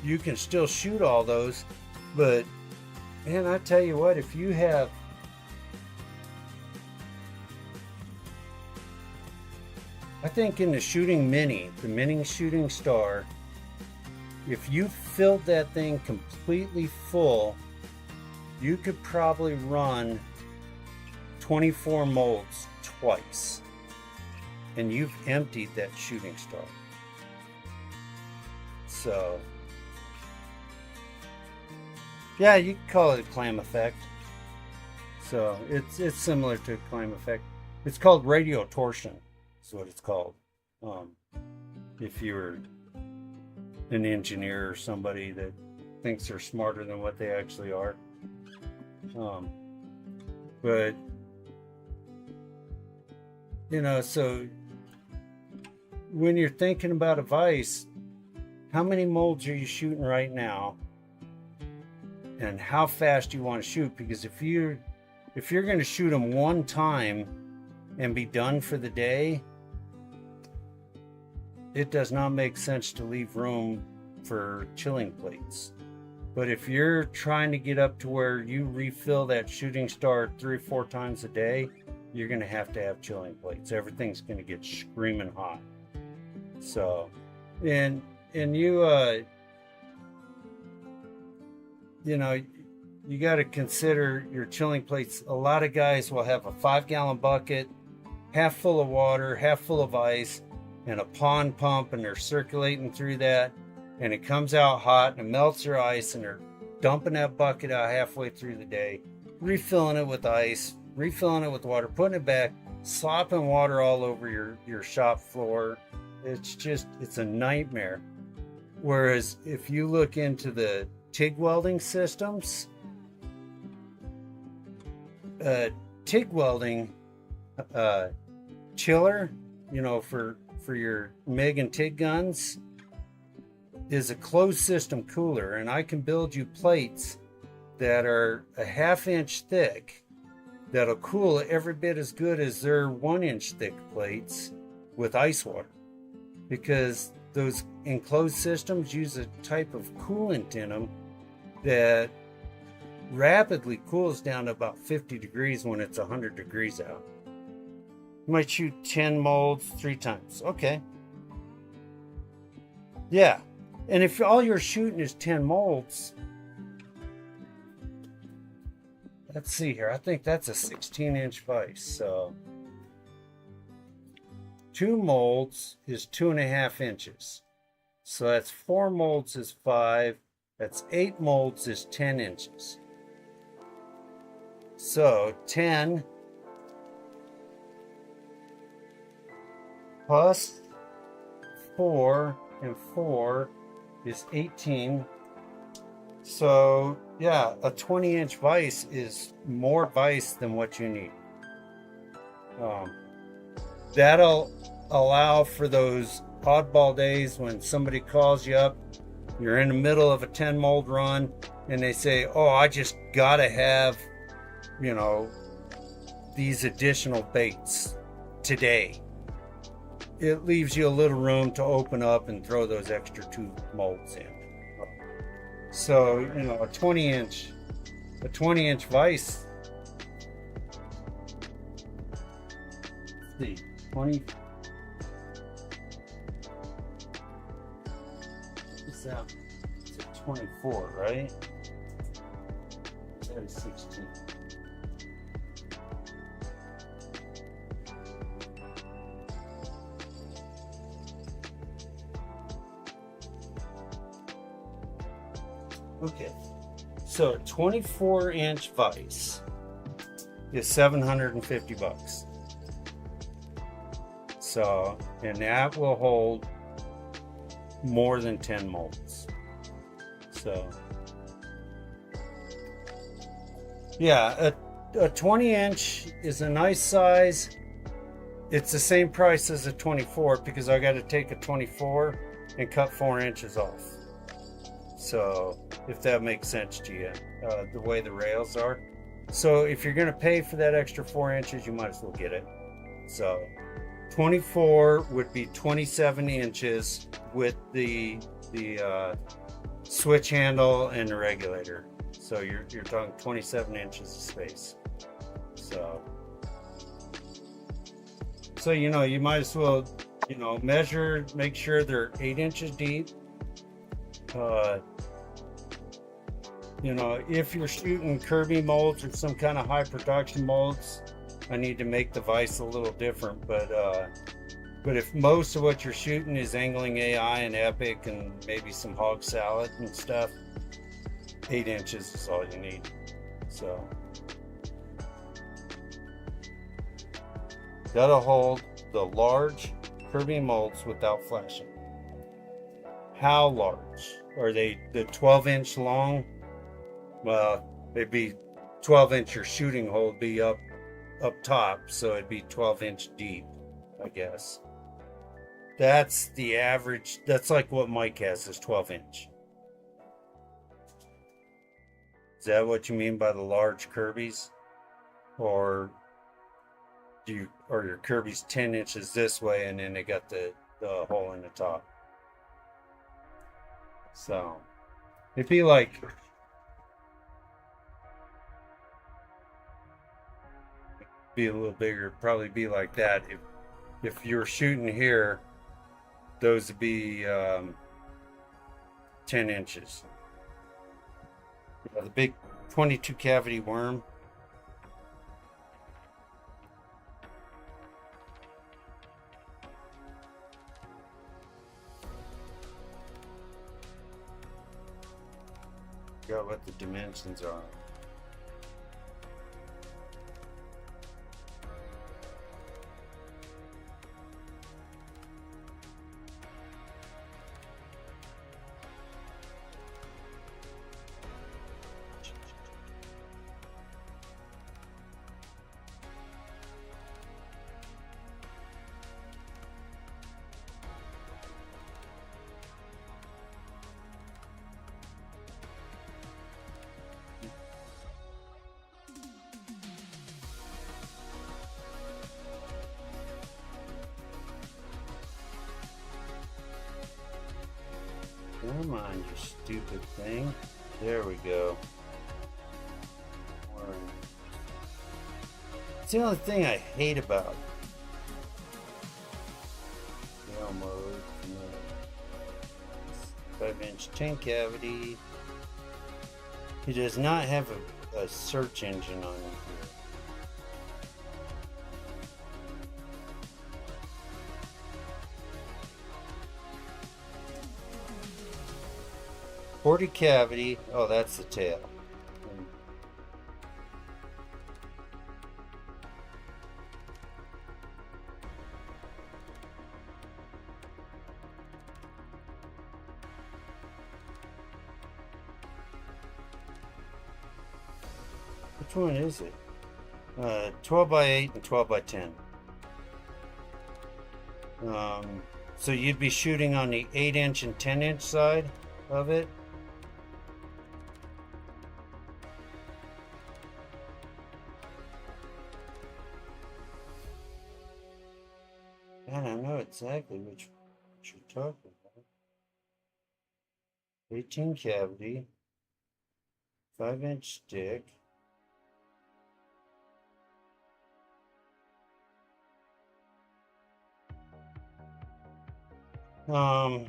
you can still shoot all those. But man, I tell you what, if you have, I think in the mini shooting star, if you filled that thing completely full, you could probably run 24 molds twice, and you've emptied that shooting star. So yeah, you can call it a clam effect. So it's similar to a clam effect. It's called radial torsion, is what it's called. If you're an engineer or somebody that thinks they're smarter than what they actually are. But so when you're thinking about a vise, how many molds are you shooting right now, and how fast do you want to shoot? Because if you're going to shoot them one time and be done for the day, it does not make sense to leave room for chilling plates. But if you're trying to get up to where you refill that shooting star 3 or 4 times a day, you're going to have chilling plates. Everything's going to get screaming hot. So, and you you got to consider your chilling plates. A lot of guys will have a 5-gallon bucket, half full of water, half full of ice, and a pond pump, and they're circulating through that, and it comes out hot and it melts their ice, and they're dumping that bucket out halfway through the day, refilling it with ice, refilling it with water, putting it back, slopping water all over your shop floor. It's a nightmare. Whereas if you look into the TIG welding systems, TIG welding chiller, for your MIG and TIG guns, is a closed system cooler, and I can build you plates that are a 1/2 inch thick that'll cool every bit as good as their 1 inch thick plates with ice water, because those enclosed systems use a type of coolant in them that rapidly cools down to about 50 degrees when it's 100 degrees out. You might shoot 10 molds 3 times. Okay. Yeah. And if all you're shooting is 10 molds, let's see here. I think that's a 16-inch vise. So 2 molds is 2.5 inches. So that's 4 molds is 5. That's 8 molds is 10 inches. So 10 plus 4 and 4 is 18. So yeah, a 20-inch vise is more vise than what you need. That'll allow for those oddball days when somebody calls you up, you're in the middle of a 10 mold run, and they say, oh, I just gotta have, these additional baits today. It leaves you a little room to open up and throw those extra 2 molds in. So, a 20-inch vise, let's see, 20, what's that? It's a 24, right? That is 16. Okay, so 24-inch vise is $750. So, and that will hold more than 10 molds. So, yeah, a 20-inch is a nice size. It's the same price as a 24 because I got to take a 24 and cut 4 inches off. So, if that makes sense to you, the way the rails are. So if you're going to pay for that extra 4 inches, you might as well get it. So 24 would be 27 inches with the switch handle and the regulator. So you're talking 27 inches of space. So you might as well, measure, make sure they're 8 inches deep. If you're shooting Kirby molds or some kind of high production molds, I need to make the vise a little different. But if most of what you're shooting is angling AI and Epic and maybe some hog salad and stuff, 8 inches is all you need. So that'll hold the large Kirby molds without flashing. How large? Are they the 12-inch long? Well, it'd be 12-inch. Your shooting hole would be up top, so it'd be 12-inch deep, I guess. That's the average. That's like what Mike has, is 12-inch. Is that what you mean by the large Kirby's? Or or your Kirby's 10 inches this way, and then they got the hole in the top. So it'd be like, be a little bigger, probably be like that. If you're shooting here, those would be 10 inches. The big 22 cavity worm. Got what the dimensions are. Come on, you stupid thing. There we go. It's the only thing I hate about the Elmo. 5-inch tank cavity. He does not have a search engine on it here. .40 cavity. Oh, that's the tail. Which one is it? 12 by 8 and 12 by 10. So you'd be shooting on the 8-inch and 10-inch side of it. I don't know exactly which you're talking about. 18 cavity, 5-inch stick. On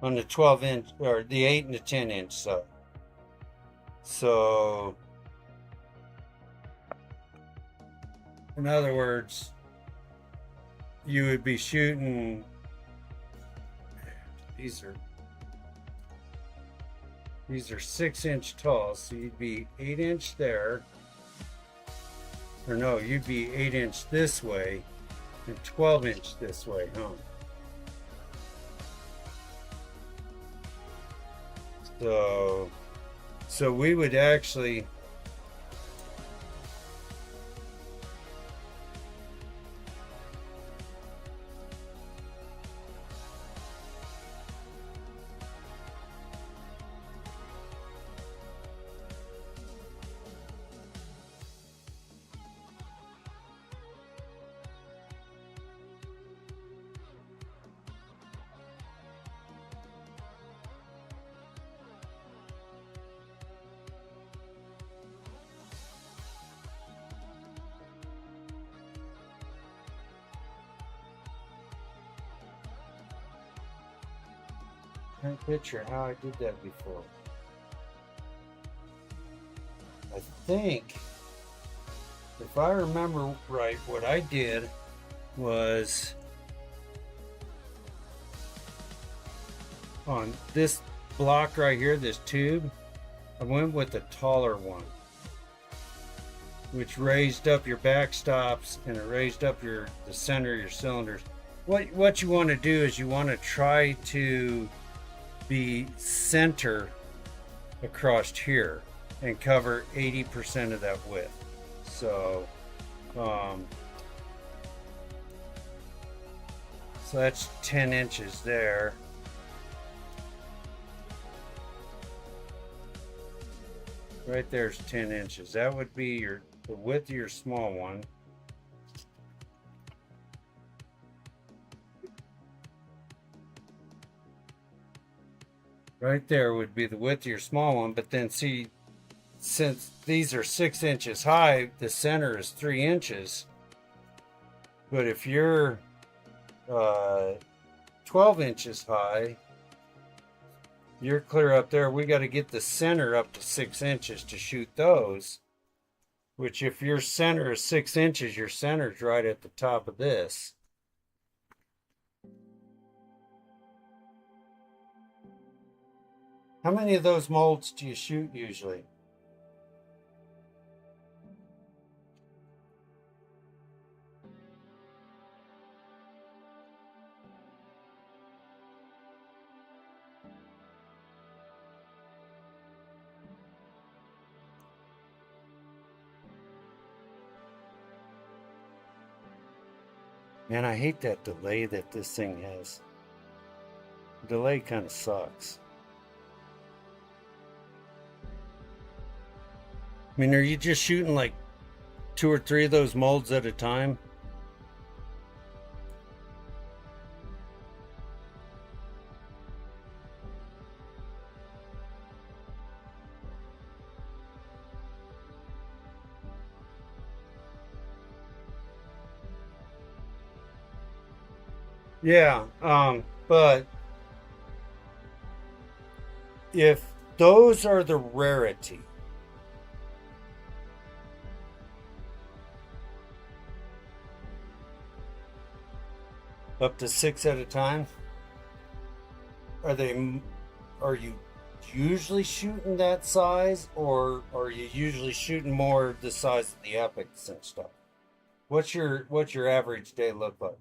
the 12-inch or the 8 and the 10-inch side. So in other words, you would be shooting, these are 6-inch tall, so you'd be 8-inch there, or no, you'd be 8-inch this way and 12-inch this way, huh? So we would actually, I can't picture how I did that before. I think, if I remember right, what I did was on this block right here, this tube, I went with the taller one, which raised up your backstops and it raised up the center of your cylinders. What you want to do is you want to try to be center across here and cover 80% of that width. So so that's 10 inches there. Right there's 10 inches. That would be the width of your small one. Right there would be the width of your small one, but then see, since these are 6 inches high, the center is 3 inches. But if you're 12 inches high, you're clear up there. We got to get the center up to 6 inches to shoot those, which if your center is 6 inches, your center's right at the top of this. How many of those molds do you shoot usually? Man, I hate that delay that this thing has. The delay kind of sucks. I mean, are you just shooting like 2 or 3 of those molds at a time? Yeah, but if those are the rarity, up to 6 at a time, are you usually shooting that size, or are you usually shooting more the size of the epics and stuff? What's your average day look like?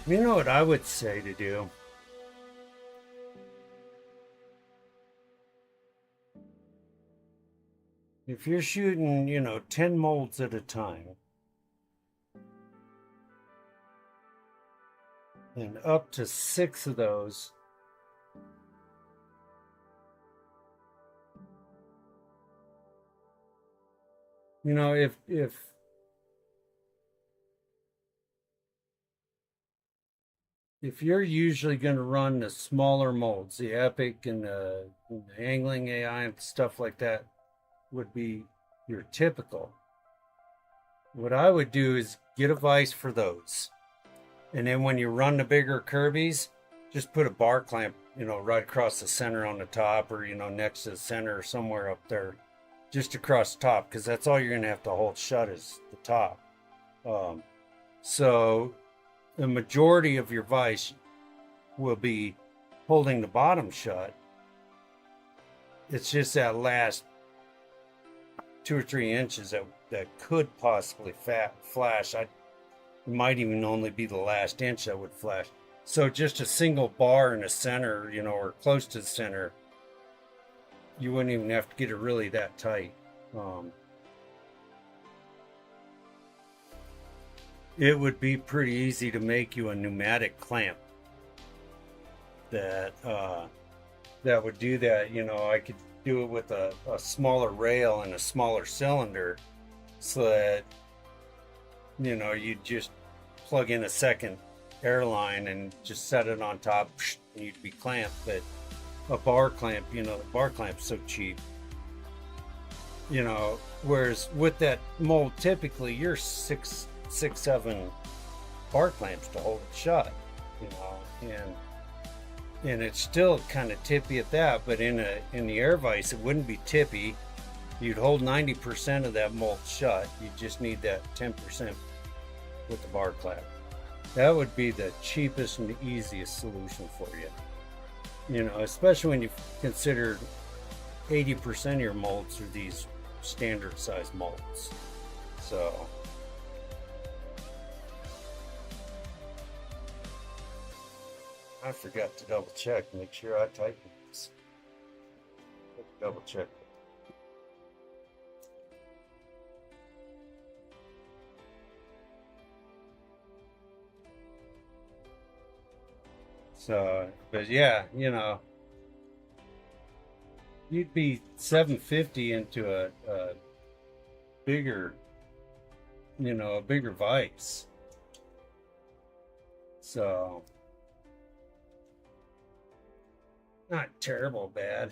You know what I would say to do? If you're shooting, 10 molds at a time, and up to 6 of those, if you're usually going to run the smaller molds, the epic and the angling AI and stuff like that would be your typical. What I would do is get a vise for those. And then when you run the bigger Kirby's, just put a bar clamp, right across the center on the top, or, next to the center or somewhere up there, just across the top, because that's all you're going to have to hold shut is the top. So the majority of your vise will be holding the bottom shut. It's just that last 2 or 3 inches that could possibly flash. It might even only be the last inch that would flash. So just a single bar in the center, or close to the center, you wouldn't even have to get it really that tight. It would be pretty easy to make you a pneumatic clamp that that would do that. You know, I could do it with a smaller rail and a smaller cylinder, so that, you know, you just plug in a second airline and just set it on top, and you'd be clamped. But a bar clamp, you know, the bar clamp's so cheap, you know, whereas with that mold, typically you're six, seven bar clamps to hold it shut, you know, and it's still kind of tippy at that. But in the air vise, it wouldn't be tippy. You'd hold 90% of that mold shut. You just need that 10% with the bar clamp. That would be the cheapest and the easiest solution for you. You know, especially when you consider 80% of your molds are these standard size molds. So I forgot to double check, make sure I tighten this. Double check. So, but yeah, you know, you'd be 750 into a bigger, you know, a bigger vise. So, not terrible bad.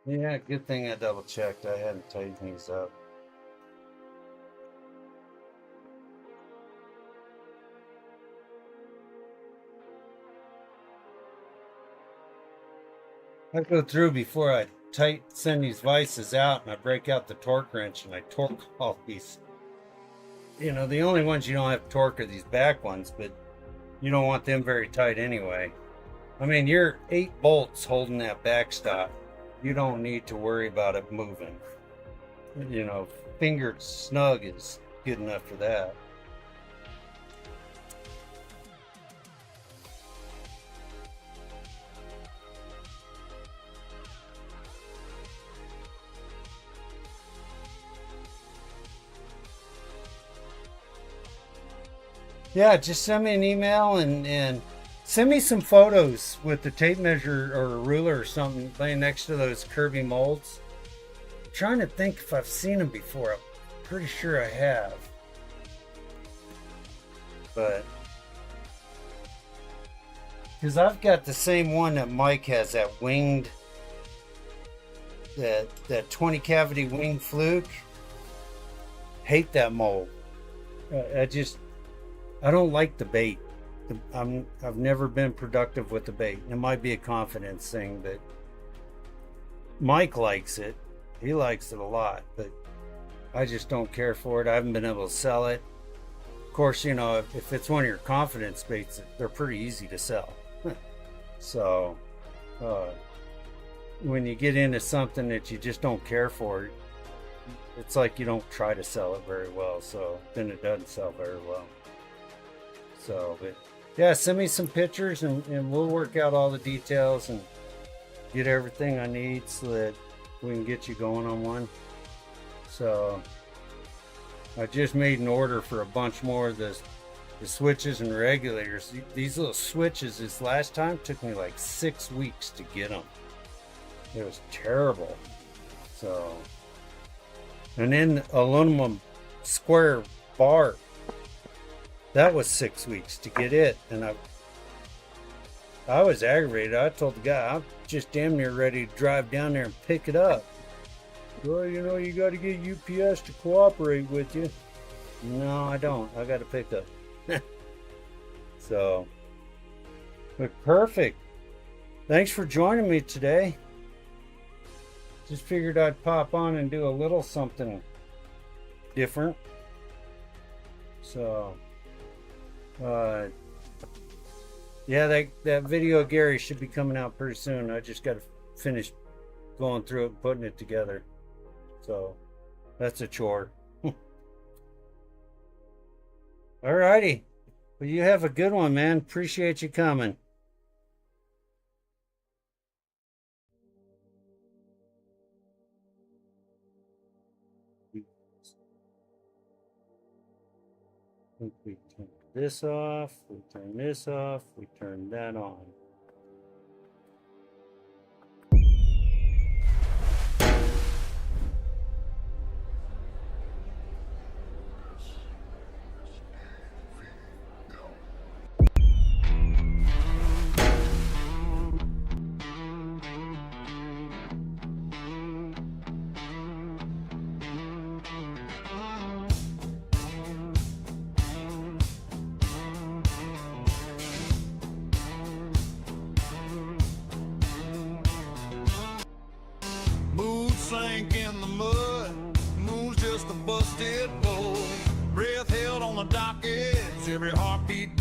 Yeah, good thing I double checked. I hadn't tightened these up. I go through before I send these vices out, and I break out the torque wrench and I torque all these. You know, the only ones you don't have to torque are these back ones, but you don't want them very tight anyway. I mean, you're 8 bolts holding that backstop. You don't need to worry about it moving. You know, fingered snug is good enough for that. Yeah, just send me an email and send me some photos with the tape measure or a ruler or something laying next to those curvy molds. I'm trying to think if I've seen them before. I'm pretty sure I have. But because I've got the same one that Mike has, that winged, that 20 cavity wing fluke. Hate that mold. I don't like the bait. I've never been productive with the bait. It might be a confidence thing, but Mike likes it. He likes it a lot, but I just don't care for it. I haven't been able to sell it. Of course, you know, if it's one of your confidence baits, they're pretty easy to sell. So when you get into something that you just don't care for, it's like you don't try to sell it very well. So then it doesn't sell very well. So, but yeah, send me some pictures and we'll work out all the details and get everything I need so that we can get you going on one. So I just made an order for a bunch more of the switches and regulators. These little switches this last time took me like 6 weeks to get them. It was terrible. So, and then aluminum square bar, that was 6 weeks to get it. And I was aggravated. I told the guy, I'm just damn near ready to drive down there and pick it up. Well, you know, you got to get UPS to cooperate with you. No, I don't. I got to pick up. So, but perfect. Thanks for joining me today. Just figured I'd pop on and do a little something different. So, yeah, that video of Gary should be coming out pretty soon. I just got to finish going through it and putting it together. So that's a chore. All righty. Well, you have a good one, man. Appreciate you coming. We turn this off, we turn this off, we turn that on. Mood sank in the mud, moon's just a busted boat. Breath held on the dock edge, every heartbeat